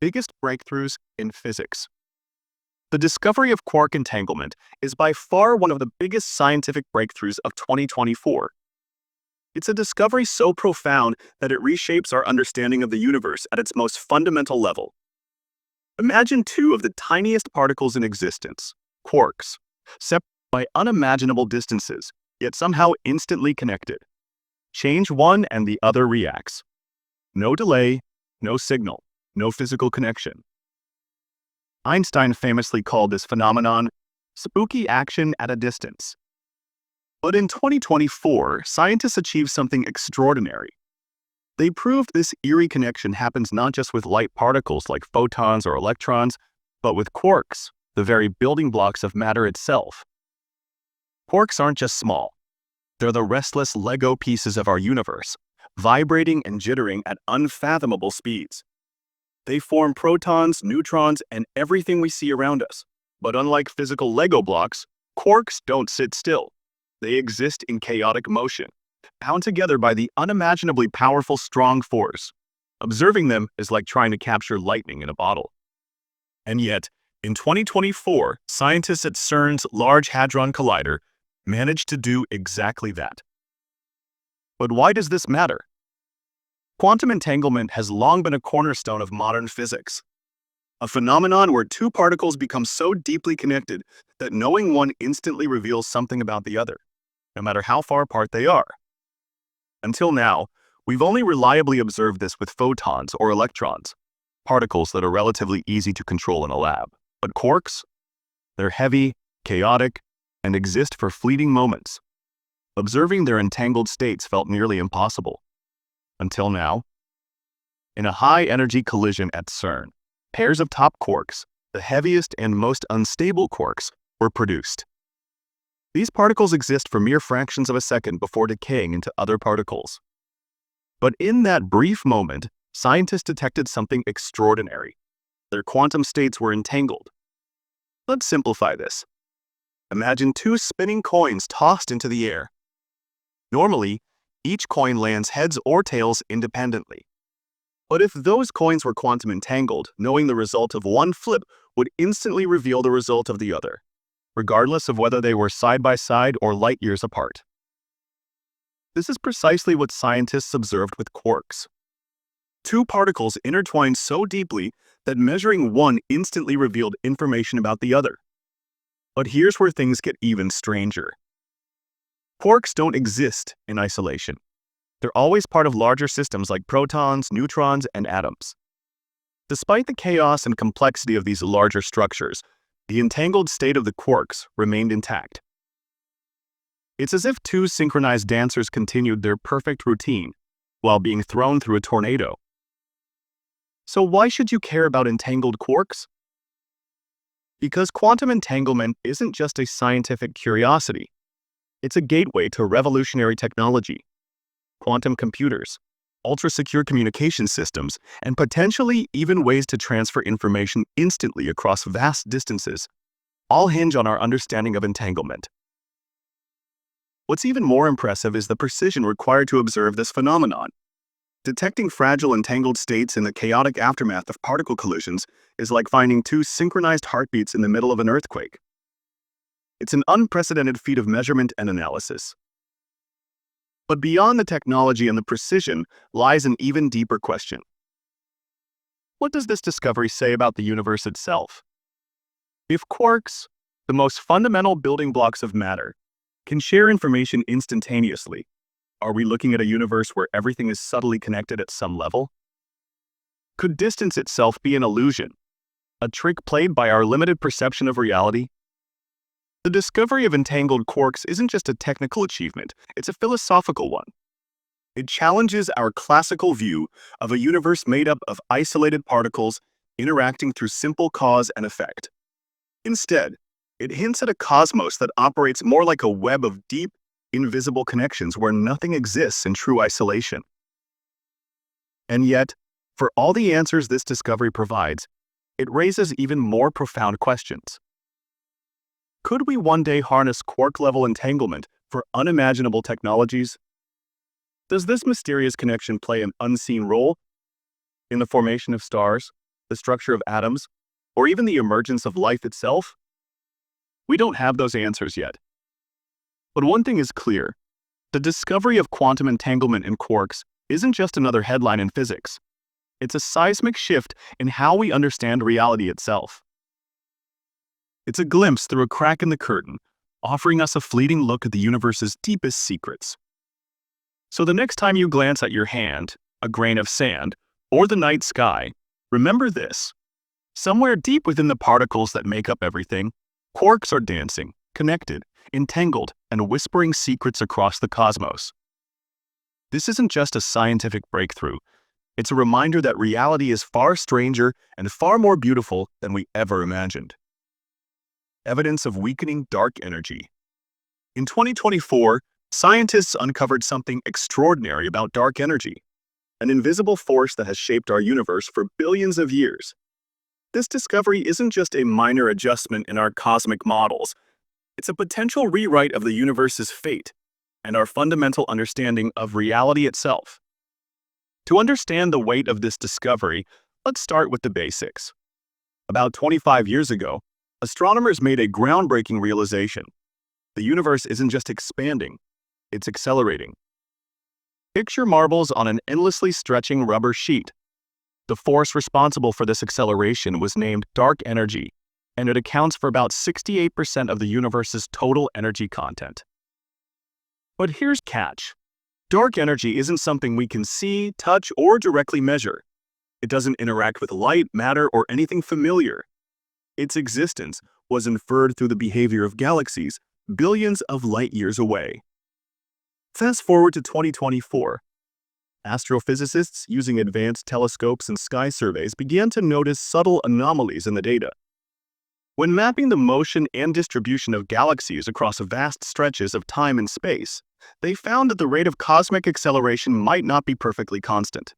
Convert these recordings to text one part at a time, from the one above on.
biggest breakthroughs in physics. The discovery of quark entanglement is by far one of the biggest scientific breakthroughs of 2024. It's a discovery so profound that it reshapes our understanding of the universe at its most fundamental level. Imagine two of the tiniest particles in existence, quarks, separated by unimaginable distances, yet somehow instantly connected. Change one and the other reacts. No delay, no signal, no physical connection. Einstein famously called this phenomenon spooky action at a distance. But in 2024, scientists achieved something extraordinary. They proved this eerie connection happens not just with light particles like photons or electrons, but with quarks, the very building blocks of matter itself. Quarks aren't just small. They're the restless Lego pieces of our universe, vibrating and jittering at unfathomable speeds. They form protons, neutrons, and everything we see around us. But unlike physical Lego blocks, quarks don't sit still. They exist in chaotic motion, bound together by the unimaginably powerful strong force. Observing them is like trying to capture lightning in a bottle. And yet, in 2024, scientists at CERN's Large Hadron Collider managed to do exactly that. But why does this matter? Quantum entanglement has long been a cornerstone of modern physics, a phenomenon where two particles become so deeply connected that knowing one instantly reveals something about the other, no matter how far apart they are. Until now, we've only reliably observed this with photons or electrons, particles that are relatively easy to control in a lab. But quarks? They're heavy, chaotic, and exist for fleeting moments. Observing their entangled states felt nearly impossible. Until now. In a high-energy collision at CERN, pairs of top quarks, the heaviest and most unstable quarks, were produced. These particles exist for mere fractions of a second before decaying into other particles. But in that brief moment, scientists detected something extraordinary. Their quantum states were entangled. Let's simplify this. Imagine two spinning coins tossed into the air. Normally, each coin lands heads or tails independently. But if those coins were quantum entangled, knowing the result of one flip would instantly reveal the result of the other, regardless of whether they were side by side or light years apart. This is precisely what scientists observed with quarks. Two particles intertwined so deeply that measuring one instantly revealed information about the other. But here's where things get even stranger. Quarks don't exist in isolation. They're always part of larger systems like protons, neutrons, and atoms. Despite the chaos and complexity of these larger structures, the entangled state of the quarks remained intact. It's as if two synchronized dancers continued their perfect routine while being thrown through a tornado. So why should you care about entangled quarks? Because quantum entanglement isn't just a scientific curiosity. It's a gateway to revolutionary technology, quantum computers, ultra-secure communication systems, and potentially even ways to transfer information instantly across vast distances, all hinge on our understanding of entanglement. What's even more impressive is the precision required to observe this phenomenon. Detecting fragile entangled states in the chaotic aftermath of particle collisions is like finding two synchronized heartbeats in the middle of an earthquake. It's an unprecedented feat of measurement and analysis. But beyond the technology and the precision lies an even deeper question. What does this discovery say about the universe itself? If quarks, the most fundamental building blocks of matter, can share information instantaneously, are we looking at a universe where everything is subtly connected at some level? Could distance itself be an illusion, a trick played by our limited perception of reality? The discovery of entangled quarks isn't just a technical achievement, it's a philosophical one. It challenges our classical view of a universe made up of isolated particles interacting through simple cause and effect. Instead, it hints at a cosmos that operates more like a web of deep, invisible connections where nothing exists in true isolation. And yet, for all the answers this discovery provides, it raises even more profound questions. Could we one day harness quark-level entanglement for unimaginable technologies? Does this mysterious connection play an unseen role in the formation of stars, the structure of atoms, or even the emergence of life itself? We don't have those answers yet. But one thing is clear. The discovery of quantum entanglement in quarks isn't just another headline in physics. It's a seismic shift in how we understand reality itself. It's a glimpse through a crack in the curtain, offering us a fleeting look at the universe's deepest secrets. So the next time you glance at your hand, a grain of sand, or the night sky, remember this. Somewhere deep within the particles that make up everything, quarks are dancing, connected, entangled, and whispering secrets across the cosmos. This isn't just a scientific breakthrough. It's a reminder that reality is far stranger and far more beautiful than we ever imagined. Evidence of weakening dark energy. In 2024, scientists uncovered something extraordinary about dark energy, an invisible force that has shaped our universe for billions of years. This discovery isn't just a minor adjustment in our cosmic models. It's a potential rewrite of the universe's fate and our fundamental understanding of reality itself. To understand the weight of this discovery, let's start with the basics. About 25 years ago, astronomers made a groundbreaking realization. The universe isn't just expanding, it's accelerating. Picture marbles on an endlessly stretching rubber sheet. The force responsible for this acceleration was named dark energy, and it accounts for about 68% of the universe's total energy content. But here's the catch. Dark energy isn't something we can see, touch, or directly measure. It doesn't interact with light, matter, or anything familiar. Its existence was inferred through the behavior of galaxies billions of light years away. Fast forward to 2024. Astrophysicists using advanced telescopes and sky surveys began to notice subtle anomalies in the data. When mapping the motion and distribution of galaxies across vast stretches of time and space, they found that the rate of cosmic acceleration might not be perfectly constant.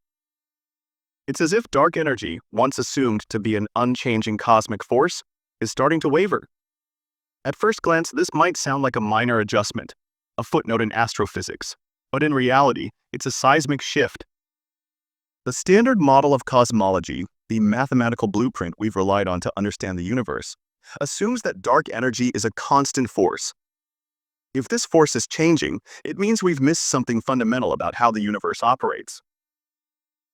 It's as if dark energy, once assumed to be an unchanging cosmic force, is starting to waver. At first glance, this might sound like a minor adjustment, a footnote in astrophysics, but in reality, it's a seismic shift. The standard model of cosmology, the mathematical blueprint we've relied on to understand the universe, assumes that dark energy is a constant force. If this force is changing, it means we've missed something fundamental about how the universe operates.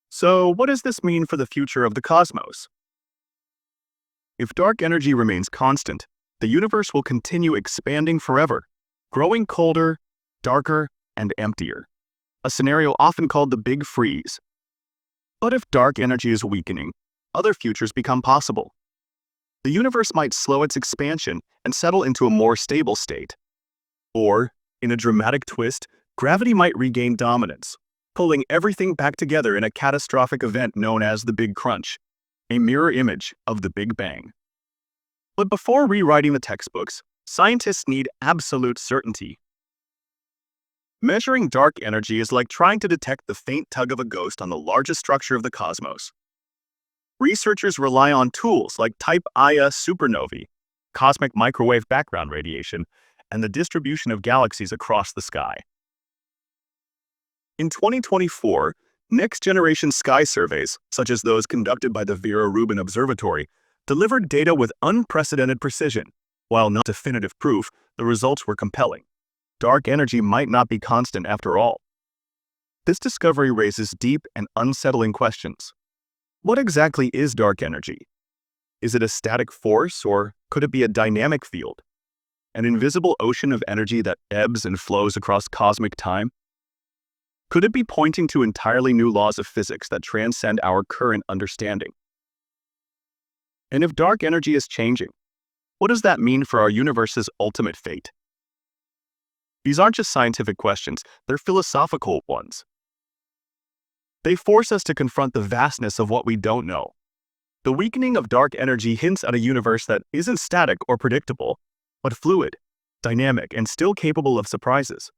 So, what does this mean for the future of the cosmos? If dark energy remains constant, the universe will continue expanding forever, growing colder, darker, and emptier, a scenario often called the Big Freeze. But if dark energy is weakening, other futures become possible. The universe might slow its expansion and settle into a more stable state. Or, in a dramatic twist, gravity might regain dominance, pulling everything back together in a catastrophic event known as the Big Crunch, a mirror image of the Big Bang. But before rewriting the textbooks, scientists need absolute certainty. Measuring dark energy is like trying to detect the faint tug of a ghost on the largest structure of the cosmos. Researchers rely on tools like Type Ia supernovae, cosmic microwave background radiation, and the distribution of galaxies across the sky. In 2024, next-generation sky surveys, such as those conducted by the Vera Rubin Observatory, delivered data with unprecedented precision. While not definitive proof, the results were compelling. Dark energy might not be constant after all. This discovery raises deep and unsettling questions. What exactly is dark energy? Is it a static force, or could it be a dynamic field? An invisible ocean of energy that ebbs and flows across cosmic time? Could it be pointing to entirely new laws of physics that transcend our current understanding? And if dark energy is changing, what does that mean for our universe's ultimate fate? These aren't just scientific questions, they're philosophical ones. They force us to confront the vastness of what we don't know. The weakening of dark energy hints at a universe that isn't static or predictable, but fluid, dynamic, and still capable of surprises.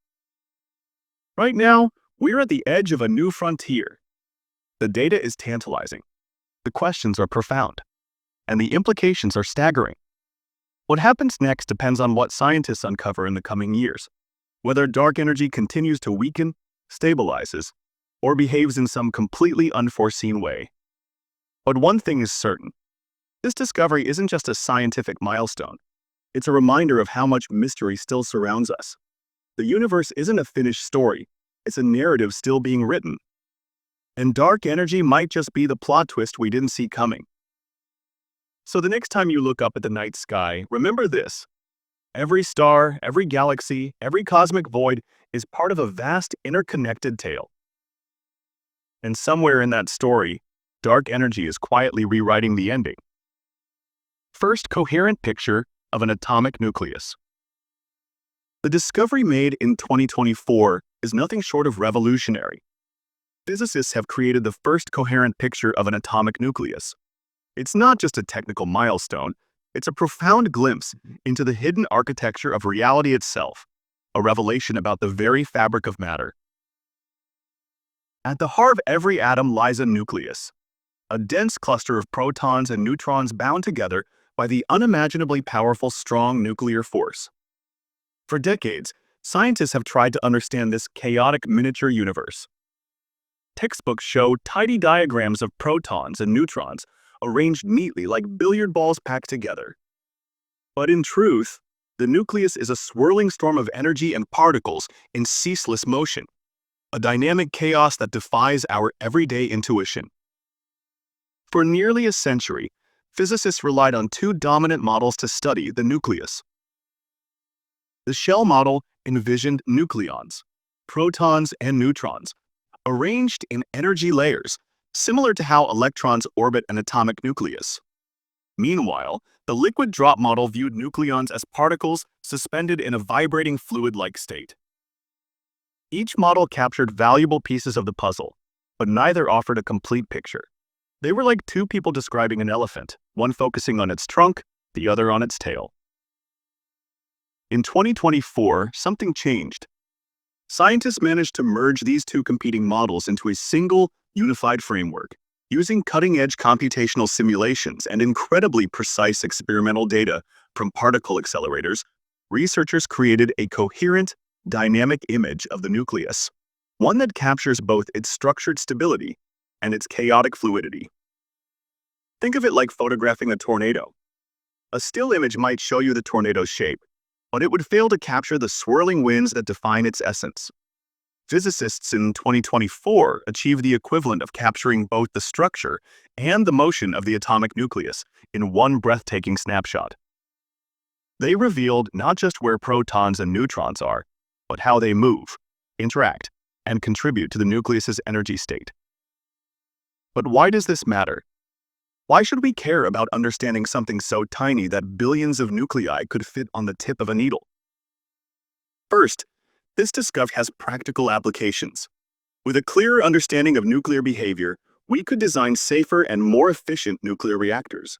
Right now, we're at the edge of a new frontier. The data is tantalizing, the questions are profound, and the implications are staggering. What happens next depends on what scientists uncover in the coming years. Whether dark energy continues to weaken, stabilizes, or behaves in some completely unforeseen way. But one thing is certain. This discovery isn't just a scientific milestone. It's a reminder of how much mystery still surrounds us. The universe isn't a finished story. It's a narrative still being written. And dark energy might just be the plot twist we didn't see coming. So the next time you look up at the night sky, remember this. Every star, every galaxy, every cosmic void is part of a vast interconnected tale. And somewhere in that story, dark energy is quietly rewriting the ending. First, coherent picture of an atomic nucleus. The discovery made in 2024 is nothing short of revolutionary. Physicists have created the first coherent picture of an atomic nucleus. It's not just a technical milestone, it's a profound glimpse into the hidden architecture of reality itself, a revelation about the very fabric of matter. At the heart of every atom lies a nucleus, a dense cluster of protons and neutrons bound together by the unimaginably powerful strong nuclear force. For decades, scientists have tried to understand this chaotic miniature universe. Textbooks show tidy diagrams of protons and neutrons arranged neatly like billiard balls packed together. But in truth, the nucleus is a swirling storm of energy and particles in ceaseless motion, a dynamic chaos that defies our everyday intuition. For nearly a century, physicists relied on two dominant models to study the nucleus. The shell model envisioned nucleons, protons and neutrons, arranged in energy layers, similar to how electrons orbit an atomic nucleus. Meanwhile, the liquid drop model viewed nucleons as particles suspended in a vibrating fluid-like state. Each model captured valuable pieces of the puzzle, but neither offered a complete picture. They were like two people describing an elephant, one focusing on its trunk, the other on its tail. In 2024, something changed. Scientists managed to merge these two competing models into a single, unified framework. Using cutting-edge computational simulations and incredibly precise experimental data from particle accelerators, researchers created a coherent, dynamic image of the nucleus, one that captures both its structured stability and its chaotic fluidity. Think of it like photographing a tornado. A still image might show you the tornado's shape, but it would fail to capture the swirling winds that define its essence. Physicists in 2024 achieved the equivalent of capturing both the structure and the motion of the atomic nucleus in one breathtaking snapshot. They revealed not just where protons and neutrons are, but how they move, interact, and contribute to the nucleus's energy state. But why does this matter? Why should we care about understanding something so tiny that billions of nuclei could fit on the tip of a needle? First, this discovery has practical applications. With a clearer understanding of nuclear behavior, we could design safer and more efficient nuclear reactors.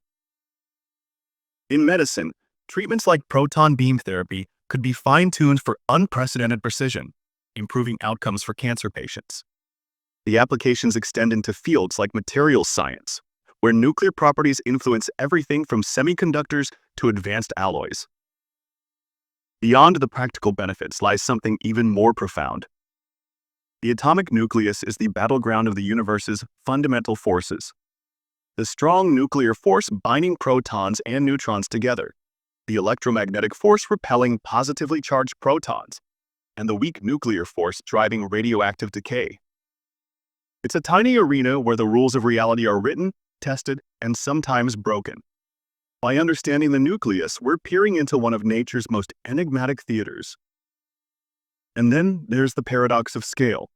In medicine, treatments like proton beam therapy could be fine-tuned for unprecedented precision, improving outcomes for cancer patients. The applications extend into fields like materials science, where nuclear properties influence everything from semiconductors to advanced alloys. Beyond the practical benefits lies something even more profound. The atomic nucleus is the battleground of the universe's fundamental forces. The strong nuclear force binding protons and neutrons together, the electromagnetic force repelling positively charged protons, and the weak nuclear force driving radioactive decay. It's a tiny arena where the rules of reality are written, tested, and sometimes broken. By understanding the nucleus, we're peering into one of nature's most enigmatic theaters. And then there's the paradox of scale.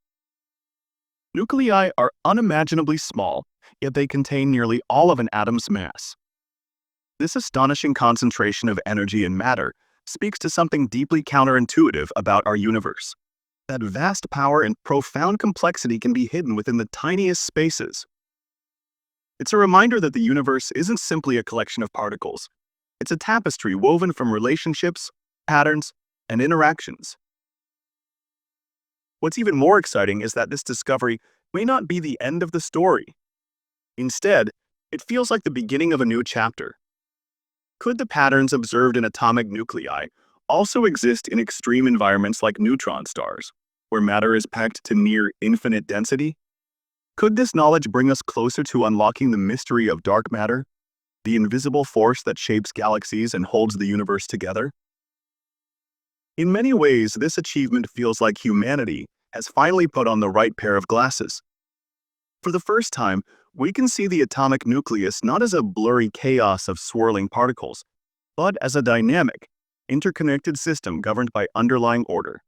Nuclei are unimaginably small, yet they contain nearly all of an atom's mass. This astonishing concentration of energy and matter speaks to something deeply counterintuitive about our universe. That vast power and profound complexity can be hidden within the tiniest spaces. It's a reminder that the universe isn't simply a collection of particles. It's a tapestry woven from relationships, patterns, and interactions. What's even more exciting is that this discovery may not be the end of the story. Instead, it feels like the beginning of a new chapter. Could the patterns observed in atomic nuclei also exist in extreme environments like neutron stars, where matter is packed to near infinite density? Could this knowledge bring us closer to unlocking the mystery of dark matter, the invisible force that shapes galaxies and holds the universe together? In many ways, this achievement feels like humanity has finally put on the right pair of glasses. For the first time, we can see the atomic nucleus not as a blurry chaos of swirling particles, but as a dynamic, interconnected system governed by underlying order.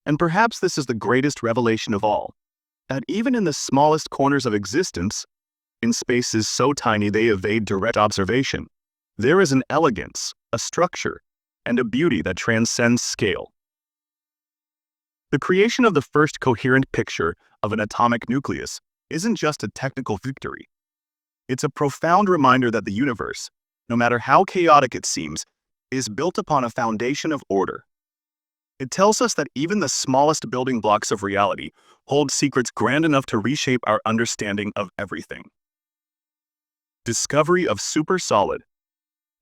And perhaps this is the greatest revelation of all, that even in the smallest corners of existence, in spaces so tiny they evade direct observation, there is an elegance, a structure, and a beauty that transcends scale. The creation of the first coherent picture of an atomic nucleus isn't just a technical victory. It's a profound reminder that the universe, no matter how chaotic it seems, is built upon a foundation of order. It tells us that even the smallest building blocks of reality hold secrets grand enough to reshape our understanding of everything. Discovery of SuperSolid.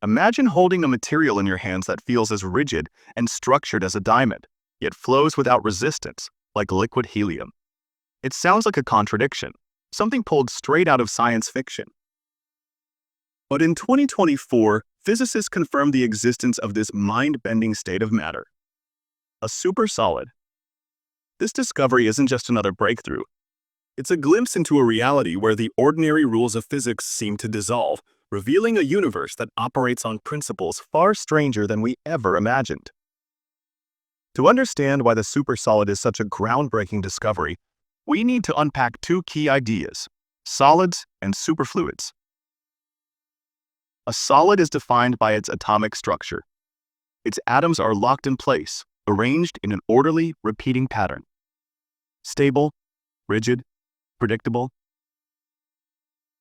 Imagine holding a material in your hands that feels as rigid and structured as a diamond, yet flows without resistance, like liquid helium. It sounds like a contradiction, something pulled straight out of science fiction. But in 2024, physicists confirmed the existence of this mind-bending state of matter, a SuperSolid. This discovery isn't just another breakthrough. It's a glimpse into a reality where the ordinary rules of physics seem to dissolve, revealing a universe that operates on principles far stranger than we ever imagined. To understand why the SuperSolid is such a groundbreaking discovery, we need to unpack two key ideas: solids and superfluids. A solid is defined by its atomic structure. Its atoms are locked in place, arranged in an orderly, repeating pattern. Stable, rigid, predictable.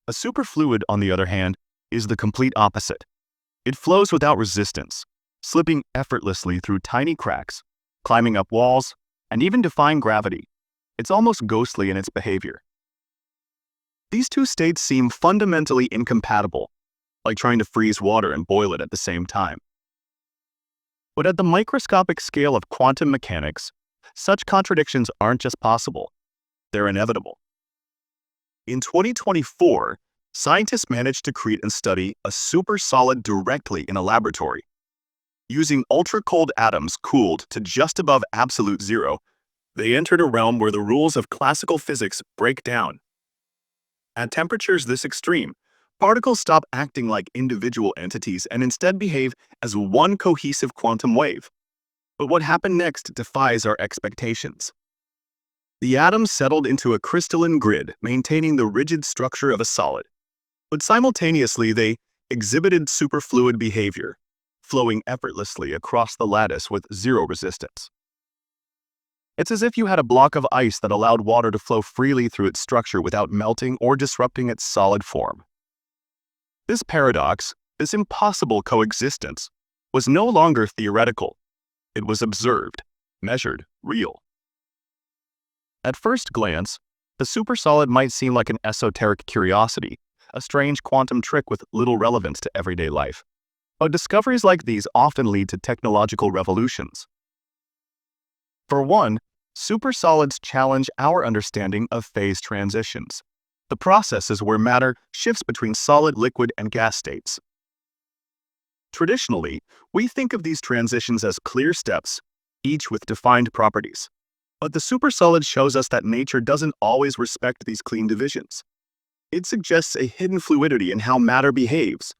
A superfluid, on the other hand, is the complete opposite. It flows without resistance, slipping effortlessly through tiny cracks, climbing up walls, and even defying gravity. It's almost ghostly in its behavior. These two states seem fundamentally incompatible, like trying to freeze water and boil it at the same time. But at the microscopic scale of quantum mechanics, such contradictions aren't just possible, they're inevitable. In 2024, scientists managed to create and study a SuperSolid directly in a laboratory. Using ultra-cold atoms cooled to just above absolute zero, they entered a realm where the rules of classical physics break down. At temperatures this extreme, particles stop acting like individual entities and instead behave as one cohesive quantum wave. But what happened next defies our expectations. The atoms settled into a crystalline grid, maintaining the rigid structure of a solid. But simultaneously, they exhibited superfluid behavior, flowing effortlessly across the lattice with zero resistance. It's as if you had a block of ice that allowed water to flow freely through its structure without melting or disrupting its solid form. This paradox, this impossible coexistence, was no longer theoretical. It was observed, measured, real. At first glance, the SuperSolid might seem like an esoteric curiosity, a strange quantum trick with little relevance to everyday life. But discoveries like these often lead to technological revolutions. For one, SuperSolids challenge our understanding of phase transitions, the processes where matter shifts between solid, liquid, and gas states. Traditionally, we think of these transitions as clear steps, each with defined properties. But the SuperSolid shows us that nature doesn't always respect these clean divisions. It suggests a hidden fluidity in how matter behaves,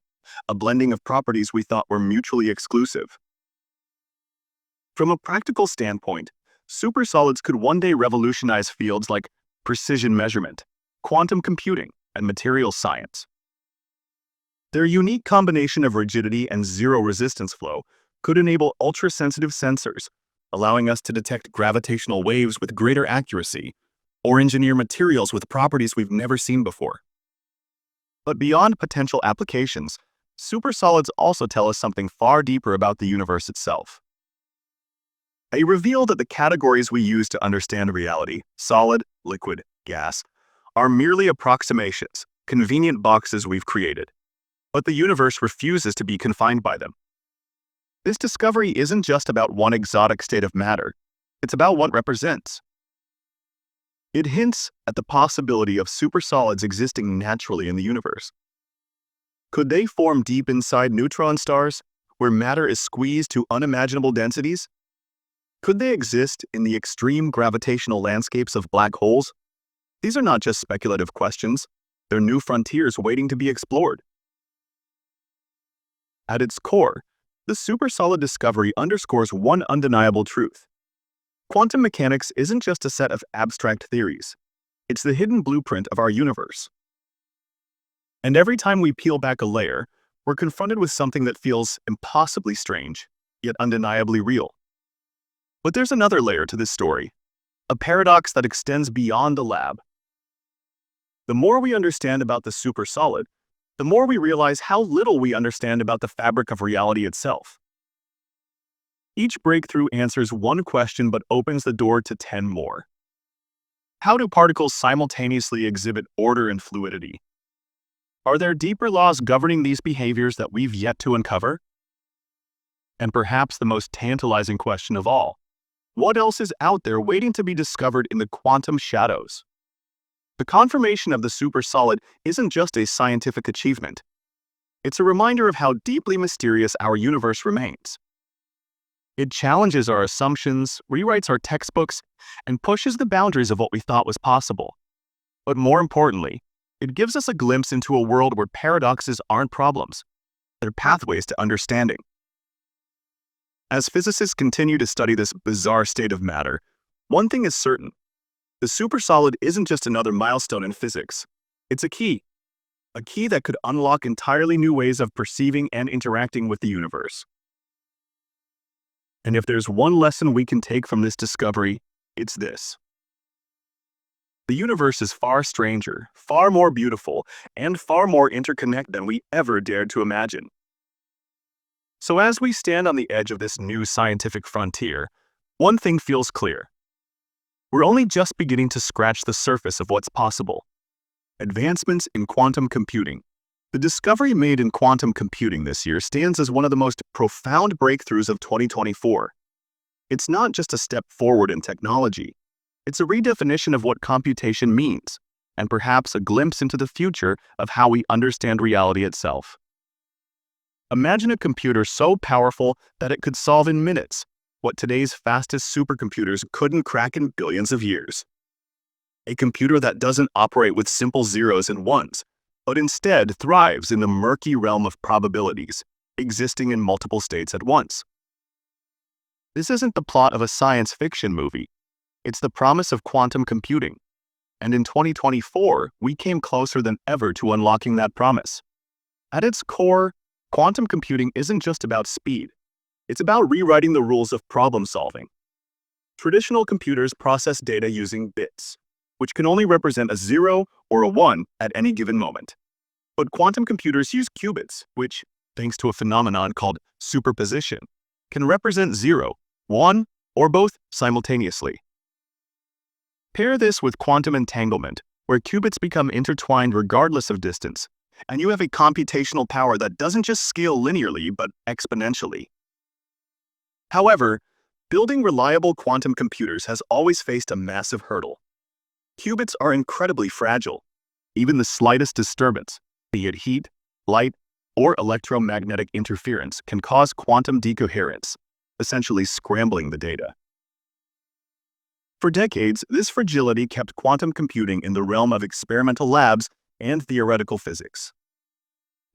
a blending of properties we thought were mutually exclusive. From a practical standpoint, SuperSolids could one day revolutionize fields like precision measurement, quantum computing, and materials science. Their unique combination of rigidity and zero resistance flow could enable ultra-sensitive sensors, allowing us to detect gravitational waves with greater accuracy, or engineer materials with properties we've never seen before. But beyond potential applications, SuperSolids also tell us something far deeper about the universe itself. They reveal that the categories we use to understand reality, solid, liquid, gas, are merely approximations, convenient boxes we've created. But the universe refuses to be confined by them. This discovery isn't just about one exotic state of matter, it's about what it represents. It hints at the possibility of supersolids existing naturally in the universe. Could they form deep inside neutron stars, where matter is squeezed to unimaginable densities? Could they exist in the extreme gravitational landscapes of black holes? These are not just speculative questions, they're new frontiers waiting to be explored. At its core, the supersolid discovery underscores one undeniable truth. Quantum mechanics isn't just a set of abstract theories. It's the hidden blueprint of our universe. And every time we peel back a layer, we're confronted with something that feels impossibly strange, yet undeniably real. But there's another layer to this story, a paradox that extends beyond the lab. The more we understand about the supersolid, the more we realize how little we understand about the fabric of reality itself. Each breakthrough answers one question but opens the door to 10 more. How do particles simultaneously exhibit order and fluidity? Are there deeper laws governing these behaviors that we've yet to uncover? And perhaps the most tantalizing question of all, what else is out there waiting to be discovered in the quantum shadows? The confirmation of the supersolid isn't just a scientific achievement. It's a reminder of how deeply mysterious our universe remains. It challenges our assumptions, rewrites our textbooks, and pushes the boundaries of what we thought was possible. But more importantly, it gives us a glimpse into a world where paradoxes aren't problems. They're pathways to understanding. As physicists continue to study this bizarre state of matter, one thing is certain. The supersolid isn't just another milestone in physics. It's a key that could unlock entirely new ways of perceiving and interacting with the universe. And if there's one lesson we can take from this discovery, it's this. The universe is far stranger, far more beautiful, and far more interconnected than we ever dared to imagine. So as we stand on the edge of this new scientific frontier, one thing feels clear. We're only just beginning to scratch the surface of what's possible. Advancements in quantum computing. The discovery made in quantum computing this year stands as one of the most profound breakthroughs of 2024. It's not just a step forward in technology. It's a redefinition of what computation means, and perhaps a glimpse into the future of how we understand reality itself. Imagine a computer so powerful that it could solve in minutes what today's fastest supercomputers couldn't crack in billions of years. A computer that doesn't operate with simple zeros and ones, but instead thrives in the murky realm of probabilities, existing in multiple states at once. This isn't the plot of a science fiction movie. It's the promise of quantum computing. And in 2024, we came closer than ever to unlocking that promise. At its core, quantum computing isn't just about speed. It's about rewriting the rules of problem solving. Traditional computers process data using bits, which can only represent a 0 or a 1 at any given moment. But quantum computers use qubits, which, thanks to a phenomenon called superposition, can represent 0, 1, or both simultaneously. Pair this with quantum entanglement, where qubits become intertwined regardless of distance, and you have a computational power that doesn't just scale linearly but exponentially. However, building reliable quantum computers has always faced a massive hurdle. Qubits are incredibly fragile. Even the slightest disturbance, be it heat, light, or electromagnetic interference, can cause quantum decoherence, essentially scrambling the data. For decades, this fragility kept quantum computing in the realm of experimental labs and theoretical physics.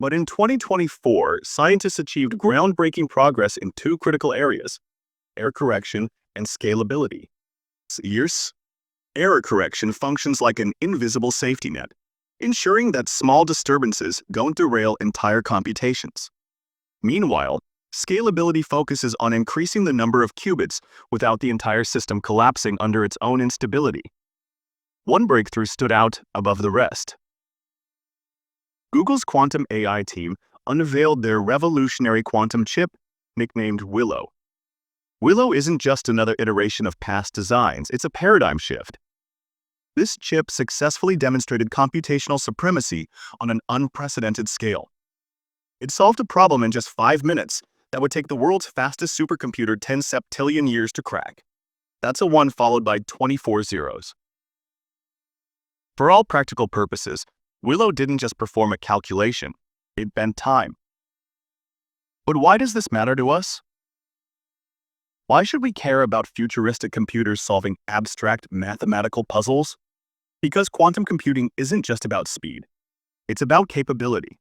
But in 2024, scientists achieved groundbreaking progress in two critical areas: error correction and scalability. Error correction functions like an invisible safety net, ensuring that small disturbances don't derail entire computations. Meanwhile, scalability focuses on increasing the number of qubits without the entire system collapsing under its own instability. One breakthrough stood out above the rest. Google's quantum AI team unveiled their revolutionary quantum chip, nicknamed Willow. Willow isn't just another iteration of past designs, it's a paradigm shift. This chip successfully demonstrated computational supremacy on an unprecedented scale. It solved a problem in just 5 minutes that would take the world's fastest supercomputer 10 septillion years to crack. That's a 1 followed by 24 zeros. For all practical purposes, Willow didn't just perform a calculation, it bent time. But why does this matter to us? Why should we care about futuristic computers solving abstract mathematical puzzles? Because quantum computing isn't just about speed, it's about capability.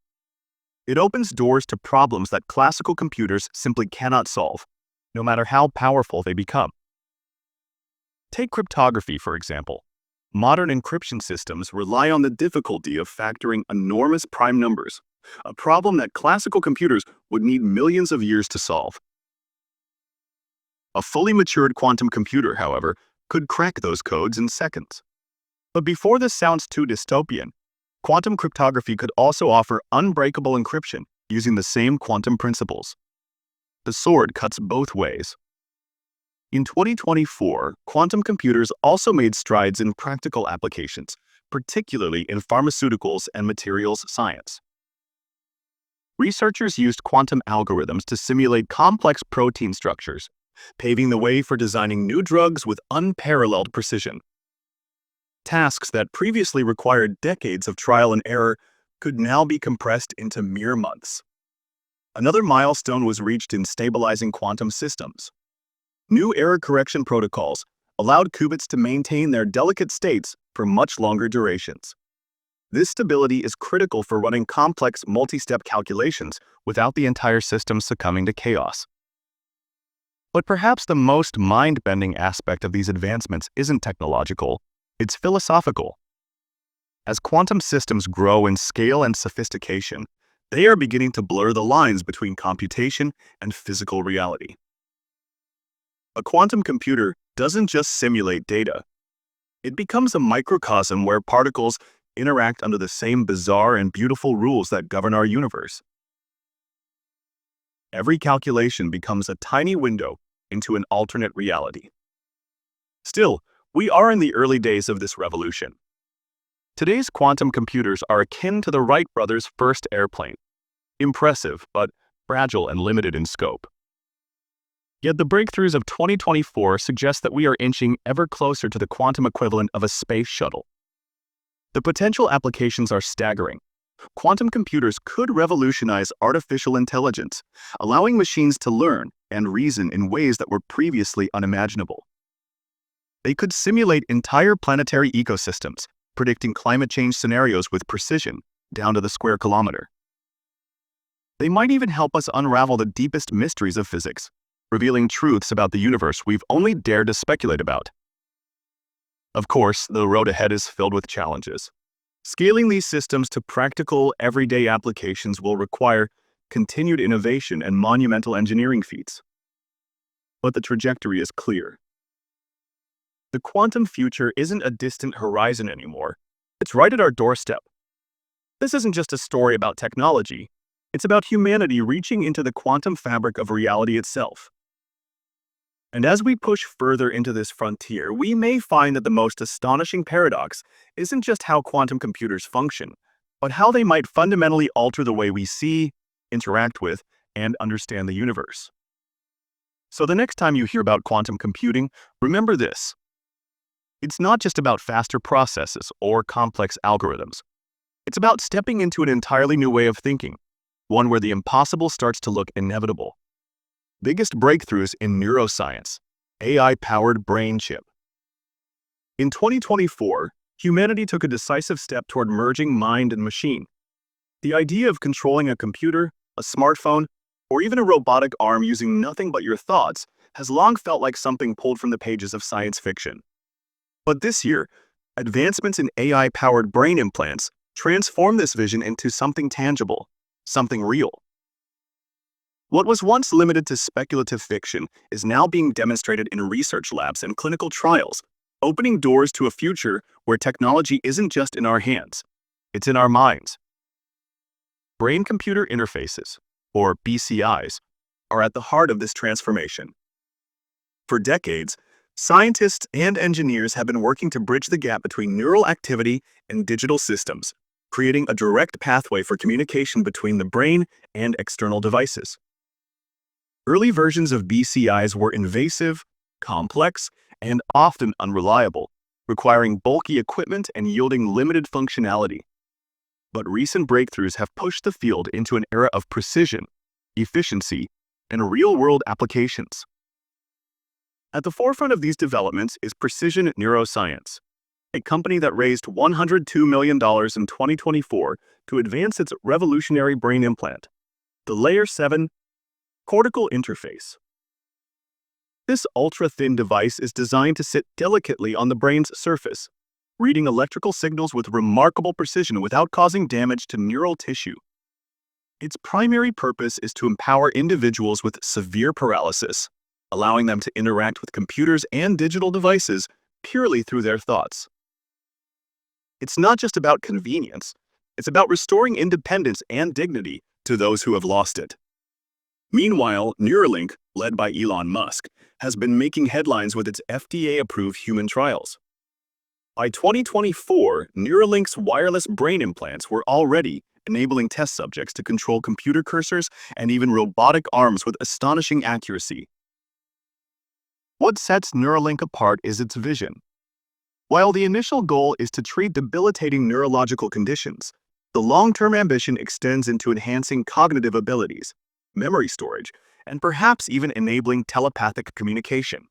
It opens doors to problems that classical computers simply cannot solve, no matter how powerful they become. Take cryptography, for example. Modern encryption systems rely on the difficulty of factoring enormous prime numbers, a problem that classical computers would need millions of years to solve. A fully matured quantum computer, however, could crack those codes in seconds. But before this sounds too dystopian, quantum cryptography could also offer unbreakable encryption using the same quantum principles. The sword cuts both ways. In 2024, quantum computers also made strides in practical applications, particularly in pharmaceuticals and materials science. Researchers used quantum algorithms to simulate complex protein structures, paving the way for designing new drugs with unparalleled precision. Tasks that previously required decades of trial and error could now be compressed into mere months. Another milestone was reached in stabilizing quantum systems. New error correction protocols allowed qubits to maintain their delicate states for much longer durations. This stability is critical for running complex multi-step calculations without the entire system succumbing to chaos. But perhaps the most mind-bending aspect of these advancements isn't technological, it's philosophical. As quantum systems grow in scale and sophistication, they are beginning to blur the lines between computation and physical reality. A quantum computer doesn't just simulate data. It becomes a microcosm where particles interact under the same bizarre and beautiful rules that govern our universe. Every calculation becomes a tiny window into an alternate reality. Still, we are in the early days of this revolution. Today's quantum computers are akin to the Wright brothers' first airplane. Impressive, but fragile and limited in scope. Yet the breakthroughs of 2024 suggest that we are inching ever closer to the quantum equivalent of a space shuttle. The potential applications are staggering. Quantum computers could revolutionize artificial intelligence, allowing machines to learn and reason in ways that were previously unimaginable. They could simulate entire planetary ecosystems, predicting climate change scenarios with precision, down to the square kilometer. They might even help us unravel the deepest mysteries of physics, revealing truths about the universe we've only dared to speculate about. Of course, the road ahead is filled with challenges. Scaling these systems to practical, everyday applications will require continued innovation and monumental engineering feats. But the trajectory is clear. The quantum future isn't a distant horizon anymore. It's right at our doorstep. This isn't just a story about technology. It's about humanity reaching into the quantum fabric of reality itself. And as we push further into this frontier, we may find that the most astonishing paradox isn't just how quantum computers function, but how they might fundamentally alter the way we see, interact with, and understand the universe. So the next time you hear about quantum computing, remember this. It's not just about faster processes or complex algorithms. It's about stepping into an entirely new way of thinking, one where the impossible starts to look inevitable. Biggest breakthroughs in neuroscience, AI-powered brain chip. In 2024, humanity took a decisive step toward merging mind and machine. The idea of controlling a computer, a smartphone, or even a robotic arm using nothing but your thoughts has long felt like something pulled from the pages of science fiction. But this year, advancements in AI-powered brain implants transform this vision into something tangible, something real. What was once limited to speculative fiction is now being demonstrated in research labs and clinical trials, opening doors to a future where technology isn't just in our hands, it's in our minds. Brain-computer interfaces, or BCIs, are at the heart of this transformation. For decades, scientists and engineers have been working to bridge the gap between neural activity and digital systems, creating a direct pathway for communication between the brain and external devices. Early versions of BCIs were invasive, complex, and often unreliable, requiring bulky equipment and yielding limited functionality. But recent breakthroughs have pushed the field into an era of precision, efficiency, and real-world applications. At the forefront of these developments is Precision Neuroscience, a company that raised $102 million in 2024 to advance its revolutionary brain implant, the Layer 7 cortical interface. This ultra-thin device is designed to sit delicately on the brain's surface, reading electrical signals with remarkable precision without causing damage to neural tissue. Its primary purpose is to empower individuals with severe paralysis, allowing them to interact with computers and digital devices purely through their thoughts. It's not just about convenience, it's about restoring independence and dignity to those who have lost it. Meanwhile, Neuralink, led by Elon Musk, has been making headlines with its FDA-approved human trials. By 2024, Neuralink's wireless brain implants were already enabling test subjects to control computer cursors and even robotic arms with astonishing accuracy. What sets Neuralink apart is its vision. While the initial goal is to treat debilitating neurological conditions, the long-term ambition extends into enhancing cognitive abilities, memory storage, and perhaps even enabling telepathic communication.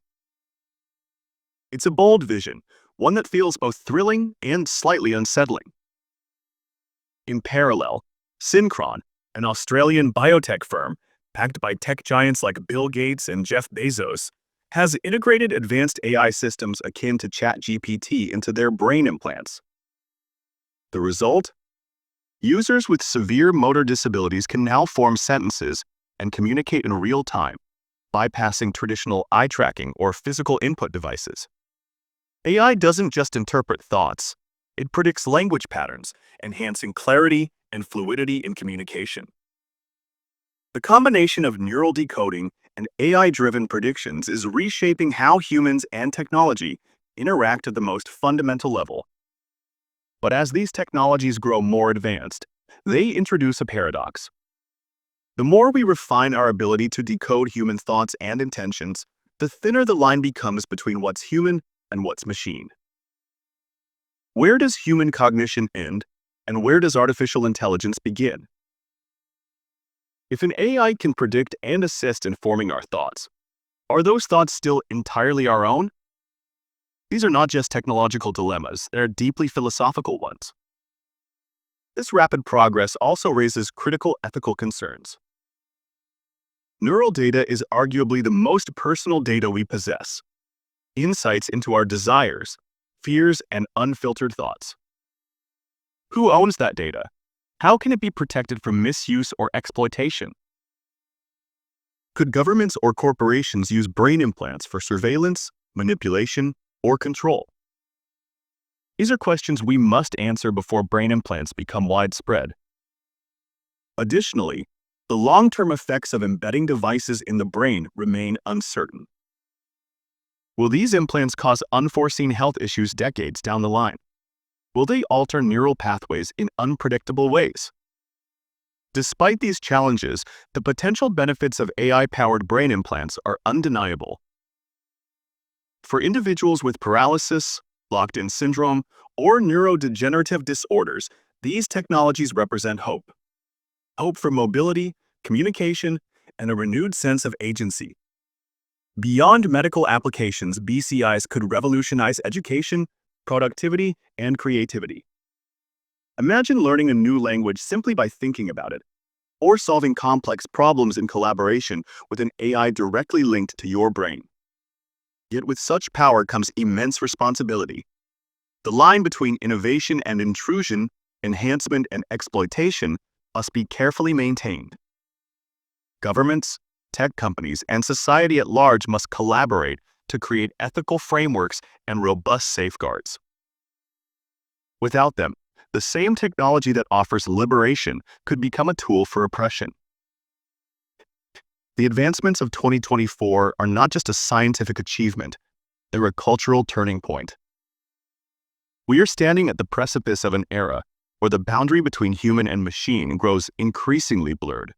It's a bold vision, one that feels both thrilling and slightly unsettling. In parallel, Synchron, an Australian biotech firm backed by tech giants like Bill Gates and Jeff Bezos, has integrated advanced AI systems akin to ChatGPT into their brain implants. The result? Users with severe motor disabilities can now form sentences and communicate in real time, bypassing traditional eye tracking or physical input devices. AI doesn't just interpret thoughts, it predicts language patterns, enhancing clarity and fluidity in communication. The combination of neural decoding and AI-driven predictions is reshaping how humans and technology interact at the most fundamental level. But as these technologies grow more advanced, they introduce a paradox. The more we refine our ability to decode human thoughts and intentions, the thinner the line becomes between what's human and what's machine. Where does human cognition end, and where does artificial intelligence begin? If an AI can predict and assist in forming our thoughts, are those thoughts still entirely our own? These are not just technological dilemmas, they're deeply philosophical ones. This rapid progress also raises critical ethical concerns. Neural data is arguably the most personal data we possess. Insights into our desires, fears, and unfiltered thoughts. Who owns that data? How can it be protected from misuse or exploitation? Could governments or corporations use brain implants for surveillance, manipulation, or control? These are questions we must answer before brain implants become widespread. Additionally, the long-term effects of embedding devices in the brain remain uncertain. Will these implants cause unforeseen health issues decades down the line? Will they alter neural pathways in unpredictable ways? Despite these challenges, the potential benefits of AI-powered brain implants are undeniable. For individuals with paralysis, locked-in syndrome, or neurodegenerative disorders, these technologies represent hope. Hope for mobility, communication, and a renewed sense of agency. Beyond medical applications, BCIs could revolutionize education, productivity, and creativity. Imagine learning a new language simply by thinking about it, or solving complex problems in collaboration with an AI directly linked to your brain. Yet with such power comes immense responsibility. The line between innovation and intrusion, enhancement and exploitation must be carefully maintained. Governments, tech companies, and society at large must collaborate to create ethical frameworks and robust safeguards. Without them, the same technology that offers liberation could become a tool for oppression. The advancements of 2024 are not just a scientific achievement, they're a cultural turning point. We are standing at the precipice of an era where the boundary between human and machine grows increasingly blurred.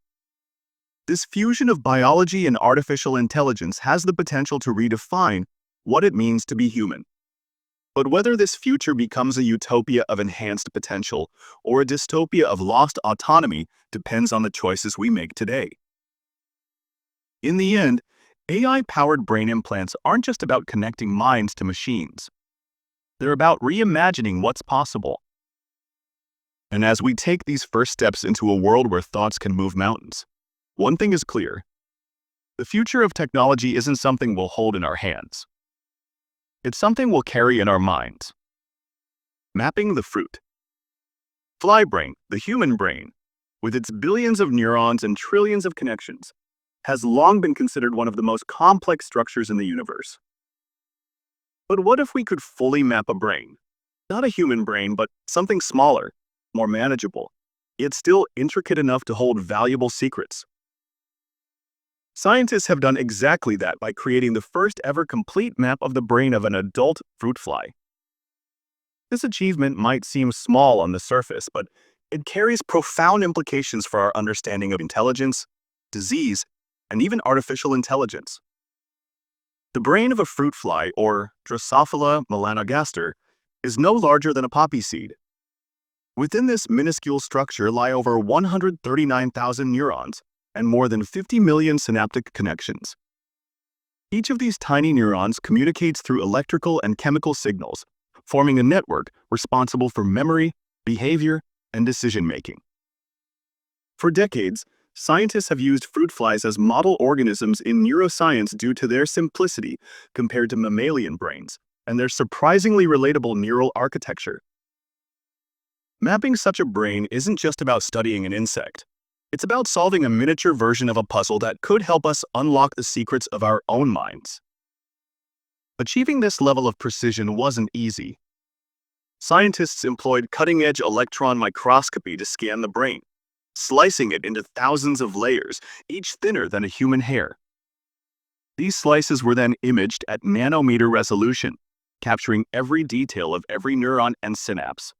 This fusion of biology and artificial intelligence has the potential to redefine what it means to be human. But whether this future becomes a utopia of enhanced potential or a dystopia of lost autonomy depends on the choices we make today. In the end, AI-powered brain implants aren't just about connecting minds to machines. They're about reimagining what's possible. And as we take these first steps into a world where thoughts can move mountains, one thing is clear. The future of technology isn't something we'll hold in our hands. It's something we'll carry in our minds. Mapping the fruit. Fly brain, the human brain, with its billions of neurons and trillions of connections, has long been considered one of the most complex structures in the universe. But what if we could fully map a brain? Not a human brain, but something smaller, more manageable, yet still intricate enough to hold valuable secrets. Scientists have done exactly that by creating the first ever complete map of the brain of an adult fruit fly. This achievement might seem small on the surface, but it carries profound implications for our understanding of intelligence, disease, and even artificial intelligence. The brain of a fruit fly, or Drosophila melanogaster, is no larger than a poppy seed. Within this minuscule structure lie over 139,000 neurons and more than 50 million synaptic connections. Each of these tiny neurons communicates through electrical and chemical signals, forming a network responsible for memory, behavior, and decision-making. For decades, scientists have used fruit flies as model organisms in neuroscience due to their simplicity compared to mammalian brains and their surprisingly relatable neural architecture. Mapping such a brain isn't just about studying an insect. It's about solving a miniature version of a puzzle that could help us unlock the secrets of our own minds. Achieving this level of precision wasn't easy. Scientists employed cutting-edge electron microscopy to scan the brain, slicing it into thousands of layers, each thinner than a human hair. These slices were then imaged at nanometer resolution, capturing every detail of every neuron and synapse.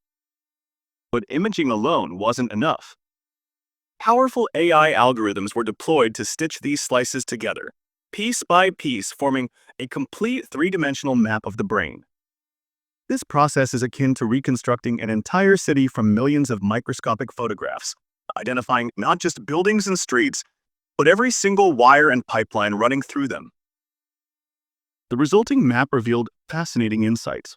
But imaging alone wasn't enough. Powerful AI algorithms were deployed to stitch these slices together, piece by piece, forming a complete three-dimensional map of the brain. This process is akin to reconstructing an entire city from millions of microscopic photographs, identifying not just buildings and streets, but every single wire and pipeline running through them. The resulting map revealed fascinating insights.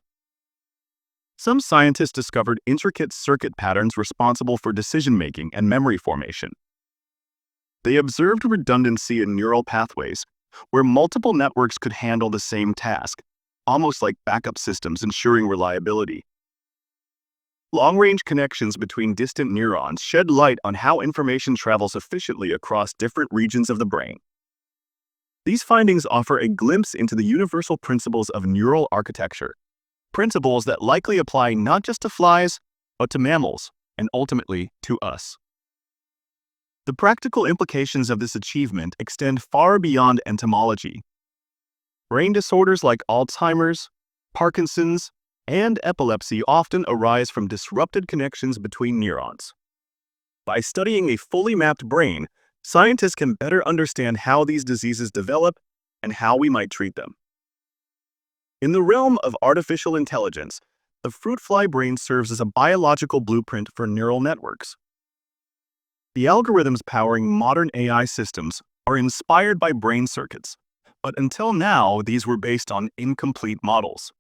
Some scientists discovered intricate circuit patterns responsible for decision-making and memory formation. They observed redundancy in neural pathways, where multiple networks could handle the same task, almost like backup systems ensuring reliability. Long-range connections between distant neurons shed light on how information travels efficiently across different regions of the brain. These findings offer a glimpse into the universal principles of neural architecture, principles that likely apply not just to flies, but to mammals, and ultimately to us. The practical implications of this achievement extend far beyond entomology. Brain disorders like Alzheimer's, Parkinson's, and epilepsy often arise from disrupted connections between neurons. By studying a fully mapped brain, scientists can better understand how these diseases develop and how we might treat them. In the realm of artificial intelligence, the fruit fly brain serves as a biological blueprint for neural networks. The algorithms powering modern AI systems are inspired by brain circuits, but until now, these were based on incomplete models.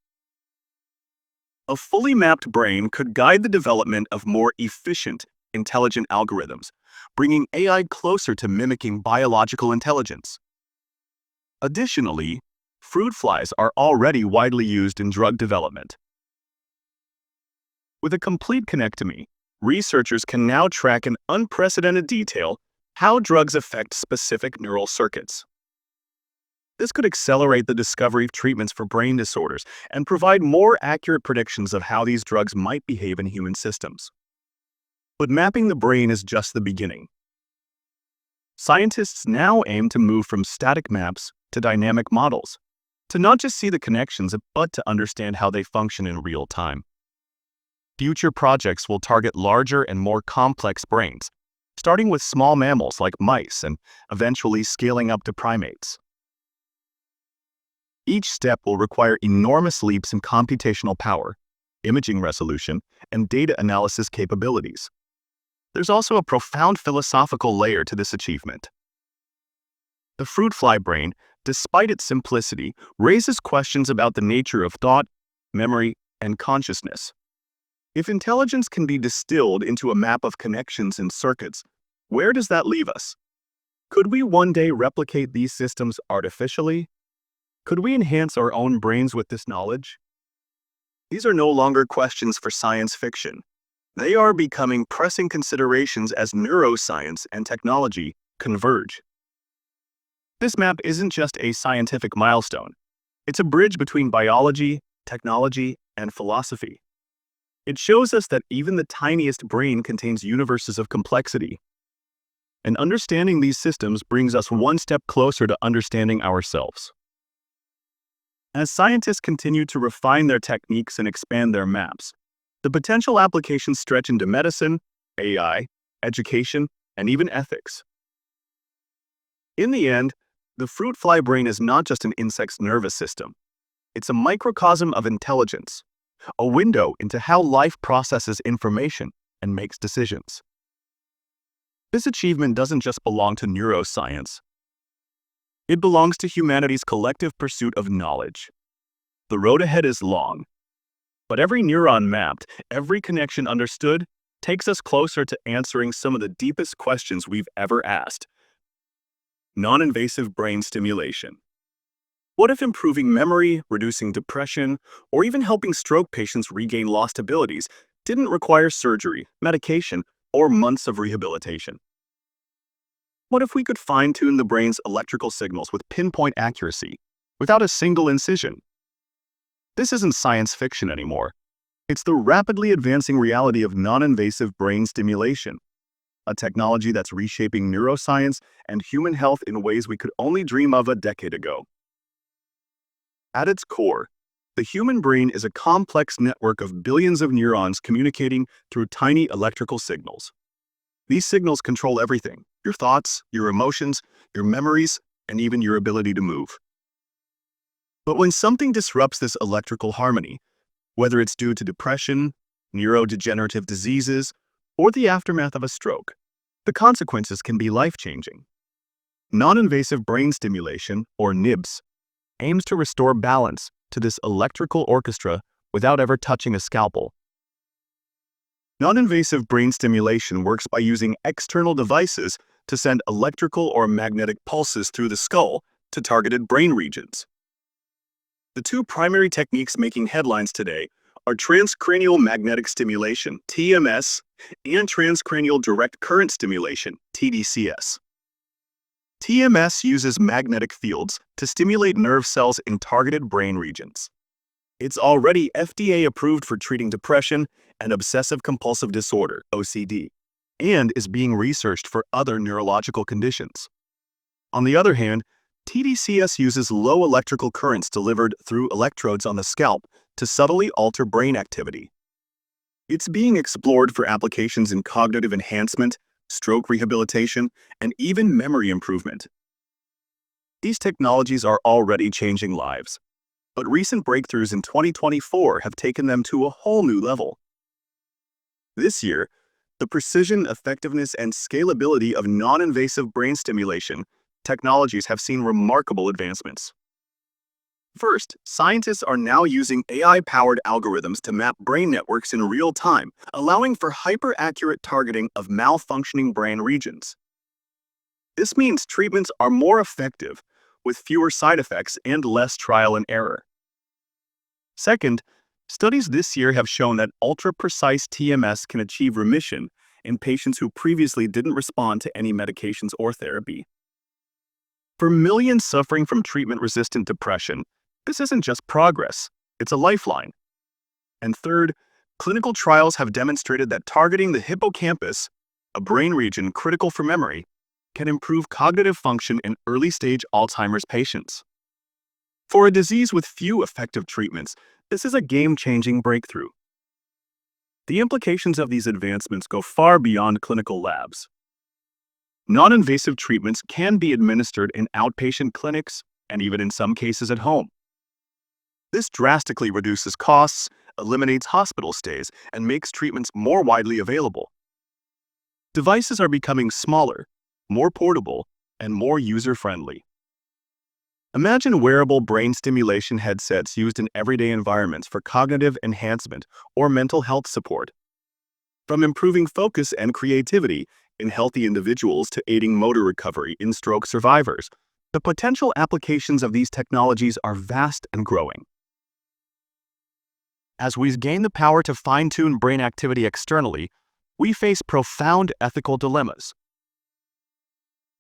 A fully mapped brain could guide the development of more efficient, intelligent algorithms, bringing AI closer to mimicking biological intelligence. Additionally, fruit flies are already widely used in drug development. With a complete connectomy, researchers can now track in unprecedented detail how drugs affect specific neural circuits. This could accelerate the discovery of treatments for brain disorders and provide more accurate predictions of how these drugs might behave in human systems. But mapping the brain is just the beginning. Scientists now aim to move from static maps to dynamic models, to not just see the connections, but to understand how they function in real time. Future projects will target larger and more complex brains, starting with small mammals like mice and eventually scaling up to primates. Each step will require enormous leaps in computational power, imaging resolution, and data analysis capabilities. There's also a profound philosophical layer to this achievement. The fruit fly brain, despite its simplicity, raises questions about the nature of thought, memory, and consciousness. If intelligence can be distilled into a map of connections and circuits, where does that leave us? Could we one day replicate these systems artificially? Could we enhance our own brains with this knowledge? These are no longer questions for science fiction. They are becoming pressing considerations as neuroscience and technology converge. This map isn't just a scientific milestone. It's a bridge between biology, technology, and philosophy. It shows us that even the tiniest brain contains universes of complexity. And understanding these systems brings us one step closer to understanding ourselves. As scientists continue to refine their techniques and expand their maps, the potential applications stretch into medicine, AI, education, and even ethics. In the end, the fruit fly brain is not just an insect's nervous system. It's a microcosm of intelligence, a window into how life processes information and makes decisions. This achievement doesn't just belong to neuroscience. It belongs to humanity's collective pursuit of knowledge. The road ahead is long, but every neuron mapped, every connection understood, takes us closer to answering some of the deepest questions we've ever asked. Non-invasive brain stimulation. What if improving memory, reducing depression, or even helping stroke patients regain lost abilities didn't require surgery, medication, or months of rehabilitation? What if we could fine-tune the brain's electrical signals with pinpoint accuracy, without a single incision? This isn't science fiction anymore. It's the rapidly advancing reality of non-invasive brain stimulation, a technology that's reshaping neuroscience and human health in ways we could only dream of a decade ago. At its core, the human brain is a complex network of billions of neurons communicating through tiny electrical signals. These signals control everything: your thoughts, your emotions, your memories, and even your ability to move. But when something disrupts this electrical harmony, whether it's due to depression, neurodegenerative diseases, or the aftermath of a stroke, the consequences can be life-changing. Non-invasive brain stimulation, or NIBS, aims to restore balance to this electrical orchestra without ever touching a scalpel. Non-invasive brain stimulation works by using external devices to send electrical or magnetic pulses through the skull to targeted brain regions. The two primary techniques making headlines today are transcranial magnetic stimulation, TMS, and transcranial direct current stimulation, TDCS. TMS uses magnetic fields to stimulate nerve cells in targeted brain regions. It's already FDA approved for treating depression and obsessive-compulsive disorder, OCD, and is being researched for other neurological conditions. On the other hand, TDCS uses low electrical currents delivered through electrodes on the scalp to subtly alter brain activity. It's being explored for applications in cognitive enhancement, stroke rehabilitation, and even memory improvement. These technologies are already changing lives, but recent breakthroughs in 2024 have taken them to a whole new level. This year, the precision, effectiveness, and scalability of non-invasive brain stimulation technologies have seen remarkable advancements. First, scientists are now using AI-powered algorithms to map brain networks in real time, allowing for hyper-accurate targeting of malfunctioning brain regions. This means treatments are more effective, with fewer side effects and less trial and error. Second, studies this year have shown that ultra-precise TMS can achieve remission in patients who previously didn't respond to any medications or therapy. For millions suffering from treatment-resistant depression, this isn't just progress, it's a lifeline. And third, clinical trials have demonstrated that targeting the hippocampus, a brain region critical for memory, can improve cognitive function in early-stage Alzheimer's patients. For a disease with few effective treatments, this is a game-changing breakthrough. The implications of these advancements go far beyond clinical labs. Non-invasive treatments can be administered in outpatient clinics and even in some cases at home. This drastically reduces costs, eliminates hospital stays, and makes treatments more widely available. Devices are becoming smaller, more portable, and more user-friendly. Imagine wearable brain stimulation headsets used in everyday environments for cognitive enhancement or mental health support. From improving focus and creativity in healthy individuals to aiding motor recovery in stroke survivors, the potential applications of these technologies are vast and growing. As we gain the power to fine-tune brain activity externally, we face profound ethical dilemmas.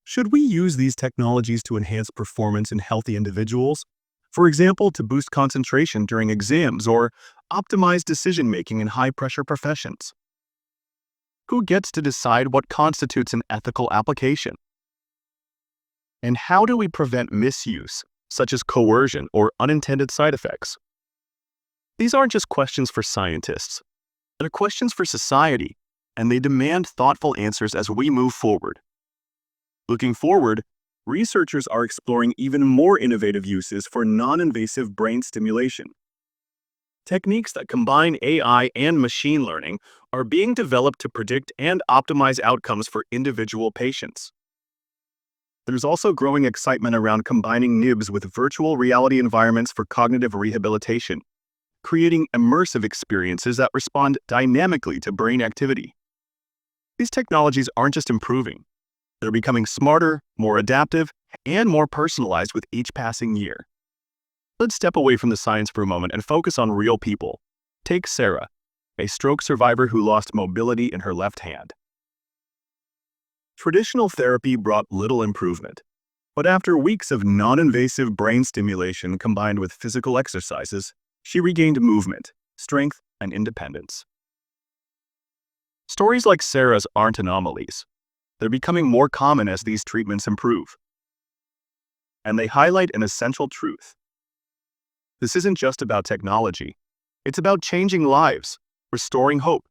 Should we use these technologies to enhance performance in healthy individuals? For example, to boost concentration during exams or optimize decision-making in high-pressure professions? Who gets to decide what constitutes an ethical application? And how do we prevent misuse, such as coercion or unintended side effects? These aren't just questions for scientists. They're questions for society, and they demand thoughtful answers as we move forward. Looking forward, researchers are exploring even more innovative uses for non-invasive brain stimulation. Techniques that combine AI and machine learning are being developed to predict and optimize outcomes for individual patients. There's also growing excitement around combining NIBs with virtual reality environments for cognitive rehabilitation, creating immersive experiences that respond dynamically to brain activity. These technologies aren't just improving. They're becoming smarter, more adaptive, and more personalized with each passing year. Let's step away from the science for a moment and focus on real people. Take Sarah, a stroke survivor who lost mobility in her left hand. Traditional therapy brought little improvement, but after weeks of non-invasive brain stimulation combined with physical exercises, she regained movement, strength, and independence. Stories like Sarah's aren't anomalies. They're becoming more common as these treatments improve. And they highlight an essential truth. This isn't just about technology. It's about changing lives, restoring hope,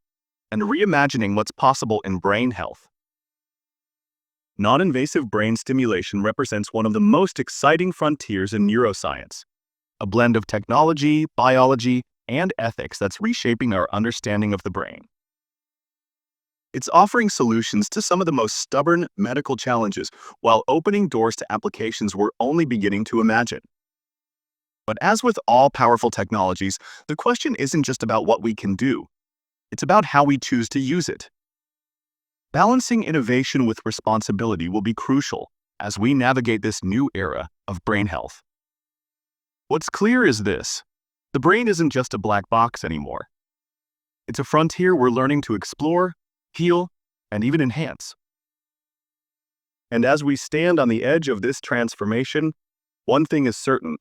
and reimagining what's possible in brain health. Non-invasive brain stimulation represents one of the most exciting frontiers in neuroscience, a blend of technology, biology, and ethics that's reshaping our understanding of the brain. It's offering solutions to some of the most stubborn medical challenges while opening doors to applications we're only beginning to imagine. But as with all powerful technologies, the question isn't just about what we can do. It's about how we choose to use it. Balancing innovation with responsibility will be crucial as we navigate this new era of brain health. What's clear is this: the brain isn't just a black box anymore. It's a frontier we're learning to explore, heal, and even enhance. And as we stand on the edge of this transformation, one thing is certain: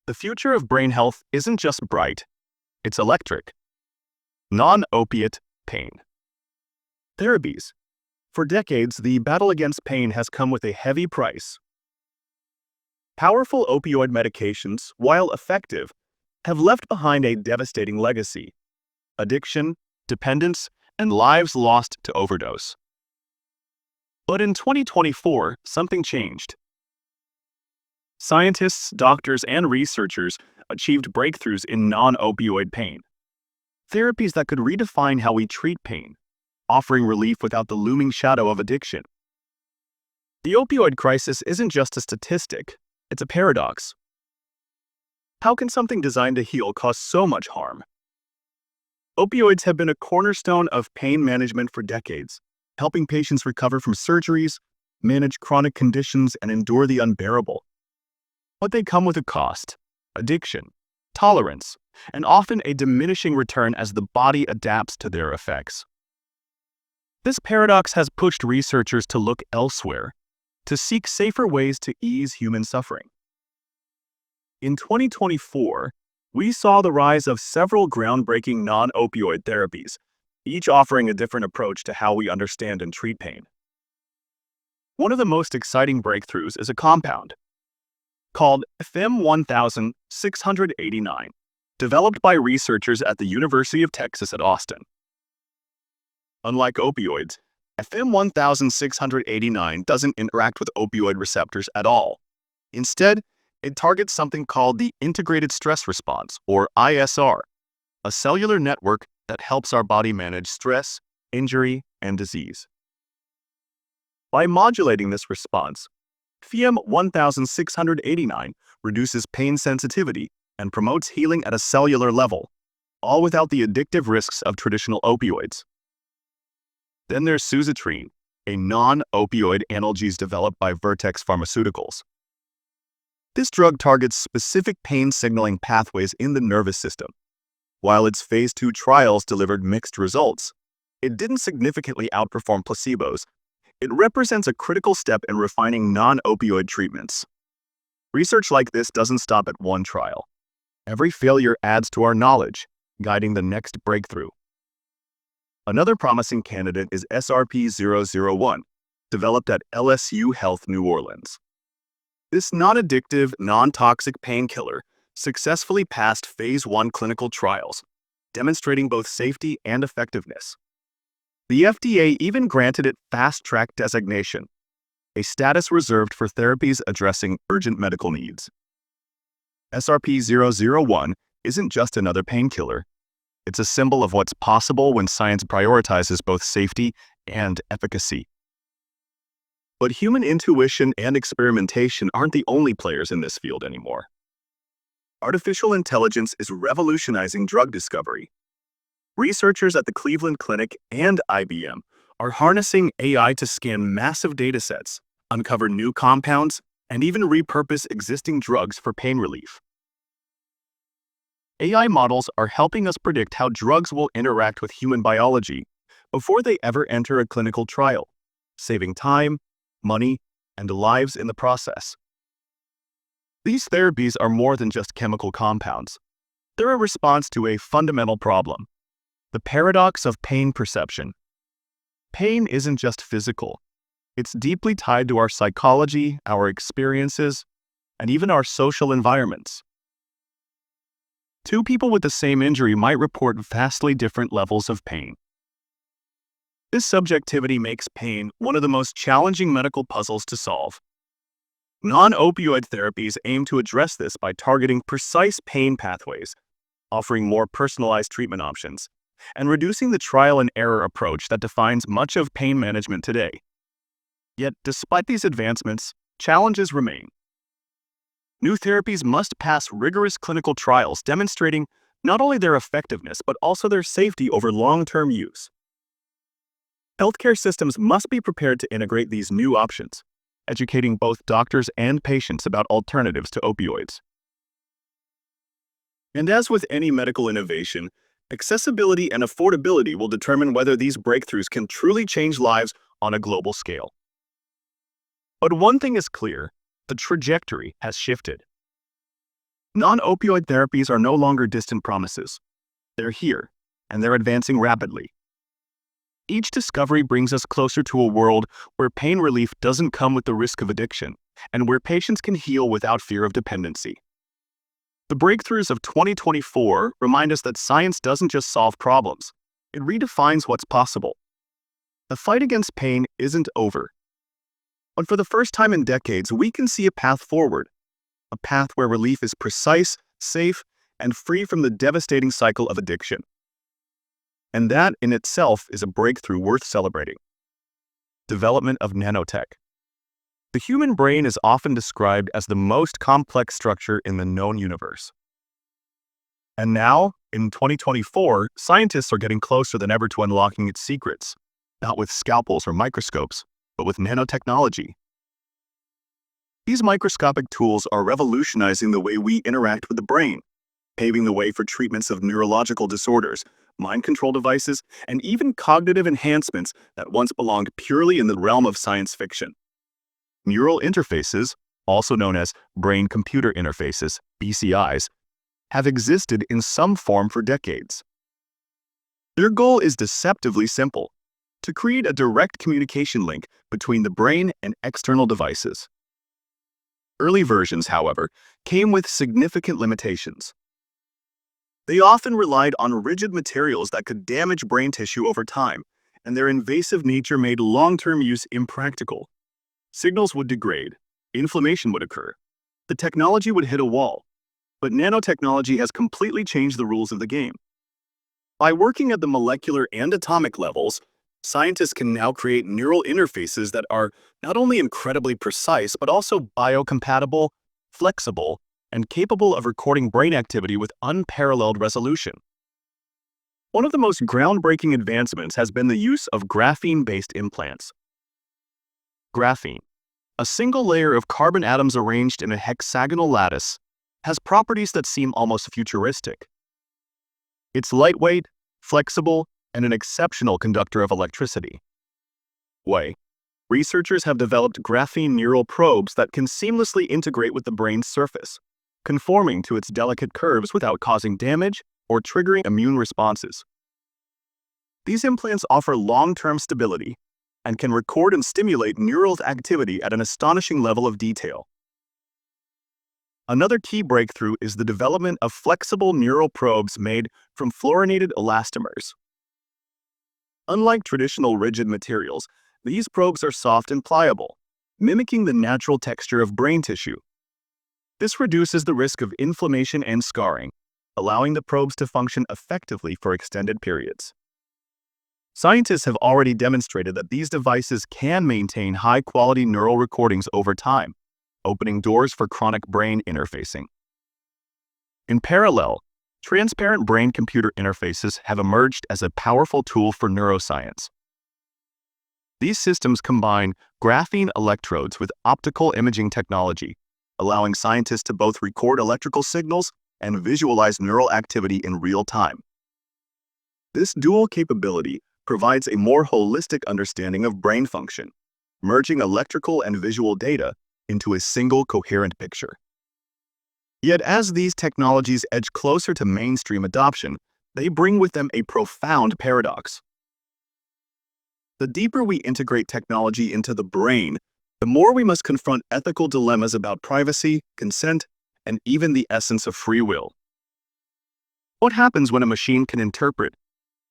the future of brain health isn't just bright, it's electric. Non-opiate pain. Therapies. For decades, the battle against pain has come with a heavy price. Powerful opioid medications, while effective, have left behind a devastating legacy: addiction, dependence, and lives lost to overdose. But in 2024, something changed. Scientists, doctors, and researchers achieved breakthroughs in non-opioid pain. Therapies that could redefine how we treat pain, offering relief without the looming shadow of addiction. The opioid crisis isn't just a statistic, it's a paradox. How can something designed to heal cause so much harm? Opioids have been a cornerstone of pain management for decades, helping patients recover from surgeries, manage chronic conditions, and endure the unbearable. But they come with a cost: addiction, tolerance, and often a diminishing return as the body adapts to their effects. This paradox has pushed researchers to look elsewhere, to seek safer ways to ease human suffering. In 2024, we saw the rise of several groundbreaking non-opioid therapies, each offering a different approach to how we understand and treat pain. One of the most exciting breakthroughs is a compound called FM1689, developed by researchers at the University of Texas at Austin. Unlike opioids, FM1689 doesn't interact with opioid receptors at all. Instead, It targets something called the integrated stress response, or ISR, a cellular network that helps our body manage stress, injury, and disease. By modulating this response, FM 1689 reduces pain sensitivity and promotes healing at a cellular level, all without the addictive risks of traditional opioids. Then there's suzetrine, a non-opioid analgesic developed by Vertex Pharmaceuticals. This drug targets specific pain signaling pathways in the nervous system. While its phase 2 trials delivered mixed results, it didn't significantly outperform placebos. It represents a critical step in refining non-opioid treatments. Research like this doesn't stop at one trial. Every failure adds to our knowledge, guiding the next breakthrough. Another promising candidate is SRP-001, developed at LSU Health New Orleans. This non-addictive, non-toxic painkiller successfully passed phase 1 clinical trials, demonstrating both safety and effectiveness. The FDA even granted it Fast Track designation, a status reserved for therapies addressing urgent medical needs. SRP-001 isn't just another painkiller. It's a symbol of what's possible when science prioritizes both safety and efficacy. But human intuition and experimentation aren't the only players in this field anymore. Artificial intelligence is revolutionizing drug discovery. Researchers at the Cleveland Clinic and IBM are harnessing AI to scan massive datasets, uncover new compounds, and even repurpose existing drugs for pain relief. AI models are helping us predict how drugs will interact with human biology before they ever enter a clinical trial, saving time, money, and lives in the process. These therapies are more than just chemical compounds. They're a response to a fundamental problem: the paradox of pain perception. Pain isn't just physical. It's deeply tied to our psychology, our experiences, and even our social environments. Two people with the same injury might report vastly different levels of pain. This subjectivity makes pain one of the most challenging medical puzzles to solve. Non-opioid therapies aim to address this by targeting precise pain pathways, offering more personalized treatment options, and reducing the trial and error approach that defines much of pain management today. Yet, despite these advancements, challenges remain. New therapies must pass rigorous clinical trials demonstrating not only their effectiveness but also their safety over long-term use. Healthcare systems must be prepared to integrate these new options, educating both doctors and patients about alternatives to opioids. And as with any medical innovation, accessibility and affordability will determine whether these breakthroughs can truly change lives on a global scale. But one thing is clear: the trajectory has shifted. Non-opioid therapies are no longer distant promises. They're here, and they're advancing rapidly. Each discovery brings us closer to a world where pain relief doesn't come with the risk of addiction, and where patients can heal without fear of dependency. The breakthroughs of 2024 remind us that science doesn't just solve problems, it redefines what's possible. The fight against pain isn't over. But for the first time in decades, we can see a path forward, a path where relief is precise, safe, and free from the devastating cycle of addiction. And that in itself is a breakthrough worth celebrating. Development of nanotech. The human brain is often described as the most complex structure in the known universe. And now, in 2024, scientists are getting closer than ever to unlocking its secrets, not with scalpels or microscopes, but with nanotechnology. These microscopic tools are revolutionizing the way we interact with the brain, paving the way for treatments of neurological disorders, mind control devices, and even cognitive enhancements that once belonged purely in the realm of science fiction. Neural interfaces, also known as brain-computer interfaces, BCIs, have existed in some form for decades. Their goal is deceptively simple: to create a direct communication link between the brain and external devices. Early versions, however, came with significant limitations. They often relied on rigid materials that could damage brain tissue over time, and their invasive nature made long-term use impractical. Signals would degrade, inflammation would occur, the technology would hit a wall. But nanotechnology has completely changed the rules of the game. By working at the molecular and atomic levels, scientists can now create neural interfaces that are not only incredibly precise, but also biocompatible, flexible, and capable of recording brain activity with unparalleled resolution. One of the most groundbreaking advancements has been the use of graphene-based implants. Graphene, a single layer of carbon atoms arranged in a hexagonal lattice, has properties that seem almost futuristic. It's lightweight, flexible, and an exceptional conductor of electricity. Researchers have developed graphene neural probes that can seamlessly integrate with the brain's surface, conforming to its delicate curves without causing damage or triggering immune responses. These implants offer long-term stability and can record and stimulate neural activity at an astonishing level of detail. Another key breakthrough is the development of flexible neural probes made from fluorinated elastomers. Unlike traditional rigid materials, these probes are soft and pliable, mimicking the natural texture of brain tissue. This reduces the risk of inflammation and scarring, allowing the probes to function effectively for extended periods. Scientists have already demonstrated that these devices can maintain high-quality neural recordings over time, opening doors for chronic brain interfacing. In parallel, transparent brain-computer interfaces have emerged as a powerful tool for neuroscience. These systems combine graphene electrodes with optical imaging technology, allowing scientists to both record electrical signals and visualize neural activity in real time. This dual capability provides a more holistic understanding of brain function, merging electrical and visual data into a single coherent picture. Yet as these technologies edge closer to mainstream adoption, they bring with them a profound paradox. The deeper we integrate technology into the brain, the more we must confront ethical dilemmas about privacy, consent, and even the essence of free will. What happens when a machine can interpret,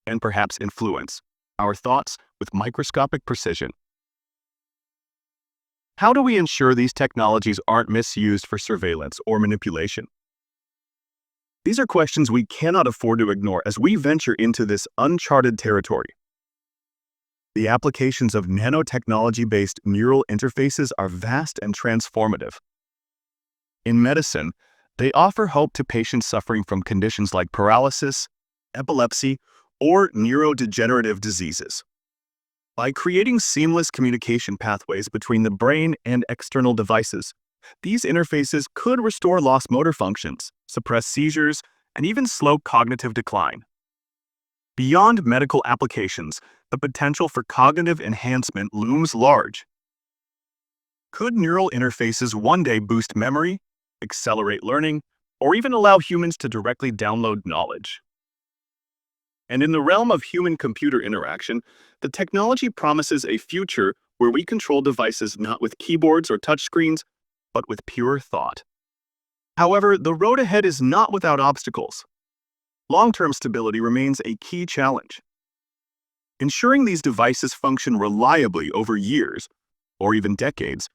and perhaps influence, our thoughts with microscopic precision? How do we ensure these technologies aren't misused for surveillance or manipulation? These are questions we cannot afford to ignore as we venture into this uncharted territory. The applications of nanotechnology-based neural interfaces are vast and transformative. In medicine, they offer hope to patients suffering from conditions like paralysis, epilepsy, or neurodegenerative diseases. By creating seamless communication pathways between the brain and external devices, these interfaces could restore lost motor functions, suppress seizures, and even slow cognitive decline. Beyond medical applications, the potential for cognitive enhancement looms large. Could neural interfaces one day boost memory, accelerate learning, or even allow humans to directly download knowledge? And in the realm of human-computer interaction, the technology promises a future where we control devices not with keyboards or touchscreens, but with pure thought. However, the road ahead is not without obstacles. Long-term stability remains a key challenge. Ensuring these devices function reliably over years, or even decades,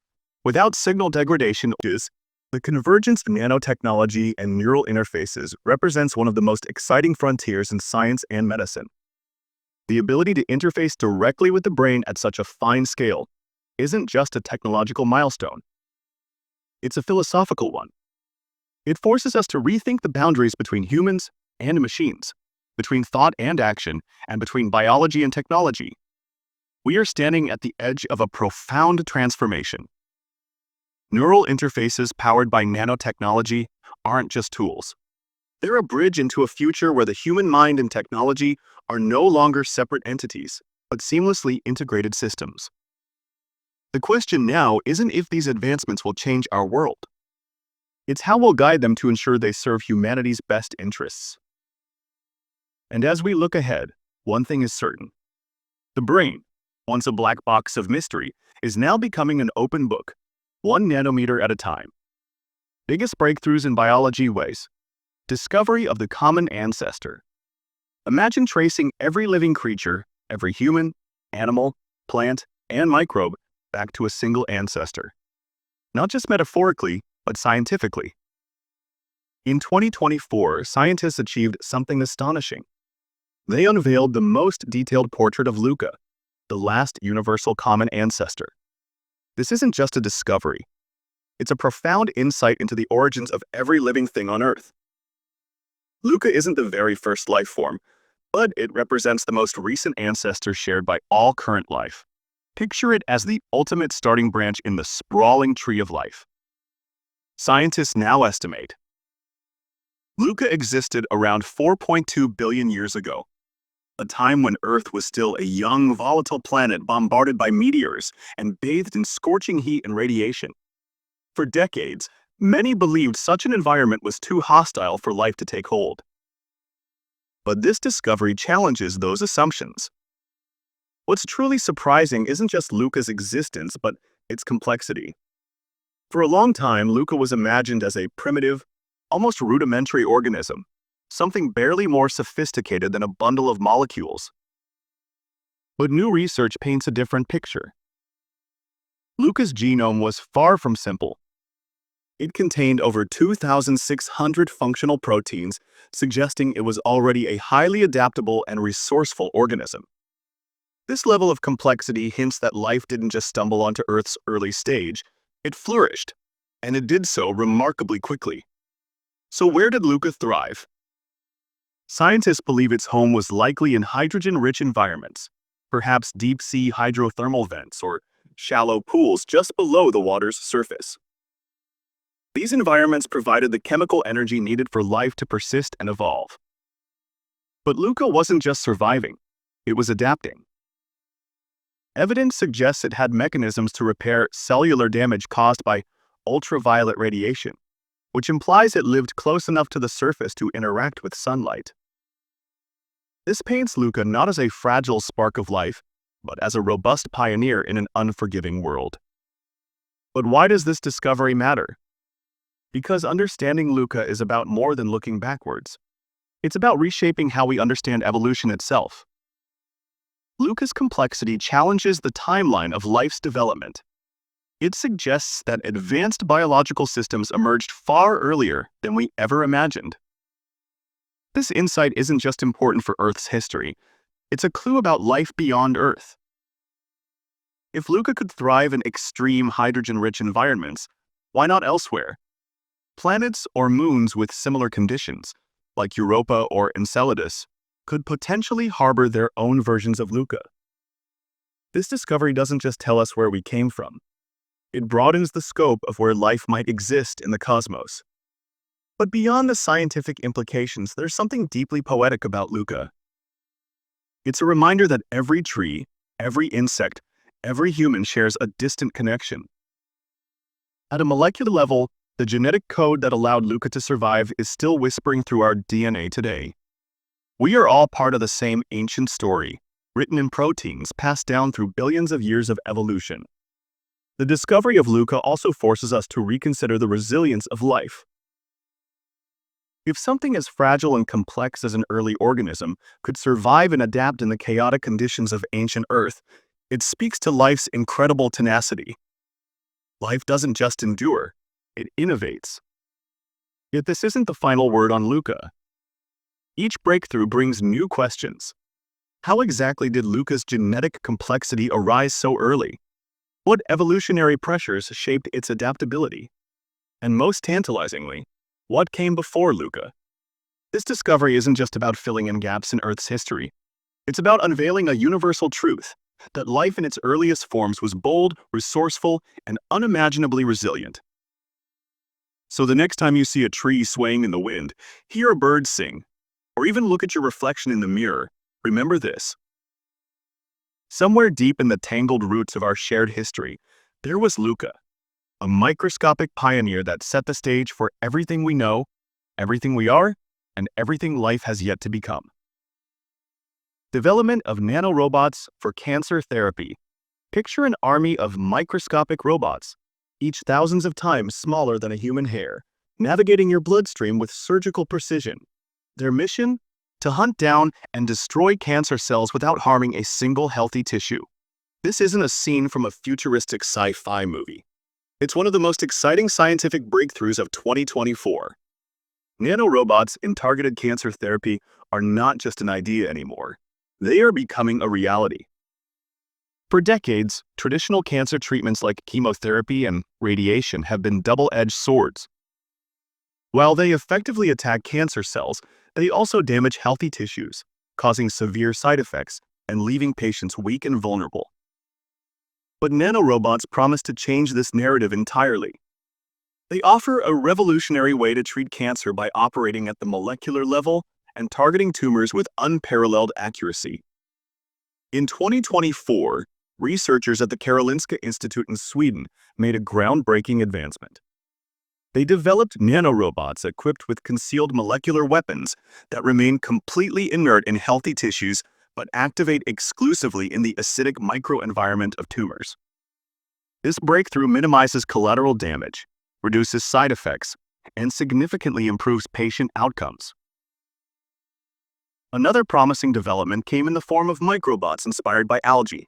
without signal degradation is the convergence of nanotechnology and neural interfaces represents one of the most exciting frontiers in science and medicine. The ability to interface directly with the brain at such a fine scale isn't just a technological milestone. It's a philosophical one. It forces us to rethink the boundaries between humans and machines, between thought and action, and between biology and technology. We are standing at the edge of a profound transformation. Neural interfaces powered by nanotechnology aren't just tools. They're a bridge into a future where the human mind and technology are no longer separate entities, but seamlessly integrated systems. The question now isn't if these advancements will change our world. It's how we'll guide them to ensure they serve humanity's best interests. And as we look ahead, one thing is certain. The brain, once a black box of mystery, is now becoming an open book, 1 nanometer at a time. Biggest breakthroughs in biology ways. Discovery of the common ancestor. Imagine tracing every living creature, every human, animal, plant, and microbe back to a single ancestor. Not just metaphorically, but scientifically. In 2024, scientists achieved something astonishing. They unveiled the most detailed portrait of Luca, the last universal common ancestor. This isn't just a discovery. It's a profound insight into the origins of every living thing on Earth. Luca isn't the very first life form, but it represents the most recent ancestor shared by all current life. Picture it as the ultimate starting branch in the sprawling tree of life. Scientists now estimate Luca existed around 4.2 billion years ago, a time when Earth was still a young, volatile planet bombarded by meteors and bathed in scorching heat and radiation. For decades, many believed such an environment was too hostile for life to take hold. But this discovery challenges those assumptions. What's truly surprising isn't just Luca's existence, but its complexity. For a long time, Luca was imagined as a primitive, almost rudimentary organism, something barely more sophisticated than a bundle of molecules. But new research paints a different picture. Luca's genome was far from simple. It contained over 2,600 functional proteins, suggesting it was already a highly adaptable and resourceful organism. This level of complexity hints that life didn't just stumble onto Earth's early stage, it flourished, and it did so remarkably quickly. So where did Luca thrive? Scientists believe its home was likely in hydrogen-rich environments, perhaps deep-sea hydrothermal vents or shallow pools just below the water's surface. These environments provided the chemical energy needed for life to persist and evolve. But Luca wasn't just surviving, it was adapting. Evidence suggests it had mechanisms to repair cellular damage caused by ultraviolet radiation, which implies it lived close enough to the surface to interact with sunlight. This paints Luca not as a fragile spark of life, but as a robust pioneer in an unforgiving world. But why does this discovery matter? Because understanding Luca is about more than looking backwards. It's about reshaping how we understand evolution itself. Luca's complexity challenges the timeline of life's development. It suggests that advanced biological systems emerged far earlier than we ever imagined. This insight isn't just important for Earth's history, it's a clue about life beyond Earth. If Luca could thrive in extreme hydrogen-rich environments, why not elsewhere? Planets or moons with similar conditions, like Europa or Enceladus, could potentially harbor their own versions of Luca. This discovery doesn't just tell us where we came from. It broadens the scope of where life might exist in the cosmos. But beyond the scientific implications, there's something deeply poetic about Luca. It's a reminder that every tree, every insect, every human shares a distant connection. At a molecular level, the genetic code that allowed Luca to survive is still whispering through our DNA today. We are all part of the same ancient story, written in proteins passed down through billions of years of evolution. The discovery of Luca also forces us to reconsider the resilience of life. If something as fragile and complex as an early organism could survive and adapt in the chaotic conditions of ancient Earth, it speaks to life's incredible tenacity. Life doesn't just endure, it innovates. Yet this isn't the final word on Luca. Each breakthrough brings new questions. How exactly did Luca's genetic complexity arise so early? What evolutionary pressures shaped its adaptability? And most tantalizingly, what came before Luca? This discovery isn't just about filling in gaps in Earth's history. It's about unveiling a universal truth, that life in its earliest forms was bold, resourceful, and unimaginably resilient. So the next time you see a tree swaying in the wind, hear a bird sing, or even look at your reflection in the mirror, remember this. Somewhere deep in the tangled roots of our shared history, there was Luca, a microscopic pioneer that set the stage for everything we know, everything we are, and everything life has yet to become. Development of nanorobots for cancer therapy. Picture an army of microscopic robots, each thousands of times smaller than a human hair, navigating your bloodstream with surgical precision. Their mission? To hunt down and destroy cancer cells without harming a single healthy tissue. This isn't a scene from a futuristic sci-fi movie. It's one of the most exciting scientific breakthroughs of 2024. Nanorobots in targeted cancer therapy are not just an idea anymore. They are becoming a reality. For decades, traditional cancer treatments like chemotherapy and radiation have been double-edged swords. While they effectively attack cancer cells, they also damage healthy tissues, causing severe side effects and leaving patients weak and vulnerable. But nanorobots promise to change this narrative entirely. They offer a revolutionary way to treat cancer by operating at the molecular level and targeting tumors with unparalleled accuracy. In 2024, researchers at the Karolinska Institute in Sweden made a groundbreaking advancement. They developed nanorobots equipped with concealed molecular weapons that remain completely inert in healthy tissues but activate exclusively in the acidic microenvironment of tumors. This breakthrough minimizes collateral damage, reduces side effects, and significantly improves patient outcomes. Another promising development came in the form of microbots inspired by algae.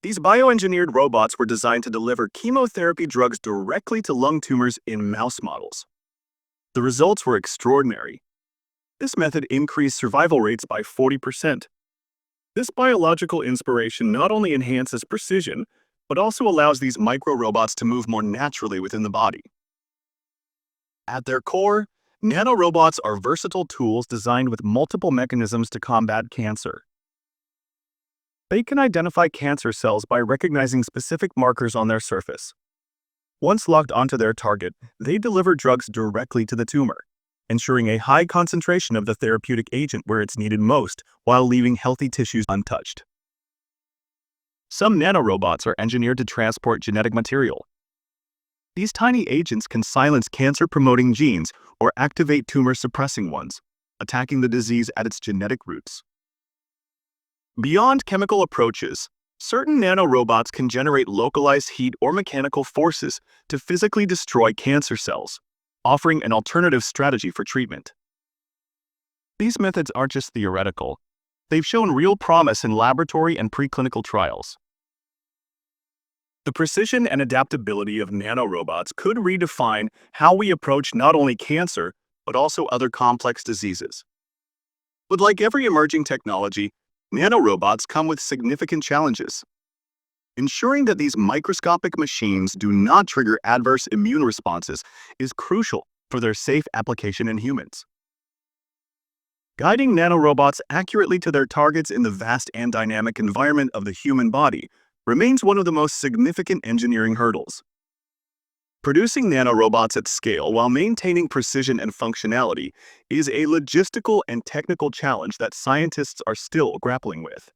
These bioengineered robots were designed to deliver chemotherapy drugs directly to lung tumors in mouse models. The results were extraordinary. This method increased survival rates by 40%. This biological inspiration not only enhances precision, but also allows these micro-robots to move more naturally within the body. At their core, nanorobots are versatile tools designed with multiple mechanisms to combat cancer. They can identify cancer cells by recognizing specific markers on their surface. Once locked onto their target, they deliver drugs directly to the tumor, ensuring a high concentration of the therapeutic agent where it's needed most, while leaving healthy tissues untouched. Some nanorobots are engineered to transport genetic material. These tiny agents can silence cancer-promoting genes or activate tumor-suppressing ones, attacking the disease at its genetic roots. Beyond chemical approaches, certain nanorobots can generate localized heat or mechanical forces to physically destroy cancer cells, offering an alternative strategy for treatment. These methods aren't just theoretical. They've shown real promise in laboratory and preclinical trials. The precision and adaptability of nanorobots could redefine how we approach not only cancer, but also other complex diseases. But like every emerging technology, nanorobots come with significant challenges. Ensuring that these microscopic machines do not trigger adverse immune responses is crucial for their safe application in humans. Guiding nanorobots accurately to their targets in the vast and dynamic environment of the human body remains one of the most significant engineering hurdles. Producing nanorobots at scale while maintaining precision and functionality is a logistical and technical challenge that scientists are still grappling with.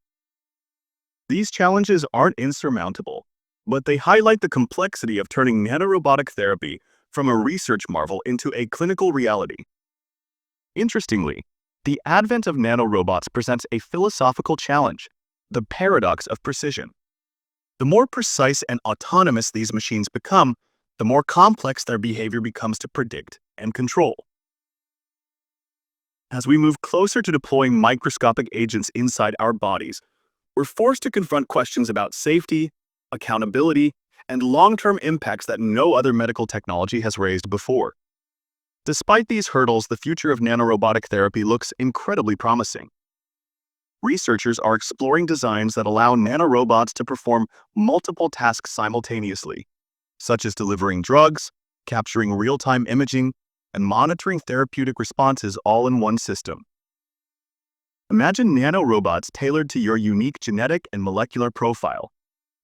These challenges aren't insurmountable, but they highlight the complexity of turning nanorobotic therapy from a research marvel into a clinical reality. Interestingly, the advent of nanorobots presents a philosophical challenge: the paradox of precision. The more precise and autonomous these machines become, the more complex their behavior becomes to predict and control. As we move closer to deploying microscopic agents inside our bodies, we're forced to confront questions about safety, accountability, and long-term impacts that no other medical technology has raised before. Despite these hurdles, the future of nanorobotic therapy looks incredibly promising. Researchers are exploring designs that allow nanorobots to perform multiple tasks simultaneously, such as delivering drugs, capturing real-time imaging, and monitoring therapeutic responses all in one system. Imagine nanorobots tailored to your unique genetic and molecular profile,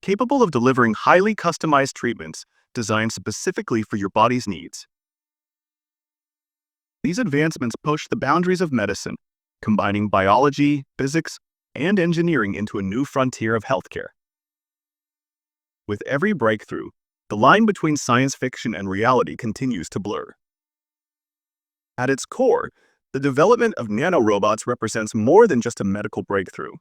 capable of delivering highly customized treatments designed specifically for your body's needs. These advancements push the boundaries of medicine, combining biology, physics, and engineering into a new frontier of healthcare. With every breakthrough, the line between science fiction and reality continues to blur. At its core, the development of nanorobots represents more than just a medical breakthrough.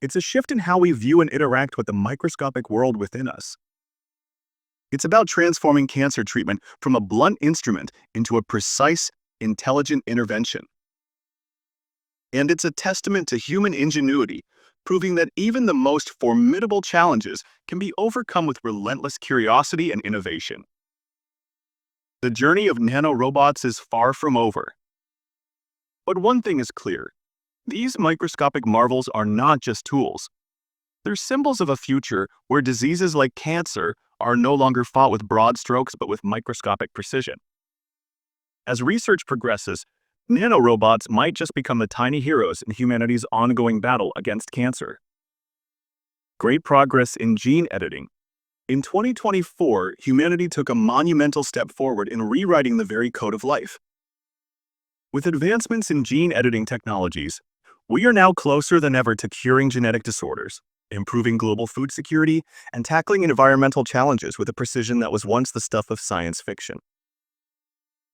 It's a shift in how we view and interact with the microscopic world within us. It's about transforming cancer treatment from a blunt instrument into a precise, intelligent intervention. And it's a testament to human ingenuity, proving that even the most formidable challenges can be overcome with relentless curiosity and innovation. The journey of nanorobots is far from over. But one thing is clear. These microscopic marvels are not just tools. They're symbols of a future where diseases like cancer are no longer fought with broad strokes but with microscopic precision. As research progresses, nanorobots might just become the tiny heroes in humanity's ongoing battle against cancer. Great progress in gene editing. In 2024, humanity took a monumental step forward in rewriting the very code of life. With advancements in gene editing technologies, we are now closer than ever to curing genetic disorders, improving global food security, and tackling environmental challenges with a precision that was once the stuff of science fiction.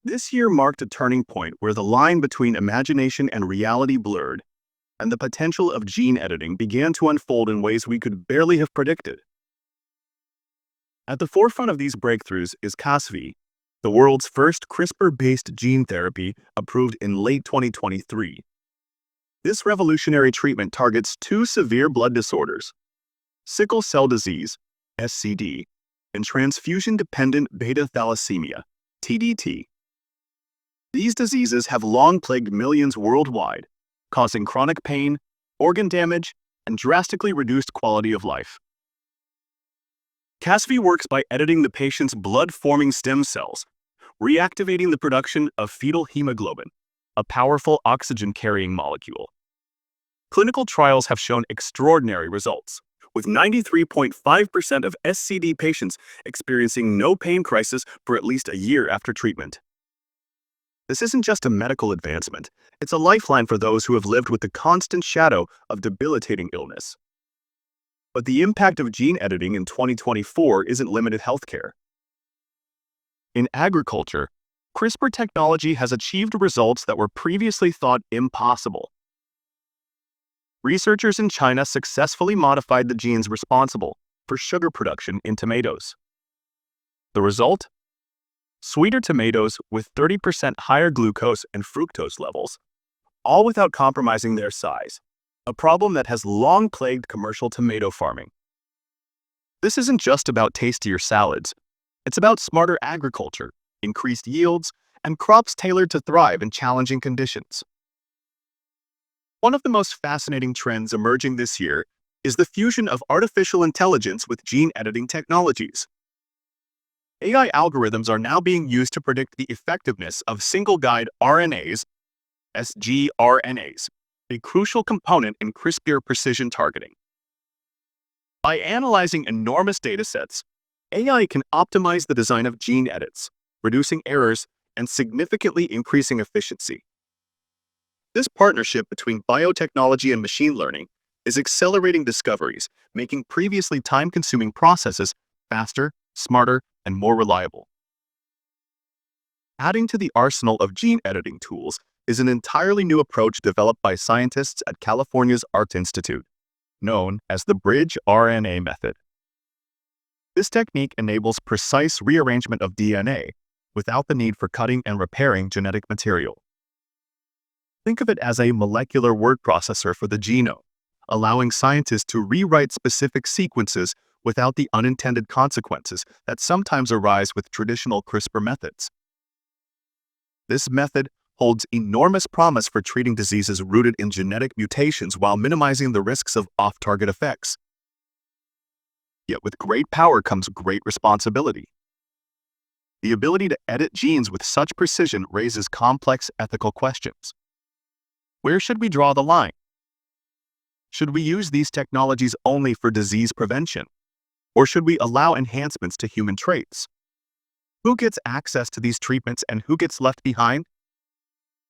This year marked a turning point where the line between imagination and reality blurred, and the potential of gene editing began to unfold in ways we could barely have predicted. At the forefront of these breakthroughs is Cas9, the world's first CRISPR-based gene therapy approved in late 2023. This revolutionary treatment targets two severe blood disorders: sickle cell disease, SCD, and transfusion-dependent beta thalassemia, TDT. These diseases have long plagued millions worldwide, causing chronic pain, organ damage, and drastically reduced quality of life. Cas9 works by editing the patient's blood-forming stem cells, reactivating the production of fetal hemoglobin, a powerful oxygen-carrying molecule. Clinical trials have shown extraordinary results, with 93.5% of SCD patients experiencing no pain crisis for at least a year after treatment. This isn't just a medical advancement, it's a lifeline for those who have lived with the constant shadow of debilitating illness. But the impact of gene editing in 2024 isn't limited healthcare. In agriculture, CRISPR technology has achieved results that were previously thought impossible. Researchers in China successfully modified the genes responsible for sugar production in tomatoes. The result? Sweeter tomatoes with 30% higher glucose and fructose levels, all without compromising their size, a problem that has long plagued commercial tomato farming. This isn't just about tastier salads. It's about smarter agriculture, increased yields, and crops tailored to thrive in challenging conditions. One of the most fascinating trends emerging this year is the fusion of artificial intelligence with gene editing technologies. AI algorithms are now being used to predict the effectiveness of single-guide RNAs, sgRNAs, a crucial component in CRISPR precision targeting. By analyzing enormous datasets, AI can optimize the design of gene edits, reducing errors and significantly increasing efficiency. This partnership between biotechnology and machine learning is accelerating discoveries, making previously time-consuming processes faster, smarter, and more reliable. Adding to the arsenal of gene editing tools is an entirely new approach developed by scientists at California's Art Institute, known as the bridge RNA method. This technique enables precise rearrangement of DNA without the need for cutting and repairing genetic material. Think of it as a molecular word processor for the genome, allowing scientists to rewrite specific sequences without the unintended consequences that sometimes arise with traditional CRISPR methods. This method holds enormous promise for treating diseases rooted in genetic mutations while minimizing the risks of off-target effects. Yet with great power comes great responsibility. The ability to edit genes with such precision raises complex ethical questions. Where should we draw the line? Should we use these technologies only for disease prevention? Or should we allow enhancements to human traits? Who gets access to these treatments and who gets left behind?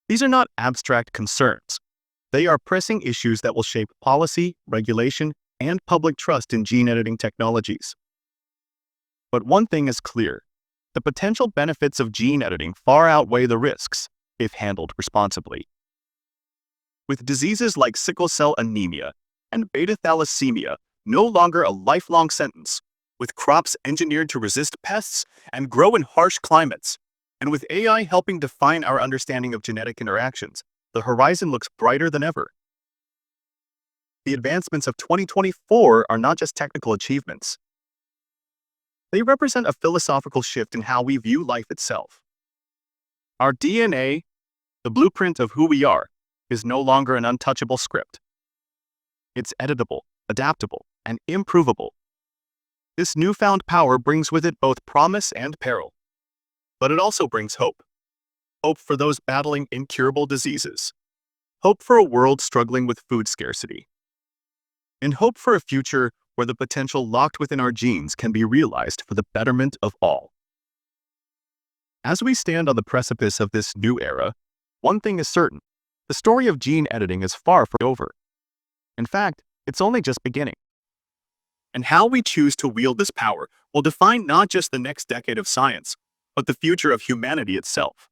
These are not abstract concerns. They are pressing issues that will shape policy, regulation, and public trust in gene editing technologies. But one thing is clear. The potential benefits of gene editing far outweigh the risks, if handled responsibly. With diseases like sickle cell anemia and beta thalassemia no longer a lifelong sentence, with crops engineered to resist pests and grow in harsh climates, and with AI helping define our understanding of genetic interactions, the horizon looks brighter than ever. the advancements of 2024 are not just technical achievements. They represent a philosophical shift in how we view life itself. Our DNA, the blueprint of who we are, is no longer an untouchable script. It's editable, adaptable, and improvable. This newfound power brings with it both promise and peril. But it also brings hope. Hope for those battling incurable diseases. Hope for a world struggling with food scarcity. And hope for a future where the potential locked within our genes can be realized for the betterment of all. As we stand on the precipice of this new era, one thing is certain: the story of gene editing is far from over. In fact, it's only just beginning. And how we choose to wield this power will define not just the next decade of science, but the future of humanity itself.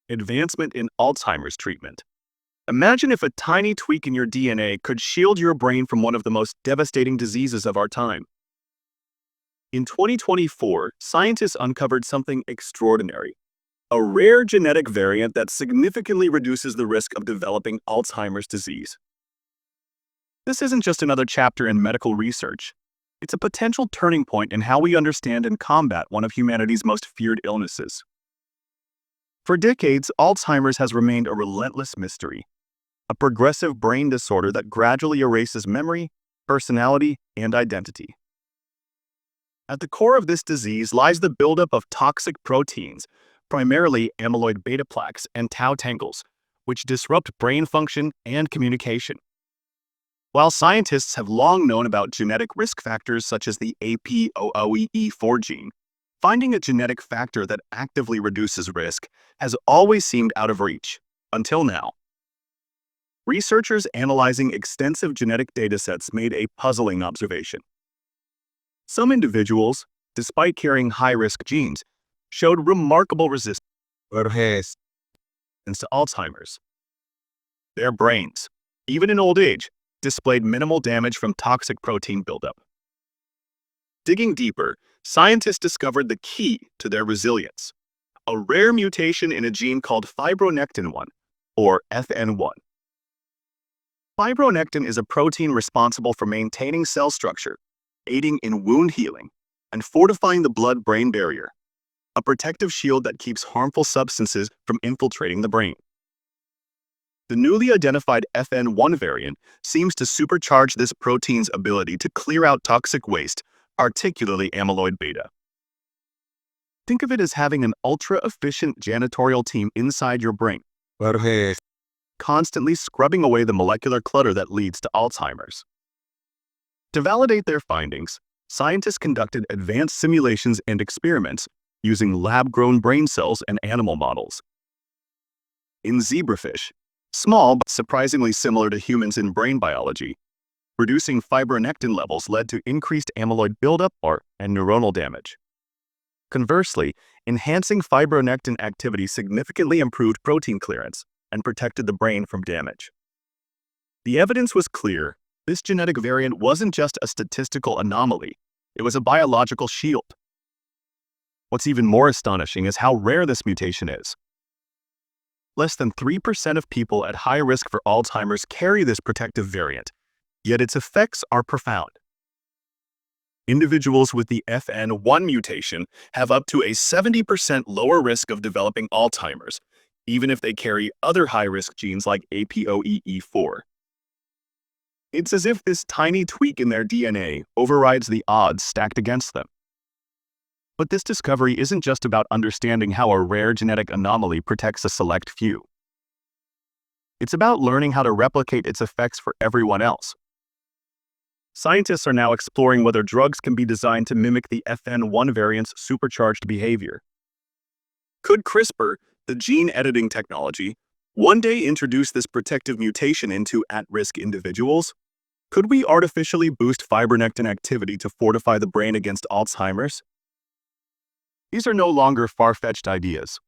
Advancement in Alzheimer's treatment. Imagine if a tiny tweak in your DNA could shield your brain from one of the most devastating diseases of our time. In 2024, scientists uncovered something extraordinary: a rare genetic variant that significantly reduces the risk of developing Alzheimer's disease. This isn't just another chapter in medical research. It's a potential turning point in how we understand and combat one of humanity's most feared illnesses. For decades, Alzheimer's has remained a relentless mystery, a progressive brain disorder that gradually erases memory, personality, and identity. At the core of this disease lies the buildup of toxic proteins, primarily amyloid beta plaques and tau tangles, which disrupt brain function and communication. While scientists have long known about genetic risk factors such as the APOE4 gene, finding a genetic factor that actively reduces risk has always seemed out of reach, until now. Researchers analyzing extensive genetic datasets made a puzzling observation. Some individuals, despite carrying high-risk genes, showed remarkable resistance to Alzheimer's. Their brains, even in old age, displayed minimal damage from toxic protein buildup. Digging deeper, scientists discovered the key to their resilience: a rare mutation in a gene called fibronectin-1, or FN1. Fibronectin is a protein responsible for maintaining cell structure, aiding in wound healing, and fortifying the blood-brain barrier, a protective shield that keeps harmful substances from infiltrating the brain. The newly identified FN1 variant seems to supercharge this protein's ability to clear out toxic waste, particularly amyloid beta. Think of it as having an ultra-efficient janitorial team inside your brain, constantly scrubbing away the molecular clutter that leads to Alzheimer's. To validate their findings, scientists conducted advanced simulations and experiments using lab-grown brain cells and animal models. In zebrafish, small but surprisingly similar to humans in brain biology, reducing fibronectin levels led to increased amyloid buildup and neuronal damage. Conversely, enhancing fibronectin activity significantly improved protein clearance and protected the brain from damage. The evidence was clear: this genetic variant wasn't just a statistical anomaly, it was a biological shield. What's even more astonishing is how rare this mutation is. Less than 3% of people at high risk for Alzheimer's carry this protective variant, yet its effects are profound. Individuals with the FN1 mutation have up to a 70% lower risk of developing Alzheimer's, even if they carry other high-risk genes like APOE4. It's as if this tiny tweak in their DNA overrides the odds stacked against them. But this discovery isn't just about understanding how a rare genetic anomaly protects a select few. It's about learning how to replicate its effects for everyone else. Scientists are now exploring whether drugs can be designed to mimic the FN1 variant's supercharged behavior. Could CRISPR, the gene editing technology, one day introduce this protective mutation into at-risk individuals? Could we artificially boost fibronectin activity to fortify the brain against Alzheimer's? These are no longer far-fetched ideas.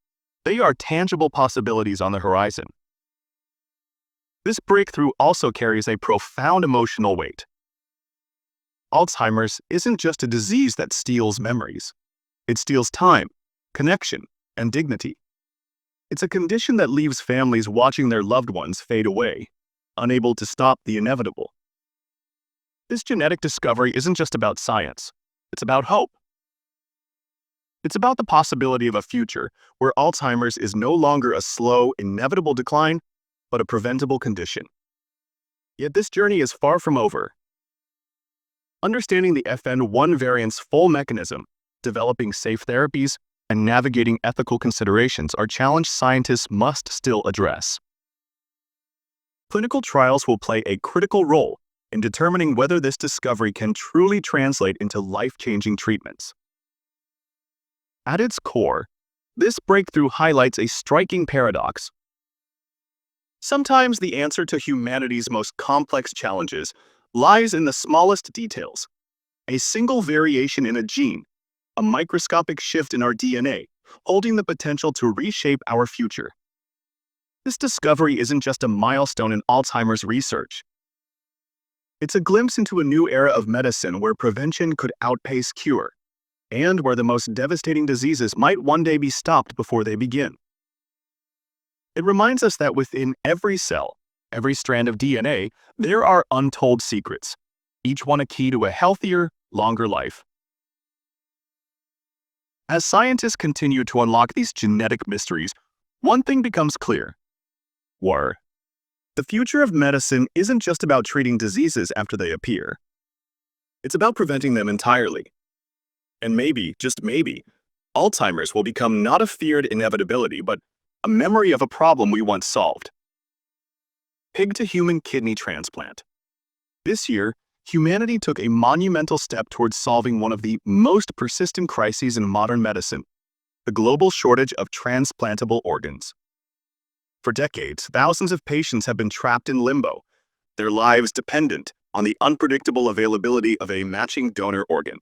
They are tangible possibilities on the horizon. This breakthrough also carries a profound emotional weight. Alzheimer's isn't just a disease that steals memories. It steals time, connection, and dignity. It's a condition that leaves families watching their loved ones fade away, unable to stop the inevitable. This genetic discovery isn't just about science, it's about hope. It's about the possibility of a future where Alzheimer's is no longer a slow, inevitable decline, but a preventable condition. Yet this journey is far from over. Understanding the FN1 variant's full mechanism, developing safe therapies, and navigating ethical considerations are challenges scientists must still address. Clinical trials will play a critical role in determining whether this discovery can truly translate into life-changing treatments. At its core, this breakthrough highlights a striking paradox. Sometimes the answer to humanity's most complex challenges lies in the smallest details. A single variation in a gene, a microscopic shift in our DNA, holding the potential to reshape our future. This discovery isn't just a milestone in Alzheimer's research. It's a glimpse into a new era of medicine where prevention could outpace cure, and where the most devastating diseases might one day be stopped before they begin. It reminds us that within every cell, every strand of DNA, there are untold secrets, each one a key to a healthier, longer life. As scientists continue to unlock these genetic mysteries, one thing becomes clear. The future of medicine isn't just about treating diseases after they appear. It's about preventing them entirely. And maybe, just maybe, Alzheimer's will become not a feared inevitability, but a memory of a problem we once solved. Pig-to-human kidney transplant. This year, humanity took a monumental step towards solving one of the most persistent crises in modern medicine, the global shortage of transplantable organs. For decades, thousands of patients have been trapped in limbo, their lives dependent on the unpredictable availability of a matching donor organ.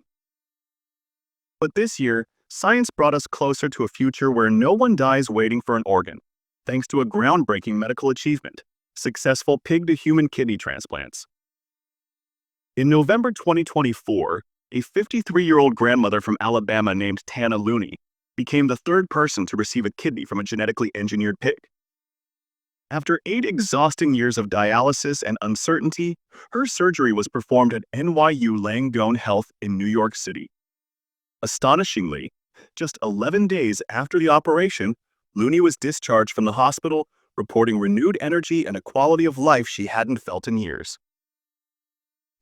But this year, science brought us closer to a future where no one dies waiting for an organ, thanks to a groundbreaking medical achievement: successful pig-to-human kidney transplants. In November 2024, a 53-year-old grandmother from Alabama named Tana Looney became the third person to receive a kidney from a genetically engineered pig. After 8 exhausting years of dialysis and uncertainty, her surgery was performed at NYU Langone Health in New York City. Astonishingly, just 11 days after the operation, Looney was discharged from the hospital, reporting renewed energy and a quality of life she hadn't felt in years.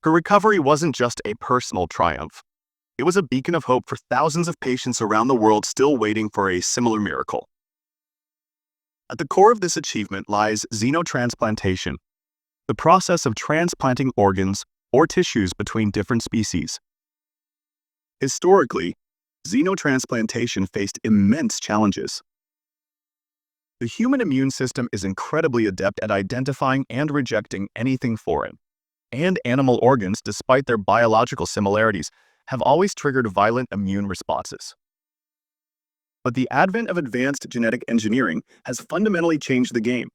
Her recovery wasn't just a personal triumph. It was a beacon of hope for thousands of patients around the world still waiting for a similar miracle. At the core of this achievement lies xenotransplantation, the process of transplanting organs or tissues between different species. Historically, xenotransplantation faced immense challenges. The human immune system is incredibly adept at identifying and rejecting anything foreign, and animal organs, despite their biological similarities, have always triggered violent immune responses. But the advent of advanced genetic engineering has fundamentally changed the game.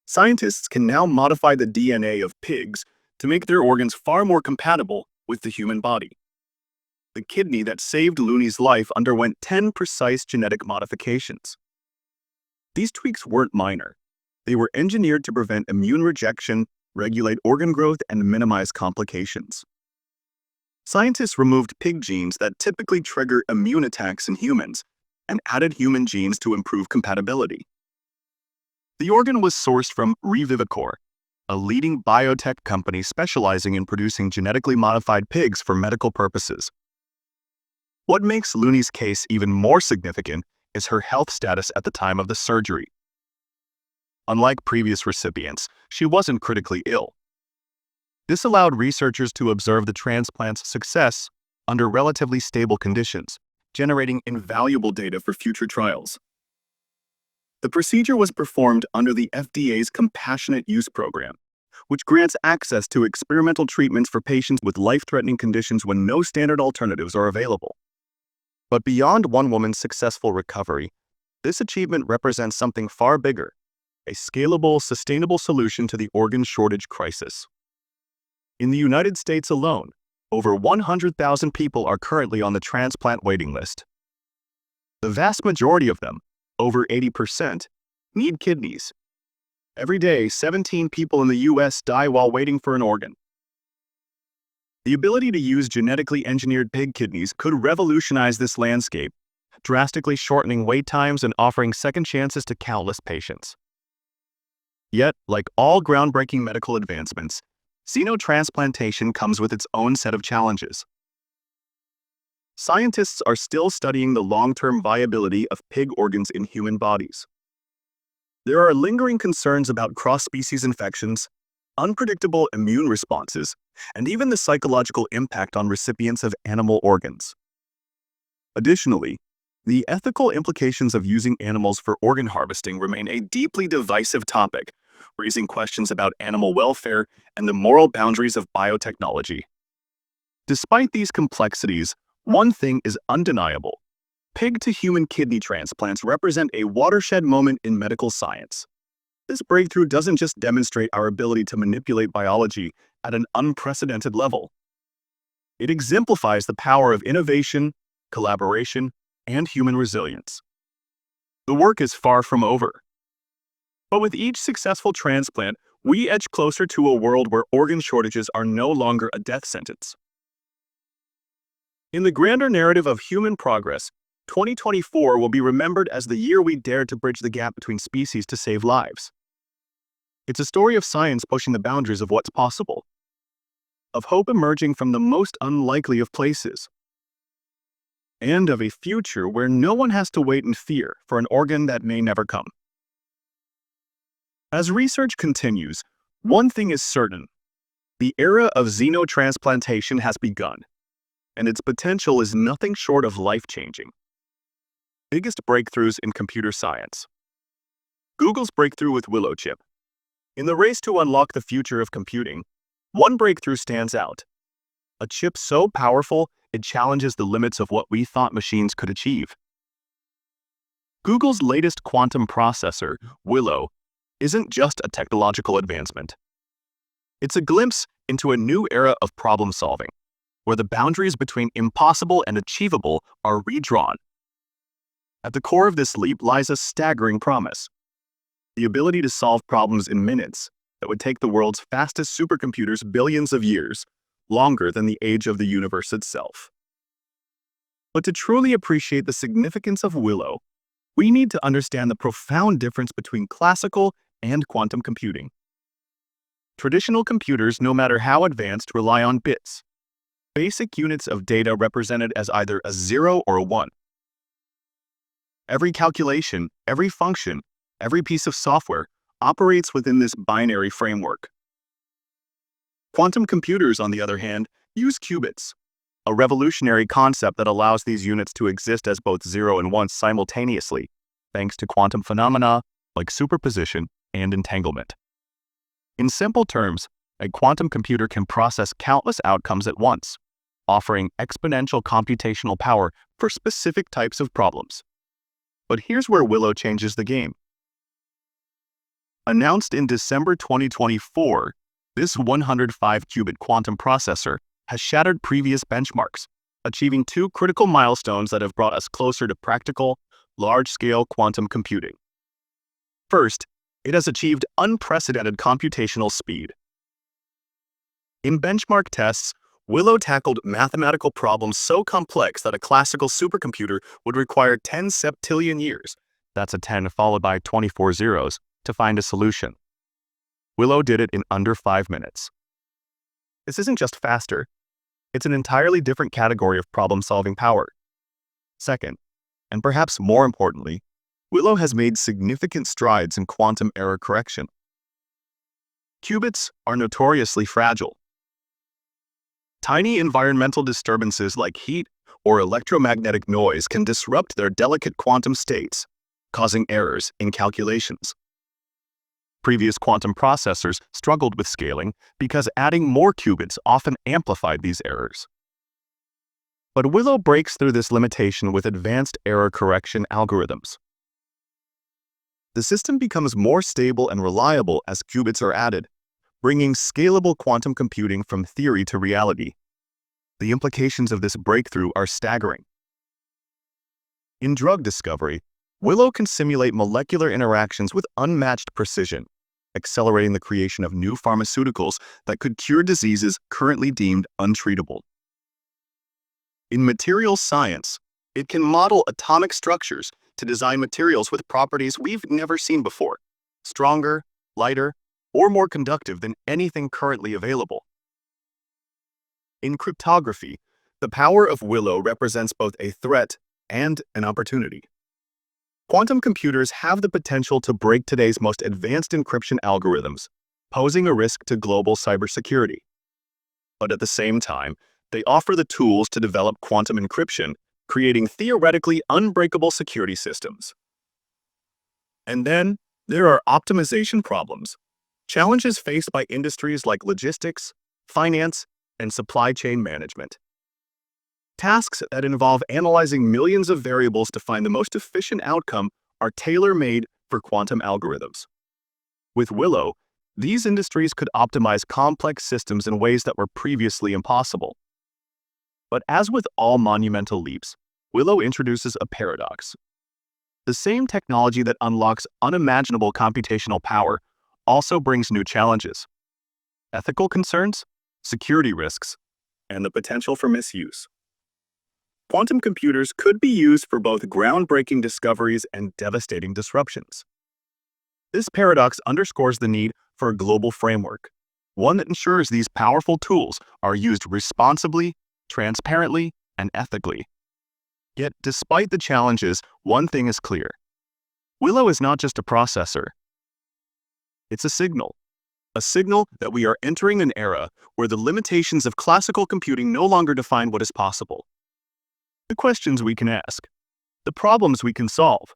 Scientists can now modify the DNA of pigs to make their organs far more compatible with the human body. The kidney that saved Looney's life underwent 10 precise genetic modifications. These tweaks weren't minor. They were engineered to prevent immune rejection, regulate organ growth, and minimize complications. Scientists removed pig genes that typically trigger immune attacks in humans and added human genes to improve compatibility. The organ was sourced from Revivicor, a leading biotech company specializing in producing genetically modified pigs for medical purposes. What makes Looney's case even more significant is her health status at the time of the surgery. Unlike previous recipients, she wasn't critically ill. This allowed researchers to observe the transplant's success under relatively stable conditions, generating invaluable data for future trials. The procedure was performed under the FDA's Compassionate Use Program, which grants access to experimental treatments for patients with life-threatening conditions when no standard alternatives are available. But beyond one woman's successful recovery, this achievement represents something far bigger: a scalable, sustainable solution to the organ shortage crisis. In the United States alone, over 100,000 people are currently on the transplant waiting list. The vast majority of them, over 80%, need kidneys. Every day, 17 people in the US die while waiting for an organ. The ability to use genetically engineered pig kidneys could revolutionize this landscape, drastically shortening wait times and offering second chances to countless patients. Yet, like all groundbreaking medical advancements, xenotransplantation comes with its own set of challenges. Scientists are still studying the long-term viability of pig organs in human bodies. There are lingering concerns about cross-species infections, unpredictable immune responses, and even the psychological impact on recipients of animal organs. Additionally, the ethical implications of using animals for organ harvesting remain a deeply divisive topic, raising questions about animal welfare and the moral boundaries of biotechnology. Despite these complexities, one thing is undeniable. Pig-to-human kidney transplants represent a watershed moment in medical science. This breakthrough doesn't just demonstrate our ability to manipulate biology at an unprecedented level. It exemplifies the power of innovation, collaboration, and human resilience. The work is far from over. But with each successful transplant, we edge closer to a world where organ shortages are no longer a death sentence. In the grander narrative of human progress, 2024 will be remembered as the year we dared to bridge the gap between species to save lives. It's a story of science pushing the boundaries of what's possible, of hope emerging from the most unlikely of places, and of a future where no one has to wait in fear for an organ that may never come. As research continues, one thing is certain: the era of xenotransplantation has begun, and its potential is nothing short of life-changing. Biggest breakthroughs in computer science. Google's breakthrough with Willow chip. In the race to unlock the future of computing, one breakthrough stands out. A chip so powerful, it challenges the limits of what we thought machines could achieve. Google's latest quantum processor, Willow, isn't just a technological advancement. It's a glimpse into a new era of problem-solving, where the boundaries between impossible and achievable are redrawn. At the core of this leap lies a staggering promise: the ability to solve problems in minutes that would take the world's fastest supercomputers billions of years, longer than the age of the universe itself. But to truly appreciate the significance of Willow, we need to understand the profound difference between classical and quantum computing. Traditional computers, no matter how advanced, rely on bits, basic units of data represented as either a 0 or a 1. Every calculation, every function, every piece of software operates within this binary framework. Quantum computers, on the other hand, use qubits, a revolutionary concept that allows these units to exist as both 0 and 1 simultaneously, thanks to quantum phenomena like superposition and entanglement. In simple terms, a quantum computer can process countless outcomes at once, offering exponential computational power for specific types of problems. But here's where Willow changes the game. Announced in December 2024, this 105-qubit quantum processor has shattered previous benchmarks, achieving two critical milestones that have brought us closer to practical, large-scale quantum computing. First, it has achieved unprecedented computational speed. In benchmark tests, Willow tackled mathematical problems so complex that a classical supercomputer would require 10 septillion years, that's a 10 followed by 24 zeros, to find a solution. Willow did it in under 5 minutes. This isn't just faster, it's an entirely different category of problem-solving power. Second, and perhaps more importantly, Willow has made significant strides in quantum error correction. Qubits are notoriously fragile. Tiny environmental disturbances like heat or electromagnetic noise can disrupt their delicate quantum states, causing errors in calculations. Previous quantum processors struggled with scaling because adding more qubits often amplified these errors. But Willow breaks through this limitation with advanced error correction algorithms. The system becomes more stable and reliable as qubits are added, bringing scalable quantum computing from theory to reality. The implications of this breakthrough are staggering. In drug discovery, Willow can simulate molecular interactions with unmatched precision, accelerating the creation of new pharmaceuticals that could cure diseases currently deemed untreatable. In materials science, it can model atomic structures to design materials with properties we've never seen before, stronger, lighter, or more conductive than anything currently available. In cryptography, the power of Willow represents both a threat and an opportunity. Quantum computers have the potential to break today's most advanced encryption algorithms, posing a risk to global cybersecurity. But at the same time, they offer the tools to develop quantum encryption, creating theoretically unbreakable security systems. And then, there are optimization problems, challenges faced by industries like logistics, finance, and supply chain management. Tasks that involve analyzing millions of variables to find the most efficient outcome are tailor-made for quantum algorithms. With Willow, these industries could optimize complex systems in ways that were previously impossible. But as with all monumental leaps, Willow introduces a paradox. The same technology that unlocks unimaginable computational power also brings new challenges: ethical concerns, security risks, and the potential for misuse. Quantum computers could be used for both groundbreaking discoveries and devastating disruptions. This paradox underscores the need for a global framework, one that ensures these powerful tools are used responsibly, transparently, and ethically. Yet, despite the challenges, one thing is clear. Willow is not just a processor. It's a signal that we are entering an era where the limitations of classical computing no longer define what is possible. The questions we can ask, the problems we can solve,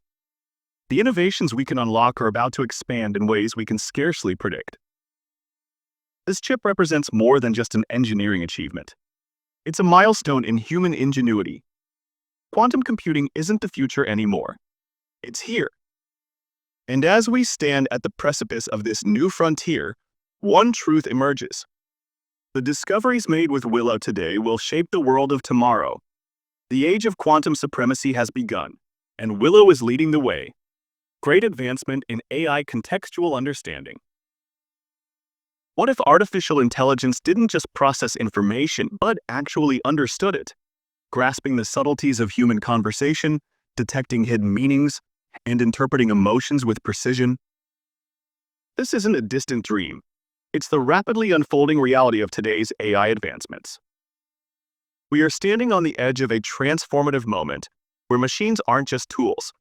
the innovations we can unlock are about to expand in ways we can scarcely predict. This chip represents more than just an engineering achievement. It's a milestone in human ingenuity. Quantum computing isn't the future anymore. It's here. And as we stand at the precipice of this new frontier, one truth emerges. The discoveries made with Willow today will shape the world of tomorrow. The age of quantum supremacy has begun, and Willow is leading the way. Great advancement in AI contextual understanding. What if artificial intelligence didn't just process information, but actually understood it, grasping the subtleties of human conversation, detecting hidden meanings, and interpreting emotions with precision? This isn't a distant dream. It's the rapidly unfolding reality of today's AI advancements. We are standing on the edge of a transformative moment where machines aren't just tools,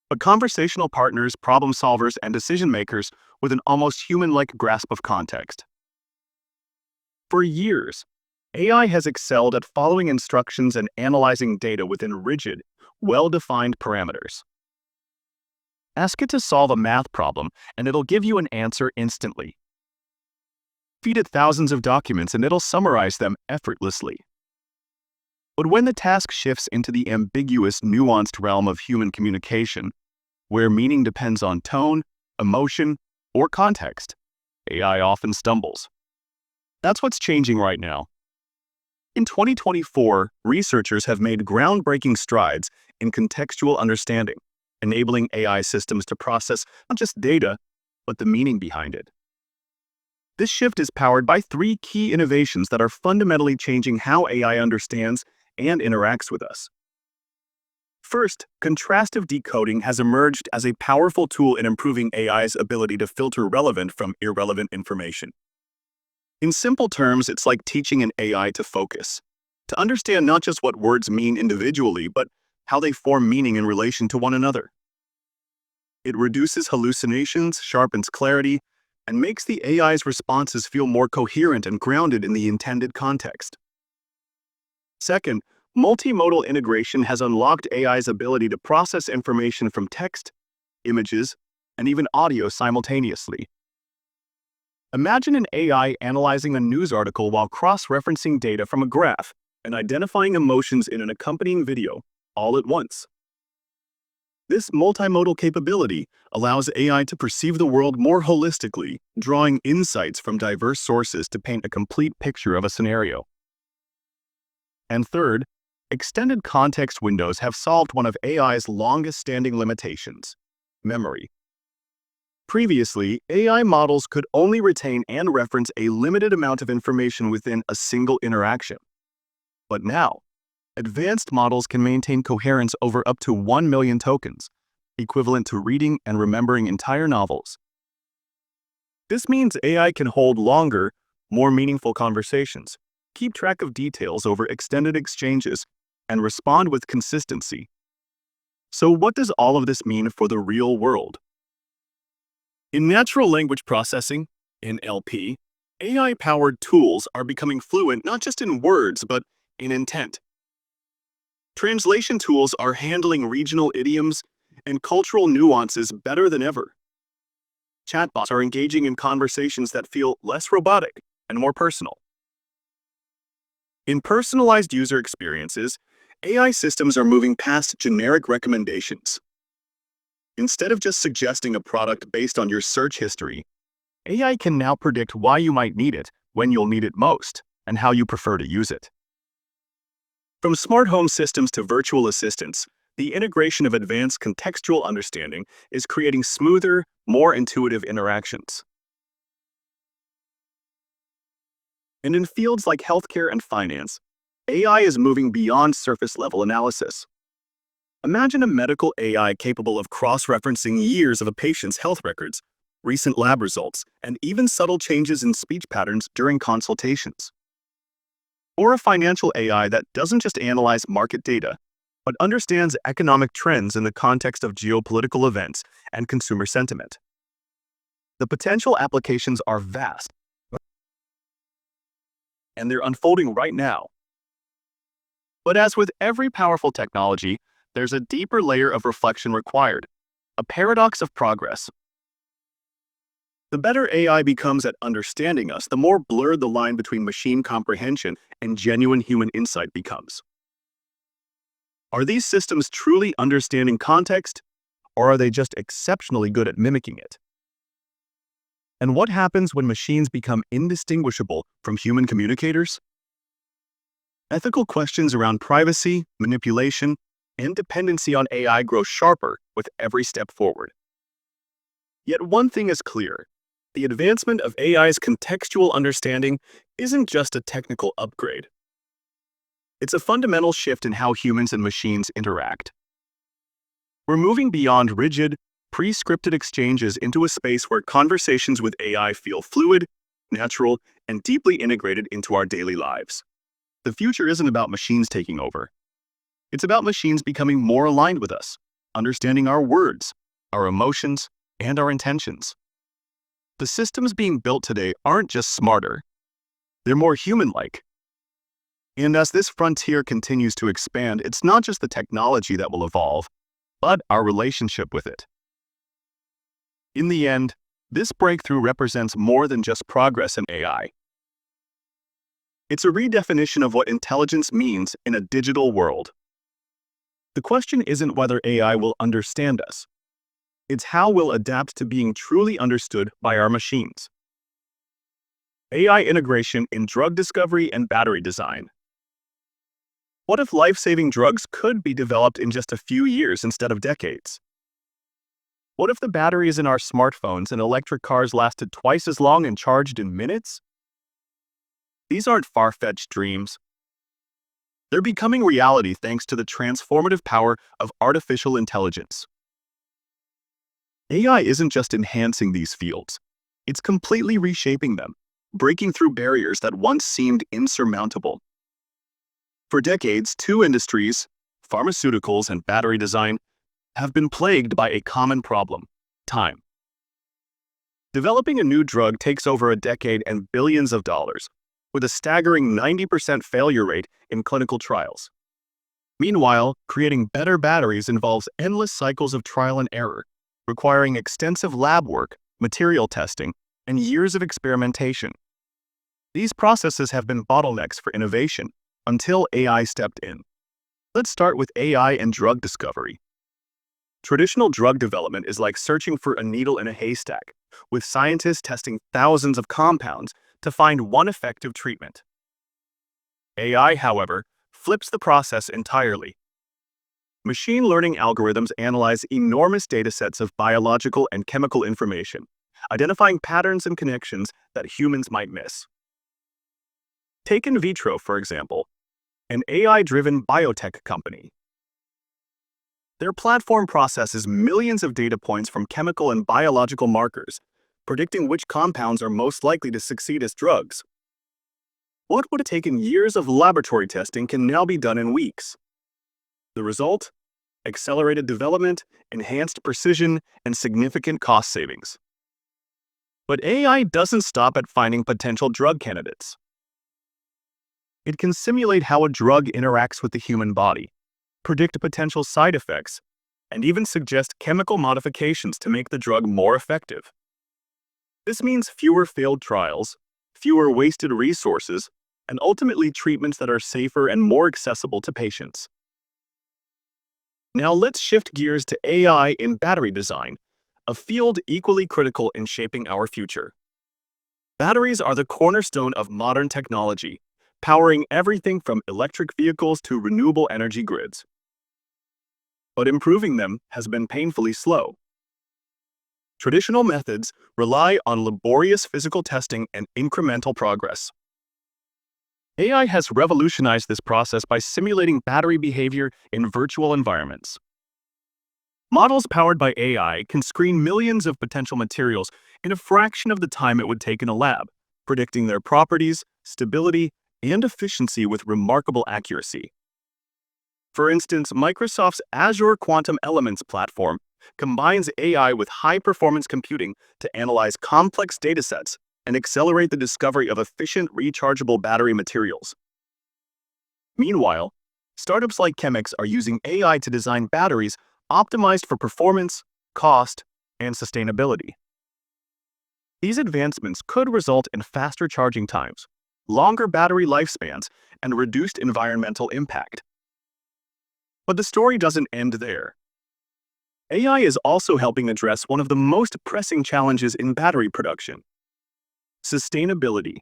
but conversational partners, problem solvers, and decision makers with an almost human-like grasp of context. For years, AI has excelled at following instructions and analyzing data within rigid, well-defined parameters. Ask it to solve a math problem, and it'll give you an answer instantly. Feed it thousands of documents, and it'll summarize them effortlessly. But when the task shifts into the ambiguous, nuanced realm of human communication, where meaning depends on tone, emotion, or context, AI often stumbles. That's what's changing right now. In 2024, researchers have made groundbreaking strides in contextual understanding, enabling AI systems to process not just data, but the meaning behind it. This shift is powered by three key innovations that are fundamentally changing how AI understands and interacts with us. First, contrastive decoding has emerged as a powerful tool in improving AI's ability to filter relevant from irrelevant information. In simple terms, it's like teaching an AI to focus, to understand not just what words mean individually, but how they form meaning in relation to one another. It reduces hallucinations, sharpens clarity, and makes the AI's responses feel more coherent and grounded in the intended context. Second, multimodal integration has unlocked AI's ability to process information from text, images, and even audio simultaneously. Imagine an AI analyzing a news article while cross-referencing data from a graph and identifying emotions in an accompanying video all at once. This multimodal capability allows AI to perceive the world more holistically, drawing insights from diverse sources to paint a complete picture of a scenario. And third, extended context windows have solved one of AI's longest-standing limitations: memory. Previously, AI models could only retain and reference a limited amount of information within a single interaction. But now, advanced models can maintain coherence over up to 1 million tokens, equivalent to reading and remembering entire novels. This means AI can hold longer, more meaningful conversations, keep track of details over extended exchanges, and respond with consistency. So what does all of this mean for the real world? In natural language processing, NLP, AI-powered tools are becoming fluent not just in words, but in intent. Translation tools are handling regional idioms and cultural nuances better than ever. Chatbots are engaging in conversations that feel less robotic and more personal. In personalized user experiences, AI systems are moving past generic recommendations. Instead of just suggesting a product based on your search history, AI can now predict why you might need it, when you'll need it most, and how you prefer to use it. From smart home systems to virtual assistants, the integration of advanced contextual understanding is creating smoother, more intuitive interactions. And in fields like healthcare and finance, AI is moving beyond surface-level analysis. Imagine a medical AI capable of cross-referencing years of a patient's health records, recent lab results, and even subtle changes in speech patterns during consultations. Or a financial AI that doesn't just analyze market data, but understands economic trends in the context of geopolitical events and consumer sentiment. The potential applications are vast, and they're unfolding right now. But as with every powerful technology, there's a deeper layer of reflection required, a paradox of progress. The better AI becomes at understanding us, the more blurred the line between machine comprehension and genuine human insight becomes. Are these systems truly understanding context, or are they just exceptionally good at mimicking it? And what happens when machines become indistinguishable from human communicators? Ethical questions around privacy, manipulation, and dependency on AI grow sharper with every step forward. Yet one thing is clear: the advancement of AI's contextual understanding isn't just a technical upgrade. It's a fundamental shift in how humans and machines interact. We're moving beyond rigid, pre-scripted exchanges into a space where conversations with AI feel fluid, natural, and deeply integrated into our daily lives. The future isn't about machines taking over. It's about machines becoming more aligned with us, understanding our words, our emotions, and our intentions. The systems being built today aren't just smarter, they're more human-like. And as this frontier continues to expand, it's not just the technology that will evolve, but our relationship with it. In the end, this breakthrough represents more than just progress in AI. It's a redefinition of what intelligence means in a digital world. The question isn't whether AI will understand us. It's how we'll adapt to being truly understood by our machines. AI integration in drug discovery and battery design. What if life-saving drugs could be developed in just a few years instead of decades? What if the batteries in our smartphones and electric cars lasted twice as long and charged in minutes? These aren't far-fetched dreams. They're becoming reality thanks to the transformative power of artificial intelligence. AI isn't just enhancing these fields, it's completely reshaping them, breaking through barriers that once seemed insurmountable. For decades, two industries, pharmaceuticals and battery design, have been plagued by a common problem: time. Developing a new drug takes over a decade and billions of dollars, with a staggering 90% failure rate in clinical trials. Meanwhile, creating better batteries involves endless cycles of trial and error, requiring extensive lab work, material testing, and years of experimentation. These processes have been bottlenecks for innovation until AI stepped in. Let's start with AI and drug discovery. Traditional drug development is like searching for a needle in a haystack, with scientists testing thousands of compounds to find one effective treatment. AI, however, flips the process entirely. Machine learning algorithms analyze enormous datasets of biological and chemical information, identifying patterns and connections that humans might miss. Take in vitro, for example, an AI-driven biotech company. Their platform processes millions of data points from chemical and biological markers, predicting which compounds are most likely to succeed as drugs. What would have taken years of laboratory testing can now be done in weeks. The result? Accelerated development, enhanced precision, and significant cost savings. But AI doesn't stop at finding potential drug candidates. It can simulate how a drug interacts with the human body, predict potential side effects, and even suggest chemical modifications to make the drug more effective. This means fewer failed trials, fewer wasted resources, and ultimately treatments that are safer and more accessible to patients. Now let's shift gears to AI in battery design, a field equally critical in shaping our future. Batteries are the cornerstone of modern technology, powering everything from electric vehicles to renewable energy grids. But improving them has been painfully slow. Traditional methods rely on laborious physical testing and incremental progress. AI has revolutionized this process by simulating battery behavior in virtual environments. Models powered by AI can screen millions of potential materials in a fraction of the time it would take in a lab, predicting their properties, stability, and efficiency with remarkable accuracy. For instance, Microsoft's Azure Quantum Elements platform combines AI with high-performance computing to analyze complex datasets and accelerate the discovery of efficient rechargeable battery materials. Meanwhile, startups like Chemix are using AI to design batteries optimized for performance, cost, and sustainability. These advancements could result in faster charging times, longer battery lifespans, and reduced environmental impact. But the story doesn't end there. AI is also helping address one of the most pressing challenges in battery production: sustainability.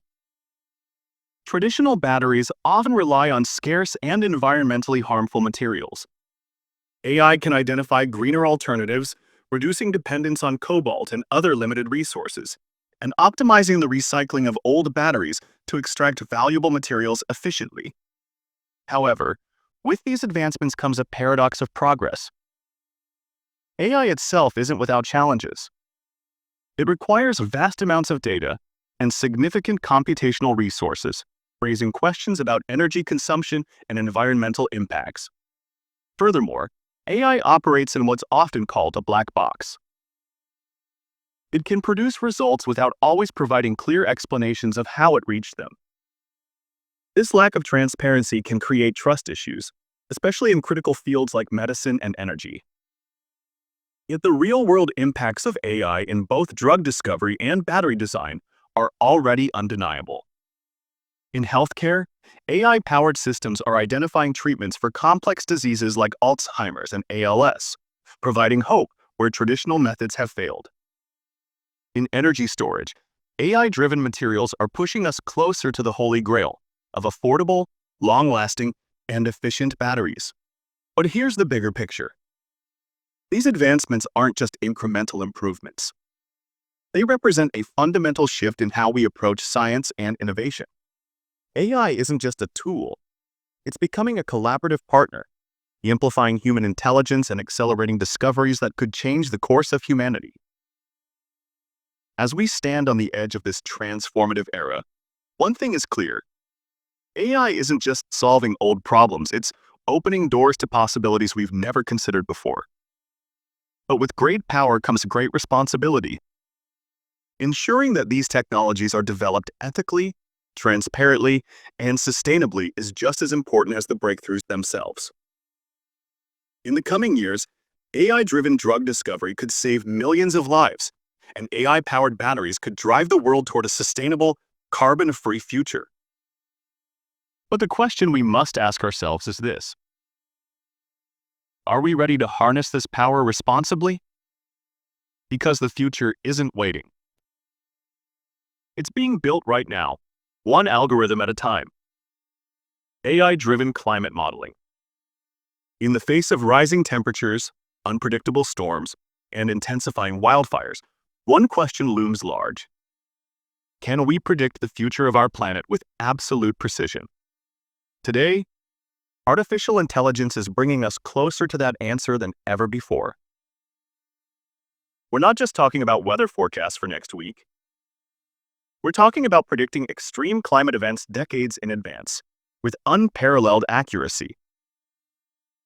Traditional batteries often rely on scarce and environmentally harmful materials. AI can identify greener alternatives, reducing dependence on cobalt and other limited resources, and optimizing the recycling of old batteries to extract valuable materials efficiently. However, with these advancements comes a paradox of progress. AI itself isn't without challenges. It requires vast amounts of data and significant computational resources, raising questions about energy consumption and environmental impacts. Furthermore, AI operates in what's often called a black box. It can produce results without always providing clear explanations of how it reached them. This lack of transparency can create trust issues, especially in critical fields like medicine and energy. Yet the real-world impacts of AI in both drug discovery and battery design are already undeniable. In healthcare, AI-powered systems are identifying treatments for complex diseases like Alzheimer's and ALS, providing hope where traditional methods have failed. In energy storage, AI-driven materials are pushing us closer to the holy grail of affordable, long-lasting, and efficient batteries. But here's the bigger picture. These advancements aren't just incremental improvements. They represent a fundamental shift in how we approach science and innovation. AI isn't just a tool. It's becoming a collaborative partner, amplifying human intelligence and accelerating discoveries that could change the course of humanity. As we stand on the edge of this transformative era, one thing is clear. AI isn't just solving old problems, it's opening doors to possibilities we've never considered before. But with great power comes great responsibility. Ensuring that these technologies are developed ethically, transparently, and sustainably is just as important as the breakthroughs themselves. In the coming years, AI-driven drug discovery could save millions of lives, and AI-powered batteries could drive the world toward a sustainable, carbon-free future. But the question we must ask ourselves is this: are we ready to harness this power responsibly? Because the future isn't waiting. It's being built right now, one algorithm at a time. AI-driven climate modeling. In the face of rising temperatures, unpredictable storms, and intensifying wildfires, one question looms large. Can we predict the future of our planet with absolute precision? Today, artificial intelligence is bringing us closer to that answer than ever before. We're not just talking about weather forecasts for next week. We're talking about predicting extreme climate events decades in advance, with unparalleled accuracy.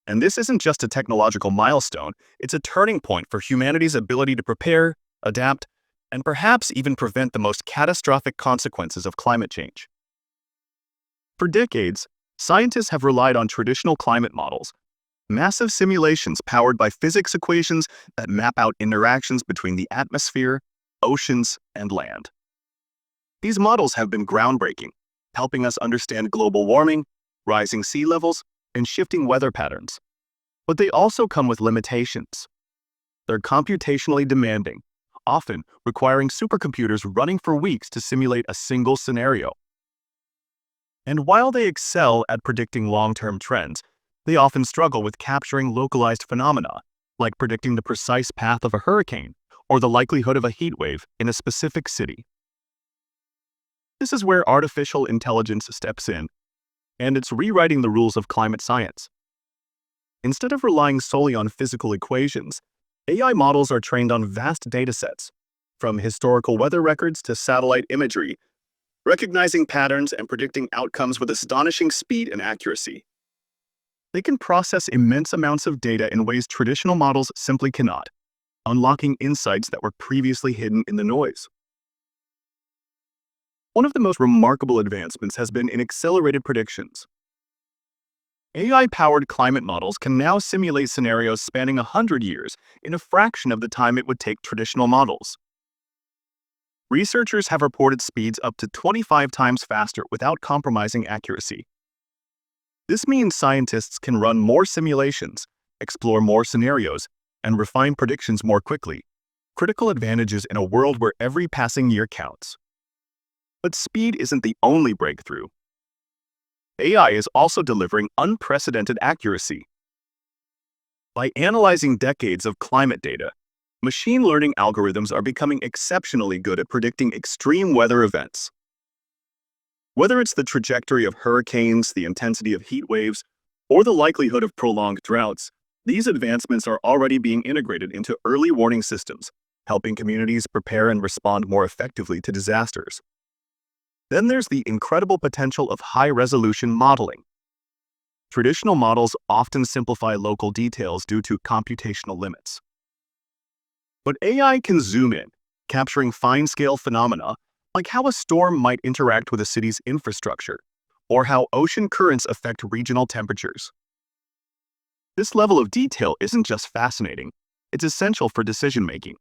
And this isn't just a technological milestone, it's a turning point for humanity's ability to prepare, adapt, and perhaps even prevent the most catastrophic consequences of climate change. For decades, scientists have relied on traditional climate models, massive simulations powered by physics equations that map out interactions between the atmosphere, oceans, and land. These models have been groundbreaking, helping us understand global warming, rising sea levels, and shifting weather patterns. But they also come with limitations. They're computationally demanding, often requiring supercomputers running for weeks to simulate a single scenario. And while they excel at predicting long-term trends, they often struggle with capturing localized phenomena, like predicting the precise path of a hurricane or the likelihood of a heat wave in a specific city. This is where artificial intelligence steps in, and it's rewriting the rules of climate science. Instead of relying solely on physical equations, AI models are trained on vast datasets, from historical weather records to satellite imagery, recognizing patterns and predicting outcomes with astonishing speed and accuracy. They can process immense amounts of data in ways traditional models simply cannot, unlocking insights that were previously hidden in the noise. One of the most remarkable advancements has been in accelerated predictions. AI-powered climate models can now simulate scenarios spanning 100 years in a fraction of the time it would take traditional models. Researchers have reported speeds up to 25 times faster without compromising accuracy. This means scientists can run more simulations, explore more scenarios, and refine predictions more quickly, critical advantages in a world where every passing year counts. But speed isn't the only breakthrough. AI is also delivering unprecedented accuracy. By analyzing decades of climate data, machine learning algorithms are becoming exceptionally good at predicting extreme weather events. Whether it's the trajectory of hurricanes, the intensity of heat waves, or the likelihood of prolonged droughts, these advancements are already being integrated into early warning systems, helping communities prepare and respond more effectively to disasters. Then there's the incredible potential of high-resolution modeling. Traditional models often simplify local details due to computational limits. But AI can zoom in, capturing fine-scale phenomena like how a storm might interact with a city's infrastructure, or how ocean currents affect regional temperatures. This level of detail isn't just fascinating, it's essential for decision-making.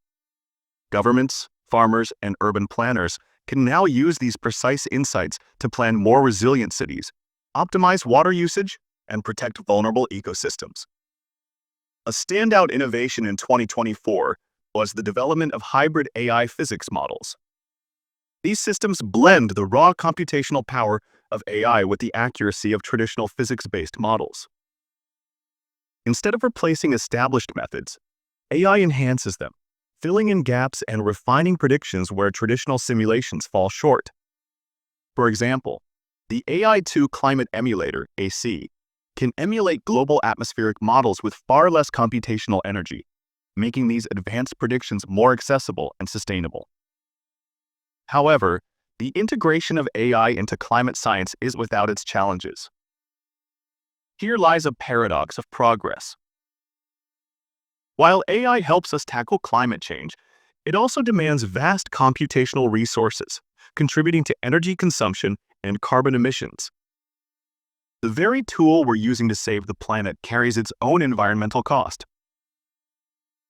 Governments, farmers, and urban planners can now use these precise insights to plan more resilient cities, optimize water usage, and protect vulnerable ecosystems. A standout innovation in 2024 was the development of hybrid AI physics models. These systems blend the raw computational power of AI with the accuracy of traditional physics-based models. Instead of replacing established methods, AI enhances them, filling in gaps and refining predictions where traditional simulations fall short. For example, the AI2 Climate Emulator, AC, can emulate global atmospheric models with far less computational energy, making these advanced predictions more accessible and sustainable. However, the integration of AI into climate science is without its challenges. Here lies a paradox of progress. While AI helps us tackle climate change, it also demands vast computational resources, contributing to energy consumption and carbon emissions. The very tool we're using to save the planet carries its own environmental cost.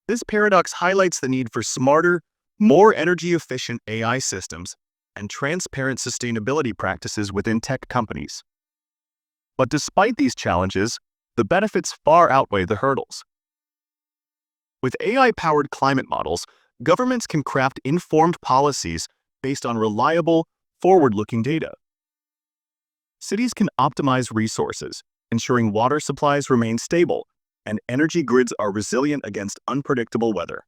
This paradox highlights the need for smarter, more energy-efficient AI systems and transparent sustainability practices within tech companies. But despite these challenges, the benefits far outweigh the hurdles. With AI-powered climate models, governments can craft informed policies based on reliable, forward-looking data. Cities can optimize resources, ensuring water supplies remain stable and energy grids are resilient against unpredictable weather.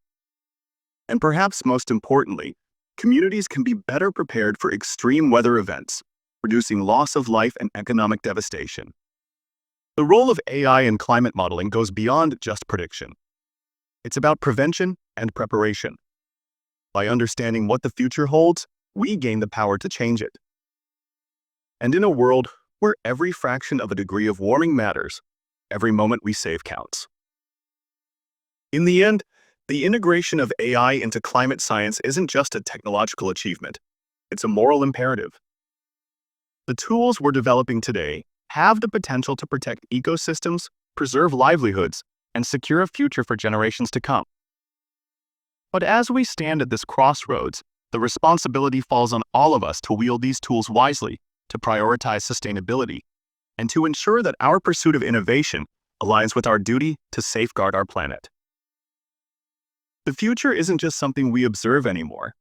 And perhaps most importantly, communities can be better prepared for extreme weather events, reducing loss of life and economic devastation. The role of AI in climate modeling goes beyond just prediction. It's about prevention and preparation. By understanding what the future holds, we gain the power to change it. And in a world where every fraction of a degree of warming matters, every moment we save counts. In the end, the integration of AI into climate science isn't just a technological achievement, it's a moral imperative. The tools we're developing today have the potential to protect ecosystems, preserve livelihoods, and secure a future for generations to come. But as we stand at this crossroads, the responsibility falls on all of us to wield these tools wisely, to prioritize sustainability, and to ensure that our pursuit of innovation aligns with our duty to safeguard our planet. The future isn't just something we observe anymore.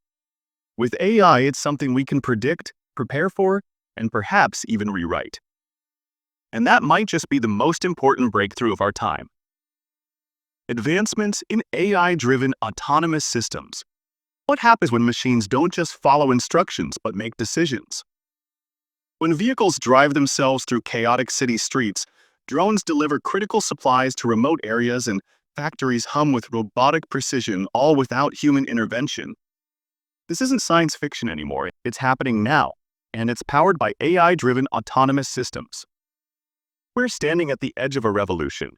With AI, it's something we can predict, prepare for, and perhaps even rewrite. And that might just be the most important breakthrough of our time. Advancements in AI-driven autonomous systems. What happens when machines don't just follow instructions but make decisions? When vehicles drive themselves through chaotic city streets, drones deliver critical supplies to remote areas and factories hum with robotic precision, all without human intervention. This isn't science fiction anymore, it's happening now, and it's powered by AI-driven autonomous systems. We're standing at the edge of a revolution,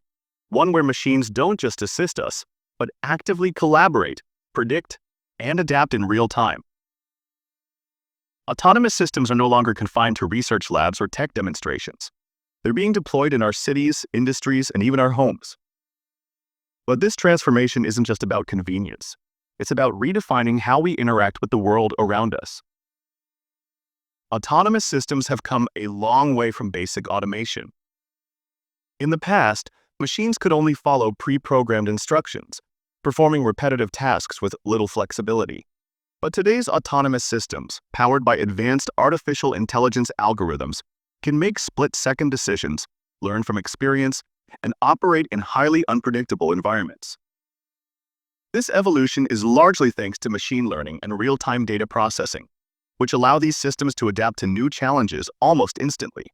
one where machines don't just assist us, but actively collaborate, predict, and adapt in real time. Autonomous systems are no longer confined to research labs or tech demonstrations. They're being deployed in our cities, industries, and even our homes. But this transformation isn't just about convenience. It's about redefining how we interact with the world around us. Autonomous systems have come a long way from basic automation. In the past, machines could only follow pre-programmed instructions, performing repetitive tasks with little flexibility. But today's autonomous systems, powered by advanced artificial intelligence algorithms, can make split-second decisions, learn from experience, and operate in highly unpredictable environments. This evolution is largely thanks to machine learning and real-time data processing, which allow these systems to adapt to new challenges almost instantly.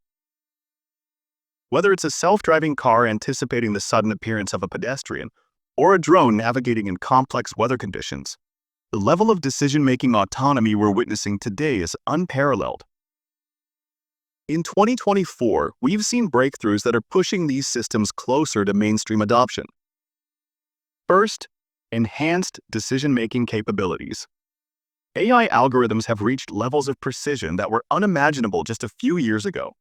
Whether it's a self-driving car anticipating the sudden appearance of a pedestrian, or a drone navigating in complex weather conditions, the level of decision-making autonomy we're witnessing today is unparalleled. In 2024, we've seen breakthroughs that are pushing these systems closer to mainstream adoption. First, enhanced decision-making capabilities. AI algorithms have reached levels of precision that were unimaginable just a few years ago.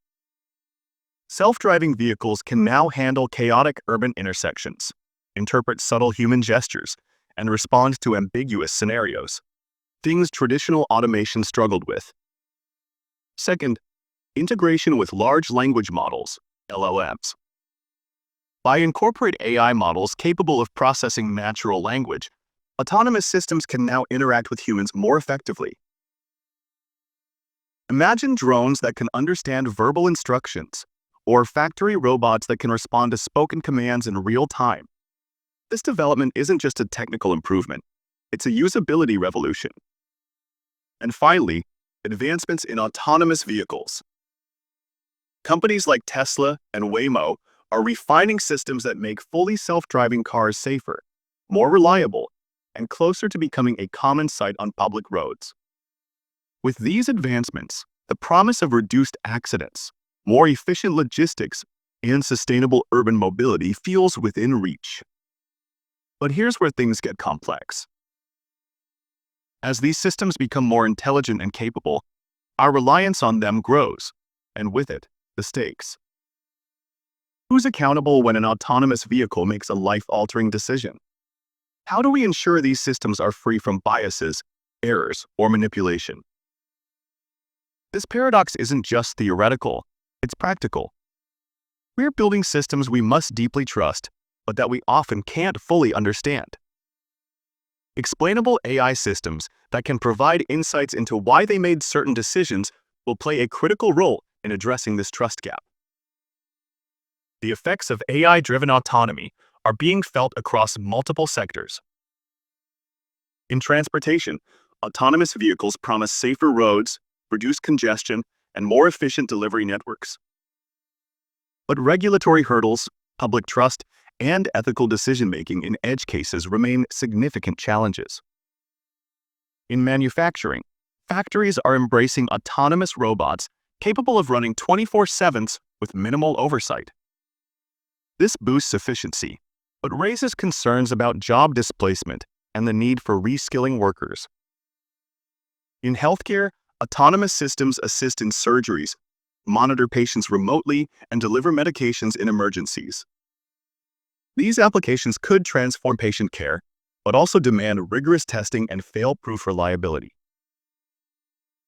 Self-driving vehicles can now handle chaotic urban intersections, interpret subtle human gestures, and respond to ambiguous scenarios, things traditional automation struggled with. Second, integration with large language models, LLMs. By incorporating AI models capable of processing natural language, autonomous systems can now interact with humans more effectively. Imagine drones that can understand verbal instructions, or factory robots that can respond to spoken commands in real time. This development isn't just a technical improvement, it's a usability revolution. And finally, advancements in autonomous vehicles. Companies like Tesla and Waymo are refining systems that make fully self-driving cars safer, more reliable, and closer to becoming a common sight on public roads. With these advancements, the promise of reduced accidents, more efficient logistics, and sustainable urban mobility feels within reach. But here's where things get complex. As these systems become more intelligent and capable, our reliance on them grows, and with it, the stakes. Who's accountable when an autonomous vehicle makes a life-altering decision? How do we ensure these systems are free from biases, errors, or manipulation? This paradox isn't just theoretical, it's practical. We're building systems we must deeply trust, but that we often can't fully understand. Explainable AI systems that can provide insights into why they made certain decisions will play a critical role in addressing this trust gap. The effects of AI-driven autonomy are being felt across multiple sectors. In transportation, autonomous vehicles promise safer roads, reduced congestion, and more efficient delivery networks. But regulatory hurdles, public trust, and ethical decision-making in edge cases remain significant challenges. In manufacturing, factories are embracing autonomous robots capable of running 24/7 with minimal oversight. This boosts efficiency, but raises concerns about job displacement and the need for reskilling workers. In healthcare, autonomous systems assist in surgeries, monitor patients remotely, and deliver medications in emergencies. These applications could transform patient care, but also demand rigorous testing and fail-proof reliability.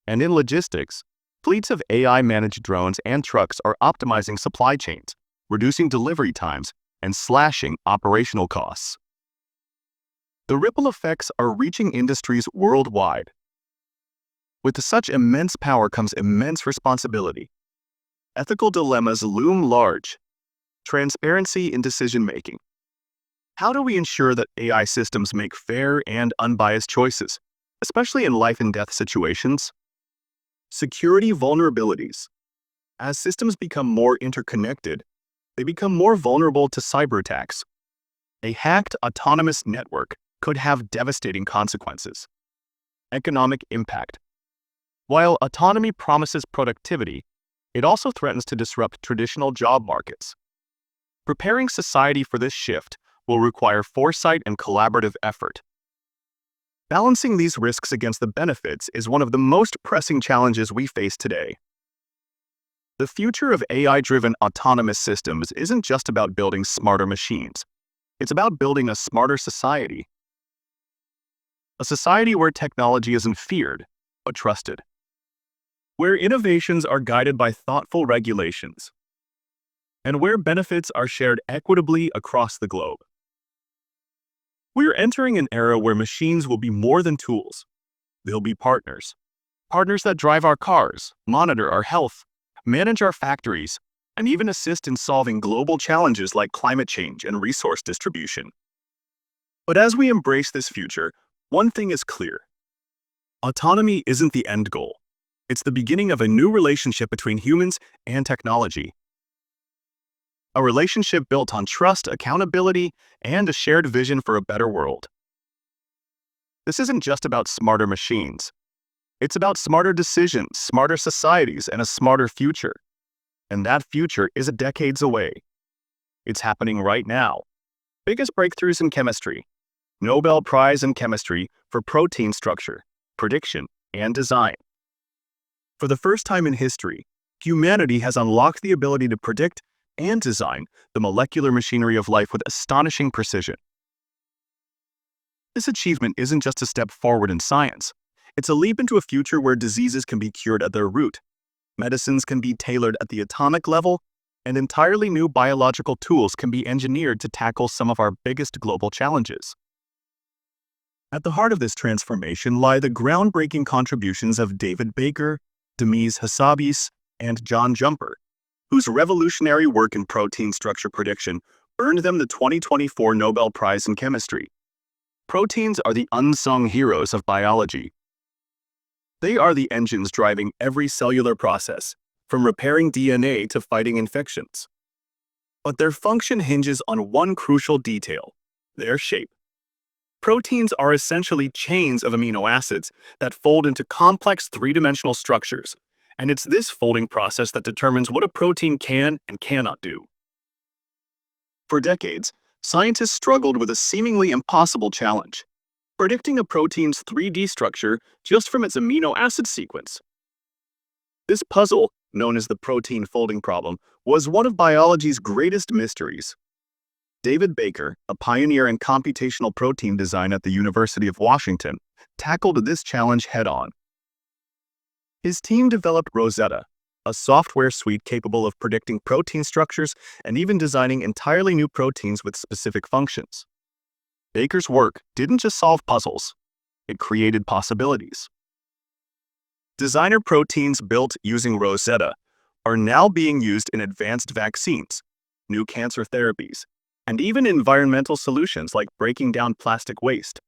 And in logistics, fleets of AI-managed drones and trucks are optimizing supply chains, reducing delivery times, and slashing operational costs. The ripple effects are reaching industries worldwide. With such immense power comes immense responsibility. Ethical dilemmas loom large. Transparency in decision-making. How do we ensure that AI systems make fair and unbiased choices, especially in life-and-death situations? Security vulnerabilities. As systems become more interconnected, they become more vulnerable to cyber attacks. A hacked autonomous network could have devastating consequences. Economic impact. While autonomy promises productivity, it also threatens to disrupt traditional job markets. Preparing society for this shift will require foresight and collaborative effort. Balancing these risks against the benefits is one of the most pressing challenges we face today. The future of AI-driven autonomous systems isn't just about building smarter machines. It's about building a smarter society. A society where technology isn't feared, but trusted. Where innovations are guided by thoughtful regulations. And where benefits are shared equitably across the globe. We're entering an era where machines will be more than tools. They'll be partners. Partners that drive our cars, monitor our health, manage our factories, and even assist in solving global challenges like climate change and resource distribution. But as we embrace this future, one thing is clear. Autonomy isn't the end goal. It's the beginning of a new relationship between humans and technology. A relationship built on trust, accountability, and a shared vision for a better world. This isn't just about smarter machines. It's about smarter decisions, smarter societies, and a smarter future. And that future is decades away. It's happening right now. Biggest breakthroughs in chemistry. Nobel Prize in Chemistry for protein structure, prediction, and design. For the first time in history, humanity has unlocked the ability to predict and design the molecular machinery of life with astonishing precision. This achievement isn't just a step forward in science. It's a leap into a future where diseases can be cured at their root, medicines can be tailored at the atomic level, and entirely new biological tools can be engineered to tackle some of our biggest global challenges. At the heart of this transformation lie the groundbreaking contributions of David Baker, Demis Hassabis, and John Jumper, whose revolutionary work in protein structure prediction earned them the 2024 Nobel Prize in Chemistry. Proteins are the unsung heroes of biology. They are the engines driving every cellular process, from repairing DNA to fighting infections. But their function hinges on one crucial detail: their shape. Proteins are essentially chains of amino acids that fold into complex three-dimensional structures, and it's this folding process that determines what a protein can and cannot do. For decades, scientists struggled with a seemingly impossible challenge: predicting a protein's 3D structure just from its amino acid sequence. This puzzle, known as the protein folding problem, was one of biology's greatest mysteries. David Baker, a pioneer in computational protein design at the University of Washington, tackled this challenge head-on. His team developed Rosetta, a software suite capable of predicting protein structures and even designing entirely new proteins with specific functions. Baker's work didn't just solve puzzles, it created possibilities. Designer proteins built using Rosetta are now being used in advanced vaccines, new cancer therapies, and even environmental solutions like breaking down plastic waste.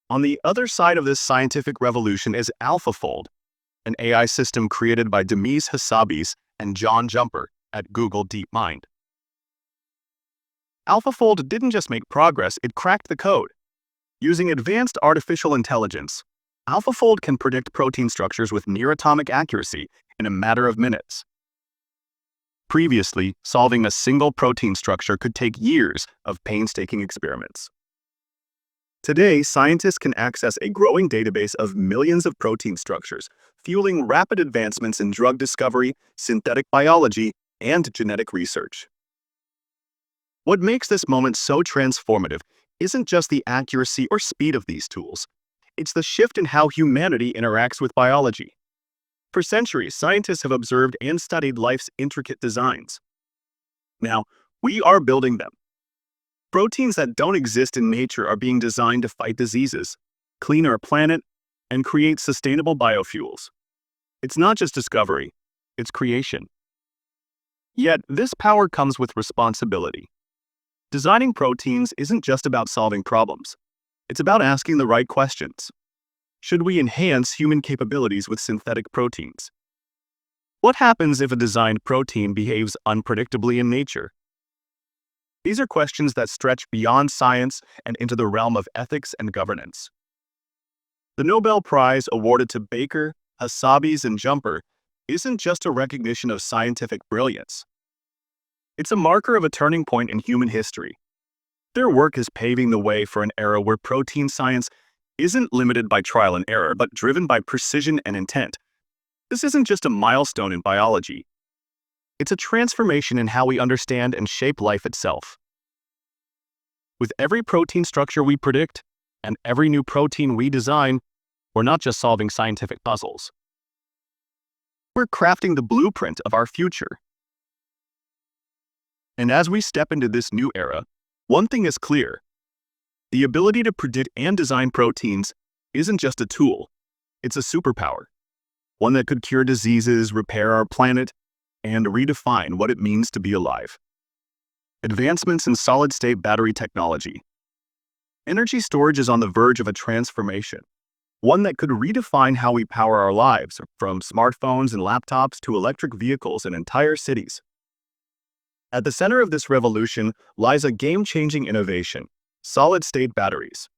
On the other side of this scientific revolution is AlphaFold, an AI system created by Demis Hassabis and John Jumper at Google DeepMind. AlphaFold didn't just make progress, it cracked the code. Using advanced artificial intelligence, AlphaFold can predict protein structures with near-atomic accuracy in a matter of minutes. Previously, solving a single protein structure could take years of painstaking experiments. Today, scientists can access a growing database of millions of protein structures, fueling rapid advancements in drug discovery, synthetic biology, and genetic research. What makes this moment so transformative isn't just the accuracy or speed of these tools. It's the shift in how humanity interacts with biology. For centuries, scientists have observed and studied life's intricate designs. Now, we are building them. Proteins that don't exist in nature are being designed to fight diseases, clean our planet, and create sustainable biofuels. It's not just discovery, it's creation. Yet, this power comes with responsibility. Designing proteins isn't just about solving problems. It's about asking the right questions. Should we enhance human capabilities with synthetic proteins? What happens if a designed protein behaves unpredictably in nature? These are questions that stretch beyond science and into the realm of ethics and governance. The Nobel Prize awarded to Baker, Hassabis, and Jumper isn't just a recognition of scientific brilliance. It's a marker of a turning point in human history. Their work is paving the way for an era where protein science isn't limited by trial and error, but driven by precision and intent. This isn't just a milestone in biology. It's a transformation in how we understand and shape life itself. With every protein structure we predict and every new protein we design, we're not just solving scientific puzzles. We're crafting the blueprint of our future. And as we step into this new era, one thing is clear. The ability to predict and design proteins isn't just a tool, it's a superpower. One that could cure diseases, repair our planet, and redefine what it means to be alive. Advancements in solid-state battery technology. Energy storage is on the verge of a transformation, one that could redefine how we power our lives, from smartphones and laptops to electric vehicles and entire cities. At the center of this revolution lies a game-changing innovation: solid-state batteries.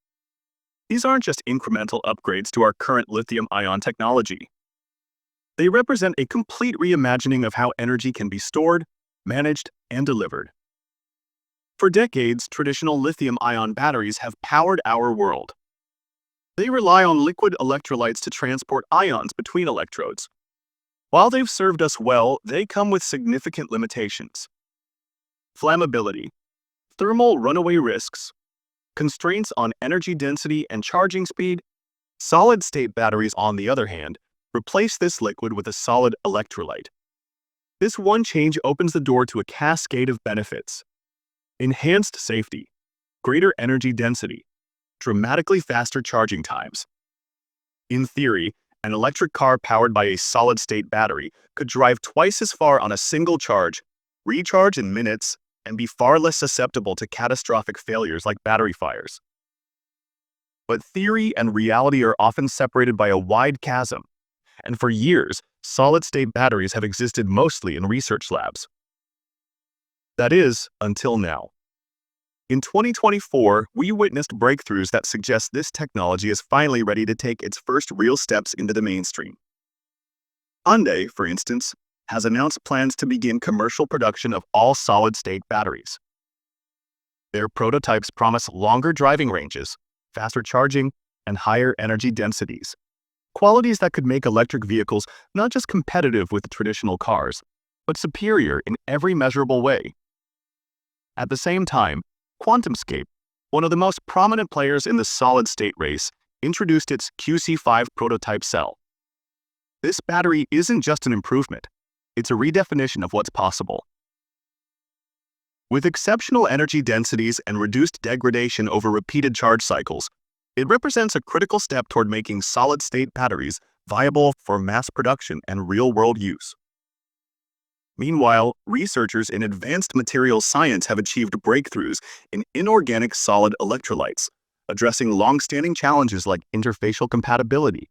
These aren't just incremental upgrades to our current lithium-ion technology. They represent a complete reimagining of how energy can be stored, managed, and delivered. For decades, traditional lithium-ion batteries have powered our world. They rely on liquid electrolytes to transport ions between electrodes. While they've served us well, they come with significant limitations. Flammability, thermal runaway risks, constraints on energy density and charging speed. Solid-state batteries, on the other hand, replace this liquid with a solid electrolyte. This one change opens the door to a cascade of benefits: enhanced safety, greater energy density, dramatically faster charging times. In theory, an electric car powered by a solid-state battery could drive twice as far on a single charge, recharge in minutes, and be far less susceptible to catastrophic failures like battery fires. But theory and reality are often separated by a wide chasm, and for years, solid-state batteries have existed mostly in research labs. That is, until now. In 2024, we witnessed breakthroughs that suggest this technology is finally ready to take its first real steps into the mainstream. Hyundai, for instance, has announced plans to begin commercial production of all solid-state batteries. Their prototypes promise longer driving ranges, faster charging, and higher energy densities, qualities that could make electric vehicles not just competitive with traditional cars, but superior in every measurable way. At the same time, QuantumScape, one of the most prominent players in the solid-state race, introduced its QC5 prototype cell. This battery isn't just an improvement, it's a redefinition of what's possible. With exceptional energy densities and reduced degradation over repeated charge cycles, it represents a critical step toward making solid-state batteries viable for mass production and real-world use. Meanwhile, researchers in advanced materials science have achieved breakthroughs in inorganic solid electrolytes, addressing long-standing challenges like interfacial compatibility,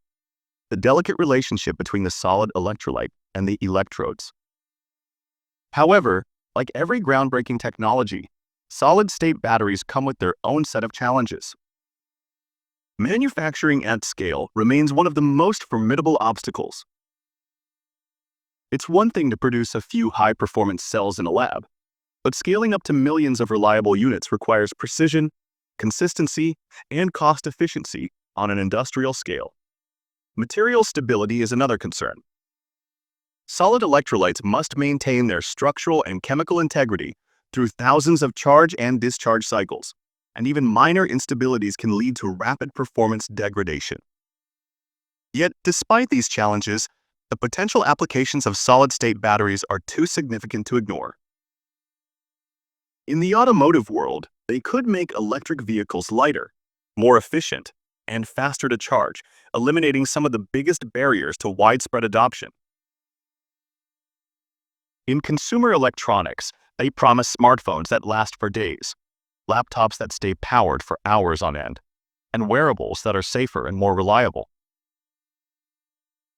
the delicate relationship between the solid electrolyte and the electrodes. However, like every groundbreaking technology, solid-state batteries come with their own set of challenges. Manufacturing at scale remains one of the most formidable obstacles. It's one thing to produce a few high-performance cells in a lab, but scaling up to millions of reliable units requires precision, consistency, and cost efficiency on an industrial scale. Material stability is another concern. Solid electrolytes must maintain their structural and chemical integrity through thousands of charge and discharge cycles, and even minor instabilities can lead to rapid performance degradation. Yet, despite these challenges, the potential applications of solid-state batteries are too significant to ignore. In the automotive world, they could make electric vehicles lighter, more efficient, and faster to charge, eliminating some of the biggest barriers to widespread adoption. In consumer electronics, they promise smartphones that last for days, laptops that stay powered for hours on end, and wearables that are safer and more reliable.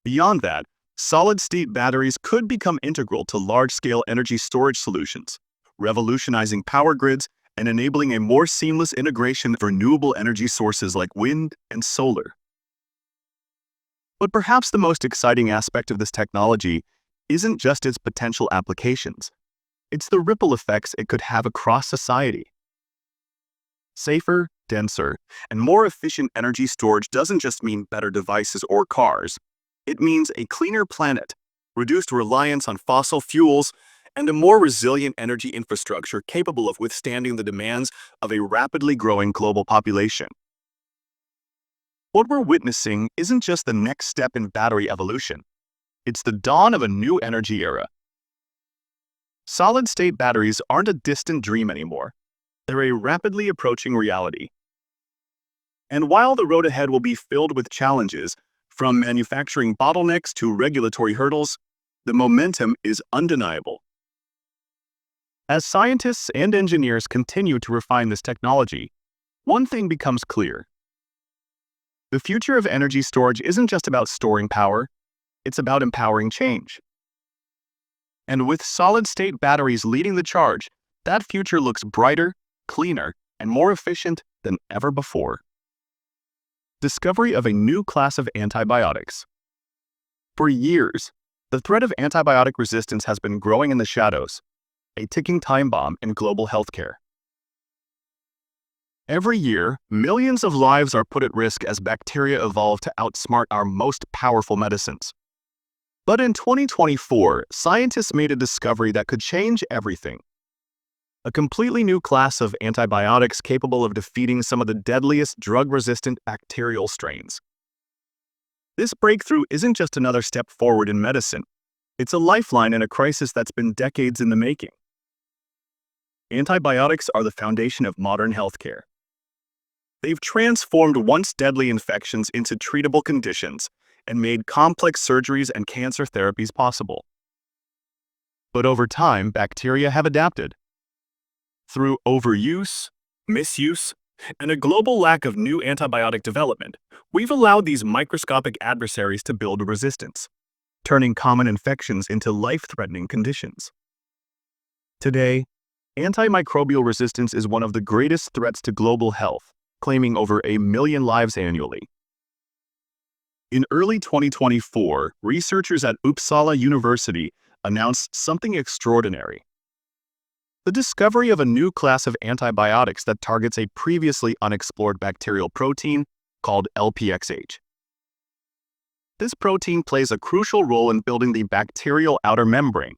Beyond that, solid-state batteries could become integral to large-scale energy storage solutions, revolutionizing power grids and enabling a more seamless integration of renewable energy sources like wind and solar. But perhaps the most exciting aspect of this technology isn't just its potential applications. It's the ripple effects it could have across society. Safer, denser, and more efficient energy storage doesn't just mean better devices or cars. It means a cleaner planet, reduced reliance on fossil fuels, and a more resilient energy infrastructure capable of withstanding the demands of a rapidly growing global population. What we're witnessing isn't just the next step in battery evolution. It's the dawn of a new energy era. Solid-state batteries aren't a distant dream anymore. They're a rapidly approaching reality. And while the road ahead will be filled with challenges, from manufacturing bottlenecks to regulatory hurdles, the momentum is undeniable. As scientists and engineers continue to refine this technology, one thing becomes clear. The future of energy storage isn't just about storing power, it's about empowering change. And with solid-state batteries leading the charge, that future looks brighter, cleaner, and more efficient than ever before. Discovery of a new class of antibiotics. For years, the threat of antibiotic resistance has been growing in the shadows, a ticking time bomb in global healthcare. Every year, millions of lives are put at risk as bacteria evolve to outsmart our most powerful medicines. But in 2024, scientists made a discovery that could change everything. A completely new class of antibiotics capable of defeating some of the deadliest drug-resistant bacterial strains. This breakthrough isn't just another step forward in medicine. It's a lifeline in a crisis that's been decades in the making. Antibiotics are the foundation of modern healthcare. They've transformed once deadly infections into treatable conditions and made complex surgeries and cancer therapies possible. But over time, bacteria have adapted. Through overuse, misuse, and a global lack of new antibiotic development, we've allowed these microscopic adversaries to build resistance, turning common infections into life-threatening conditions. Today, antimicrobial resistance is one of the greatest threats to global health, claiming over 1 million lives annually. In early 2024, researchers at Uppsala University announced something extraordinary. The discovery of a new class of antibiotics that targets a previously unexplored bacterial protein called LPXH. This protein plays a crucial role in building the bacterial outer membrane,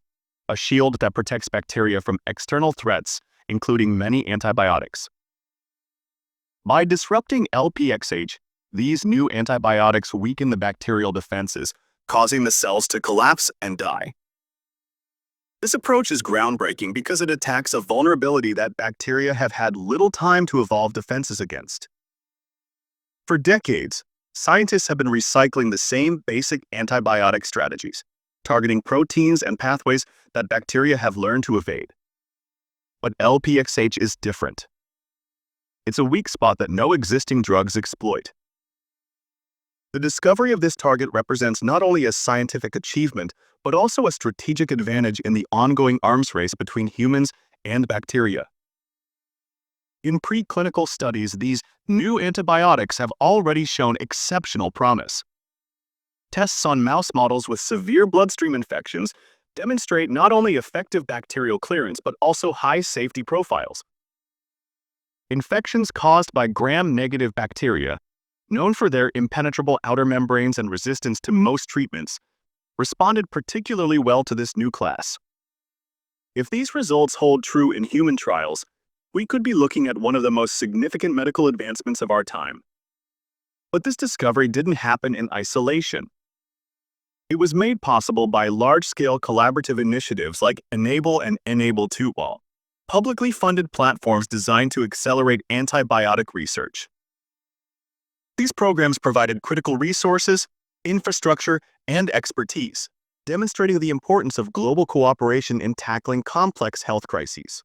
a shield that protects bacteria from external threats, including many antibiotics. By disrupting LPXH, these new antibiotics weaken the bacterial defenses, causing the cells to collapse and die. This approach is groundbreaking because it attacks a vulnerability that bacteria have had little time to evolve defenses against. For decades, scientists have been recycling the same basic antibiotic strategies, targeting proteins and pathways that bacteria have learned to evade. But LPXH is different. It's a weak spot that no existing drugs exploit. The discovery of this target represents not only a scientific achievement, but also a strategic advantage in the ongoing arms race between humans and bacteria. In preclinical studies, these new antibiotics have already shown exceptional promise. Tests on mouse models with severe bloodstream infections demonstrate not only effective bacterial clearance, but also high safety profiles. Infections caused by gram-negative bacteria, known for their impenetrable outer membranes and resistance to most treatments, responded particularly well to this new class. If these results hold true in human trials, we could be looking at one of the most significant medical advancements of our time. But this discovery didn't happen in isolation. It was made possible by large-scale collaborative initiatives like Enable and Enable 2, publicly funded platforms designed to accelerate antibiotic research. These programs provided critical resources, infrastructure, and expertise, demonstrating the importance of global cooperation in tackling complex health crises.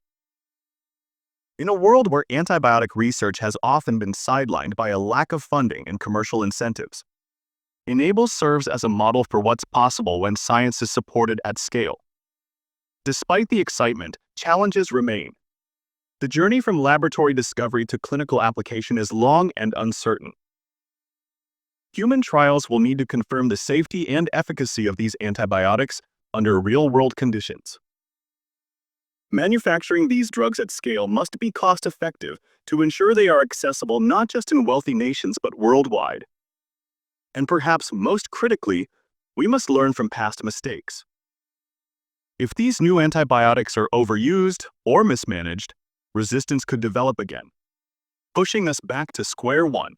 In a world where antibiotic research has often been sidelined by a lack of funding and commercial incentives, Enable serves as a model for what's possible when science is supported at scale. Despite the excitement, challenges remain. The journey from laboratory discovery to clinical application is long and uncertain. Human trials will need to confirm the safety and efficacy of these antibiotics under real-world conditions. Manufacturing these drugs at scale must be cost-effective to ensure they are accessible not just in wealthy nations but worldwide. And perhaps most critically, we must learn from past mistakes. If these new antibiotics are overused or mismanaged, resistance could develop again, pushing us back to square one.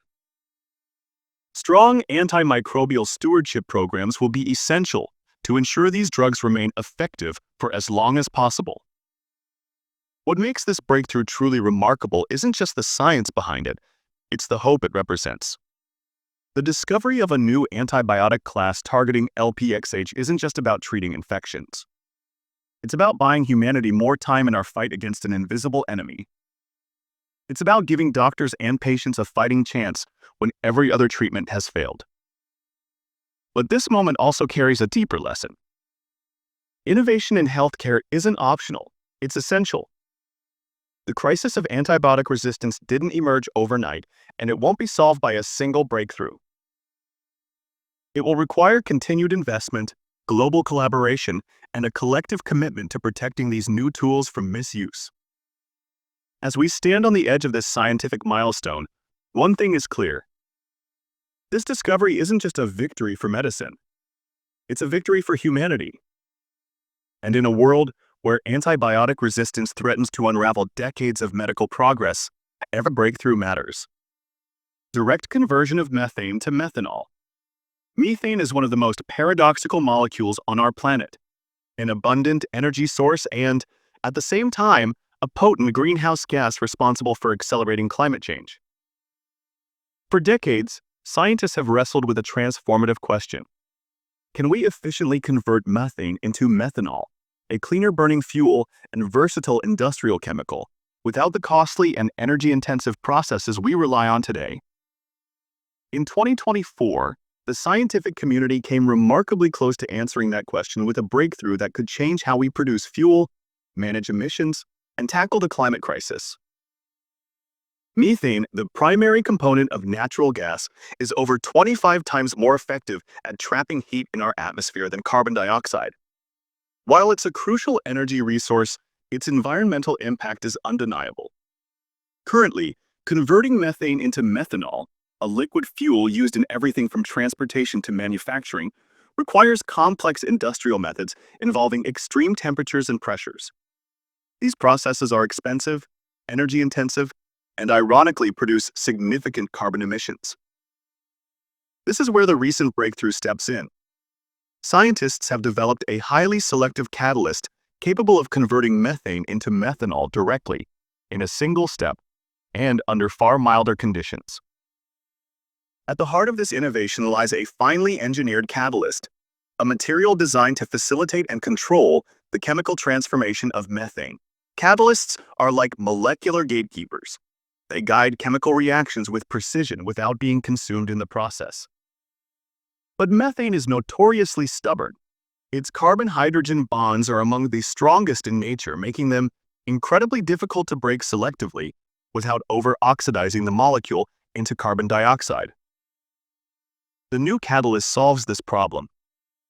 Strong antimicrobial stewardship programs will be essential to ensure these drugs remain effective for as long as possible. What makes this breakthrough truly remarkable isn't just the science behind it, it's the hope it represents. The discovery of a new antibiotic class targeting LPXH isn't just about treating infections. It's about buying humanity more time in our fight against an invisible enemy. It's about giving doctors and patients a fighting chance when every other treatment has failed. But this moment also carries a deeper lesson. Innovation in healthcare isn't optional, it's essential. The crisis of antibiotic resistance didn't emerge overnight, and it won't be solved by a single breakthrough. It will require continued investment, global collaboration, and a collective commitment to protecting these new tools from misuse. As we stand on the edge of this scientific milestone, one thing is clear. This discovery isn't just a victory for medicine. It's a victory for humanity. And in a world where antibiotic resistance threatens to unravel decades of medical progress, every breakthrough matters. Direct conversion of methane to methanol. Methane is one of the most paradoxical molecules on our planet, an abundant energy source and, at the same time, a potent greenhouse gas responsible for accelerating climate change. For decades, scientists have wrestled with a transformative question. Can we efficiently convert methane into methanol, a cleaner-burning fuel and versatile industrial chemical, without the costly and energy-intensive processes we rely on today? In 2024, the scientific community came remarkably close to answering that question with a breakthrough that could change how we produce fuel, manage emissions, and tackle the climate crisis. Methane, the primary component of natural gas, is over 25 times more effective at trapping heat in our atmosphere than carbon dioxide. While it's a crucial energy resource, its environmental impact is undeniable. Currently, converting methane into methanol, a liquid fuel used in everything from transportation to manufacturing, requires complex industrial methods involving extreme temperatures and pressures. These processes are expensive, energy-intensive, and ironically produce significant carbon emissions. This is where the recent breakthrough steps in. Scientists have developed a highly selective catalyst capable of converting methane into methanol directly, in a single step, and under far milder conditions. At the heart of this innovation lies a finely engineered catalyst, a material designed to facilitate and control the chemical transformation of methane. Catalysts are like molecular gatekeepers. They guide chemical reactions with precision without being consumed in the process. But methane is notoriously stubborn. Its carbon-hydrogen bonds are among the strongest in nature, making them incredibly difficult to break selectively without over-oxidizing the molecule into carbon dioxide. The new catalyst solves this problem.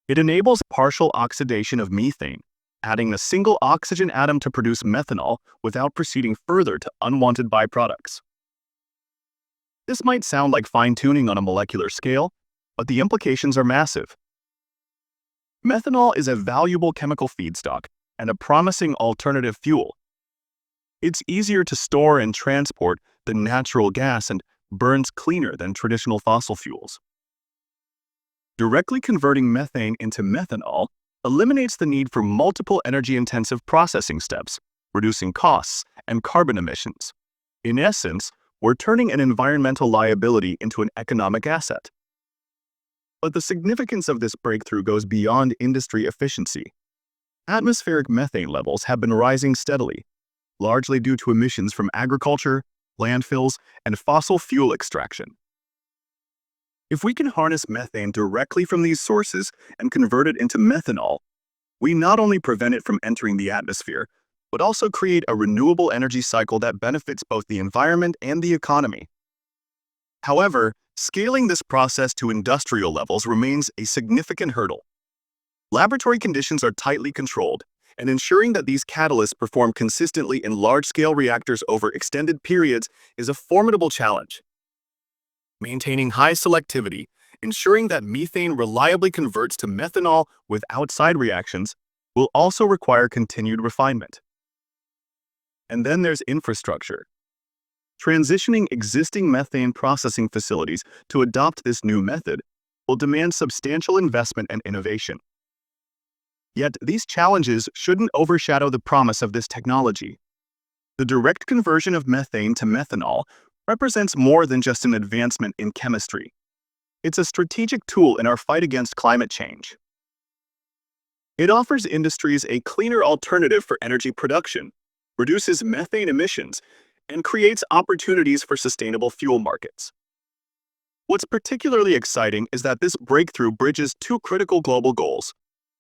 It enables partial oxidation of methane, adding a single oxygen atom to produce methanol without proceeding further to unwanted byproducts. This might sound like fine-tuning on a molecular scale, but the implications are massive. Methanol is a valuable chemical feedstock and a promising alternative fuel. It's easier to store and transport than natural gas and burns cleaner than traditional fossil fuels. Directly converting methane into methanol eliminates the need for multiple energy-intensive processing steps, reducing costs and carbon emissions. In essence, we're turning an environmental liability into an economic asset. But the significance of this breakthrough goes beyond industry efficiency. Atmospheric methane levels have been rising steadily, largely due to emissions from agriculture, landfills, and fossil fuel extraction. If we can harness methane directly from these sources and convert it into methanol, we not only prevent it from entering the atmosphere, but also create a renewable energy cycle that benefits both the environment and the economy. However, scaling this process to industrial levels remains a significant hurdle. Laboratory conditions are tightly controlled, and ensuring that these catalysts perform consistently in large-scale reactors over extended periods is a formidable challenge. Maintaining high selectivity, ensuring that methane reliably converts to methanol without side reactions, will also require continued refinement. And then there's infrastructure. Transitioning existing methane processing facilities to adopt this new method will demand substantial investment and innovation. Yet these challenges shouldn't overshadow the promise of this technology. The direct conversion of methane to methanol represents more than just an advancement in chemistry. It's a strategic tool in our fight against climate change. It offers industries a cleaner alternative for energy production, reduces methane emissions, and creates opportunities for sustainable fuel markets. What's particularly exciting is that this breakthrough bridges two critical global goals: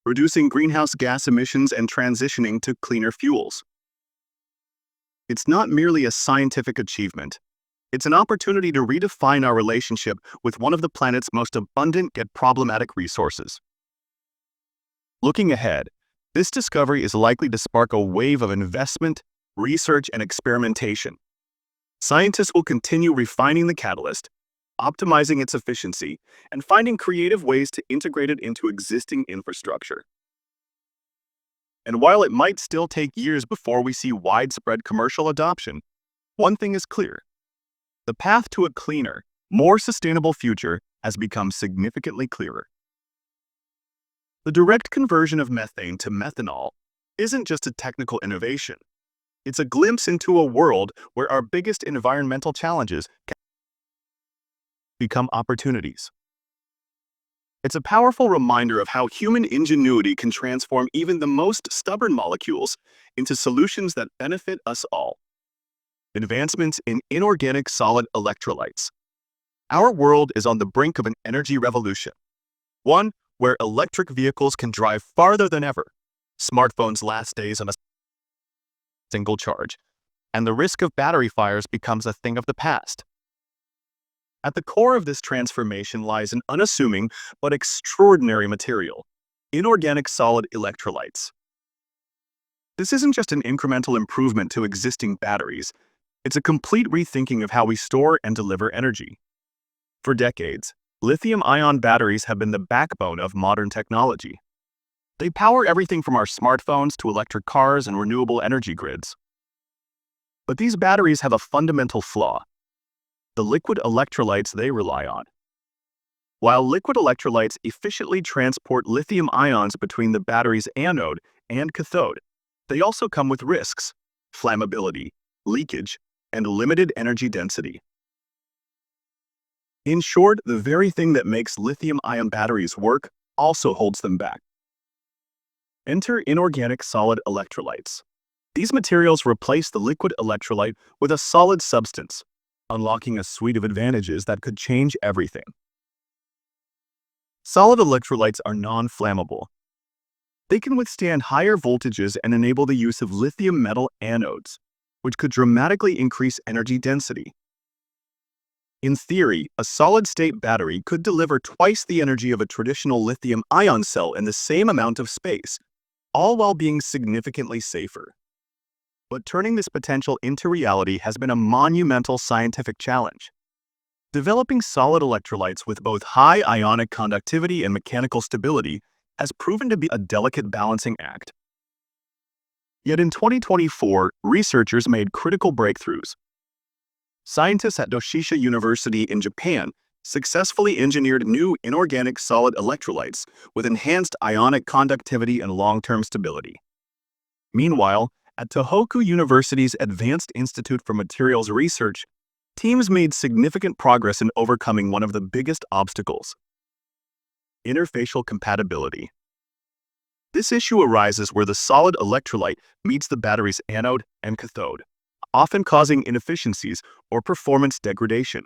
reducing greenhouse gas emissions and transitioning to cleaner fuels. It's not merely a scientific achievement. It's an opportunity to redefine our relationship with one of the planet's most abundant yet problematic resources. Looking ahead, this discovery is likely to spark a wave of investment, research, and experimentation. Scientists will continue refining the catalyst, optimizing its efficiency, and finding creative ways to integrate it into existing infrastructure. And while it might still take years before we see widespread commercial adoption, one thing is clear: the path to a cleaner, more sustainable future has become significantly clearer. The direct conversion of methane to methanol isn't just a technical innovation. It's a glimpse into a world where our biggest environmental challenges can become opportunities. It's a powerful reminder of how human ingenuity can transform even the most stubborn molecules into solutions that benefit us all. Advancements in inorganic solid electrolytes. Our world is on the brink of an energy revolution, one where electric vehicles can drive farther than ever, smartphones last days on a single charge, and the risk of battery fires becomes a thing of the past. At the core of this transformation lies an unassuming but extraordinary material: inorganic solid electrolytes. This isn't just an incremental improvement to existing batteries. It's a complete rethinking of how we store and deliver energy. For decades, lithium-ion batteries have been the backbone of modern technology. They power everything from our smartphones to electric cars and renewable energy grids. But these batteries have a fundamental flaw: the liquid electrolytes they rely on. While liquid electrolytes efficiently transport lithium ions between the battery's anode and cathode, they also come with risks: flammability, leakage, and limited energy density. In short, the very thing that makes lithium-ion batteries work also holds them back. Enter inorganic solid electrolytes. These materials replace the liquid electrolyte with a solid substance, unlocking a suite of advantages that could change everything. Solid electrolytes are non-flammable. They can withstand higher voltages and enable the use of lithium metal anodes, which could dramatically increase energy density. In theory, a solid-state battery could deliver twice the energy of a traditional lithium-ion cell in the same amount of space, all while being significantly safer. But turning this potential into reality has been a monumental scientific challenge. Developing solid electrolytes with both high ionic conductivity and mechanical stability has proven to be a delicate balancing act. Yet in 2024, researchers made critical breakthroughs. Scientists at Doshisha University in Japan successfully engineered new inorganic solid electrolytes with enhanced ionic conductivity and long-term stability. Meanwhile, at Tohoku University's Advanced Institute for Materials Research, teams made significant progress in overcoming one of the biggest obstacles: interfacial compatibility. This issue arises where the solid electrolyte meets the battery's anode and cathode, often causing inefficiencies or performance degradation.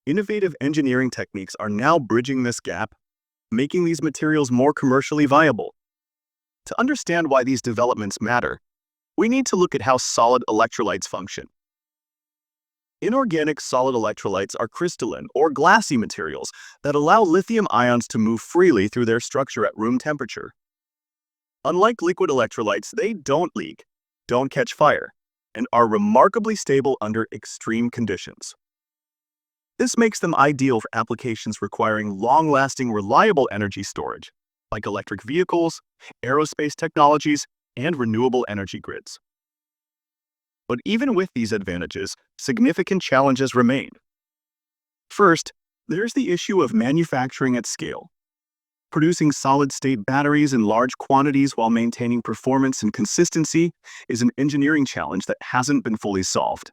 Innovative engineering techniques are now bridging this gap, making these materials more commercially viable. To understand why these developments matter, we need to look at how solid electrolytes function. Inorganic solid electrolytes are crystalline or glassy materials that allow lithium ions to move freely through their structure at room temperature. Unlike liquid electrolytes, they don't leak, don't catch fire, and are remarkably stable under extreme conditions. This makes them ideal for applications requiring long-lasting, reliable energy storage, like electric vehicles, aerospace technologies, and renewable energy grids. But even with these advantages, significant challenges remain. First, there's the issue of manufacturing at scale. Producing solid-state batteries in large quantities while maintaining performance and consistency is an engineering challenge that hasn't been fully solved.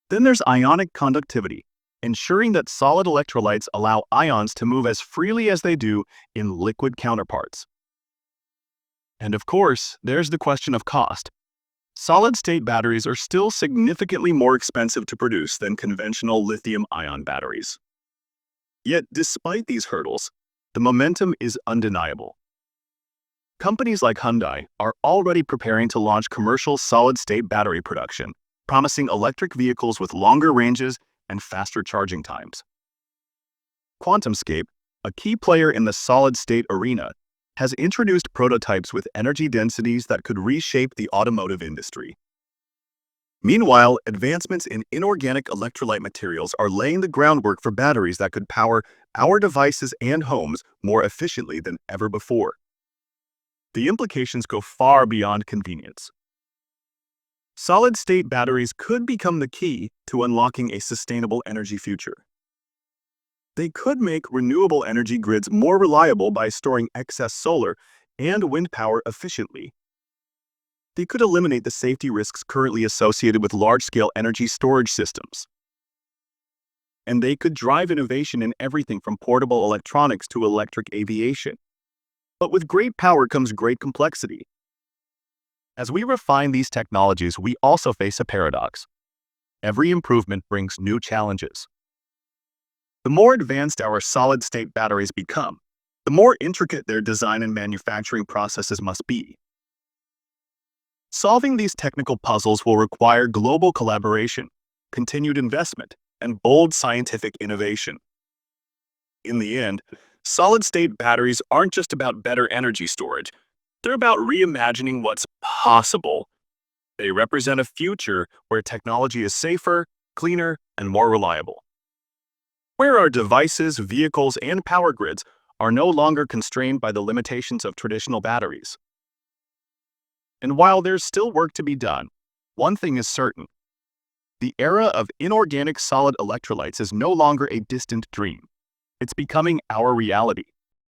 Then there's ionic conductivity, ensuring that solid electrolytes allow ions to move as freely as they do in liquid counterparts. And of course, there's the question of cost. Solid-state batteries are still significantly more expensive to produce than conventional lithium-ion batteries. Yet, despite these hurdles, the momentum is undeniable. Companies like Hyundai are already preparing to launch commercial solid-state battery production, promising electric vehicles with longer ranges and faster charging times. QuantumScape, a key player in the solid-state arena, has introduced prototypes with energy densities that could reshape the automotive industry. Meanwhile, advancements in inorganic electrolyte materials are laying the groundwork for batteries that could power our devices and homes more efficiently than ever before. The implications go far beyond convenience. Solid-state batteries could become the key to unlocking a sustainable energy future. They could make renewable energy grids more reliable by storing excess solar and wind power efficiently. They could eliminate the safety risks currently associated with large-scale energy storage systems. And they could drive innovation in everything from portable electronics to electric aviation. But with great power comes great complexity. As we refine these technologies, we also face a paradox. Every improvement brings new challenges. The more advanced our solid-state batteries become, the more intricate their design and manufacturing processes must be. Solving these technical puzzles will require global collaboration, continued investment, and bold scientific innovation. In the end, solid-state batteries aren't just about better energy storage. They're about reimagining what's possible. They represent a future where technology is safer, cleaner, and more reliable. Where our devices, vehicles, and power grids are no longer constrained by the limitations of traditional batteries. And while there's still work to be done, one thing is certain. The era of inorganic solid electrolytes is no longer a distant dream. It's becoming our reality.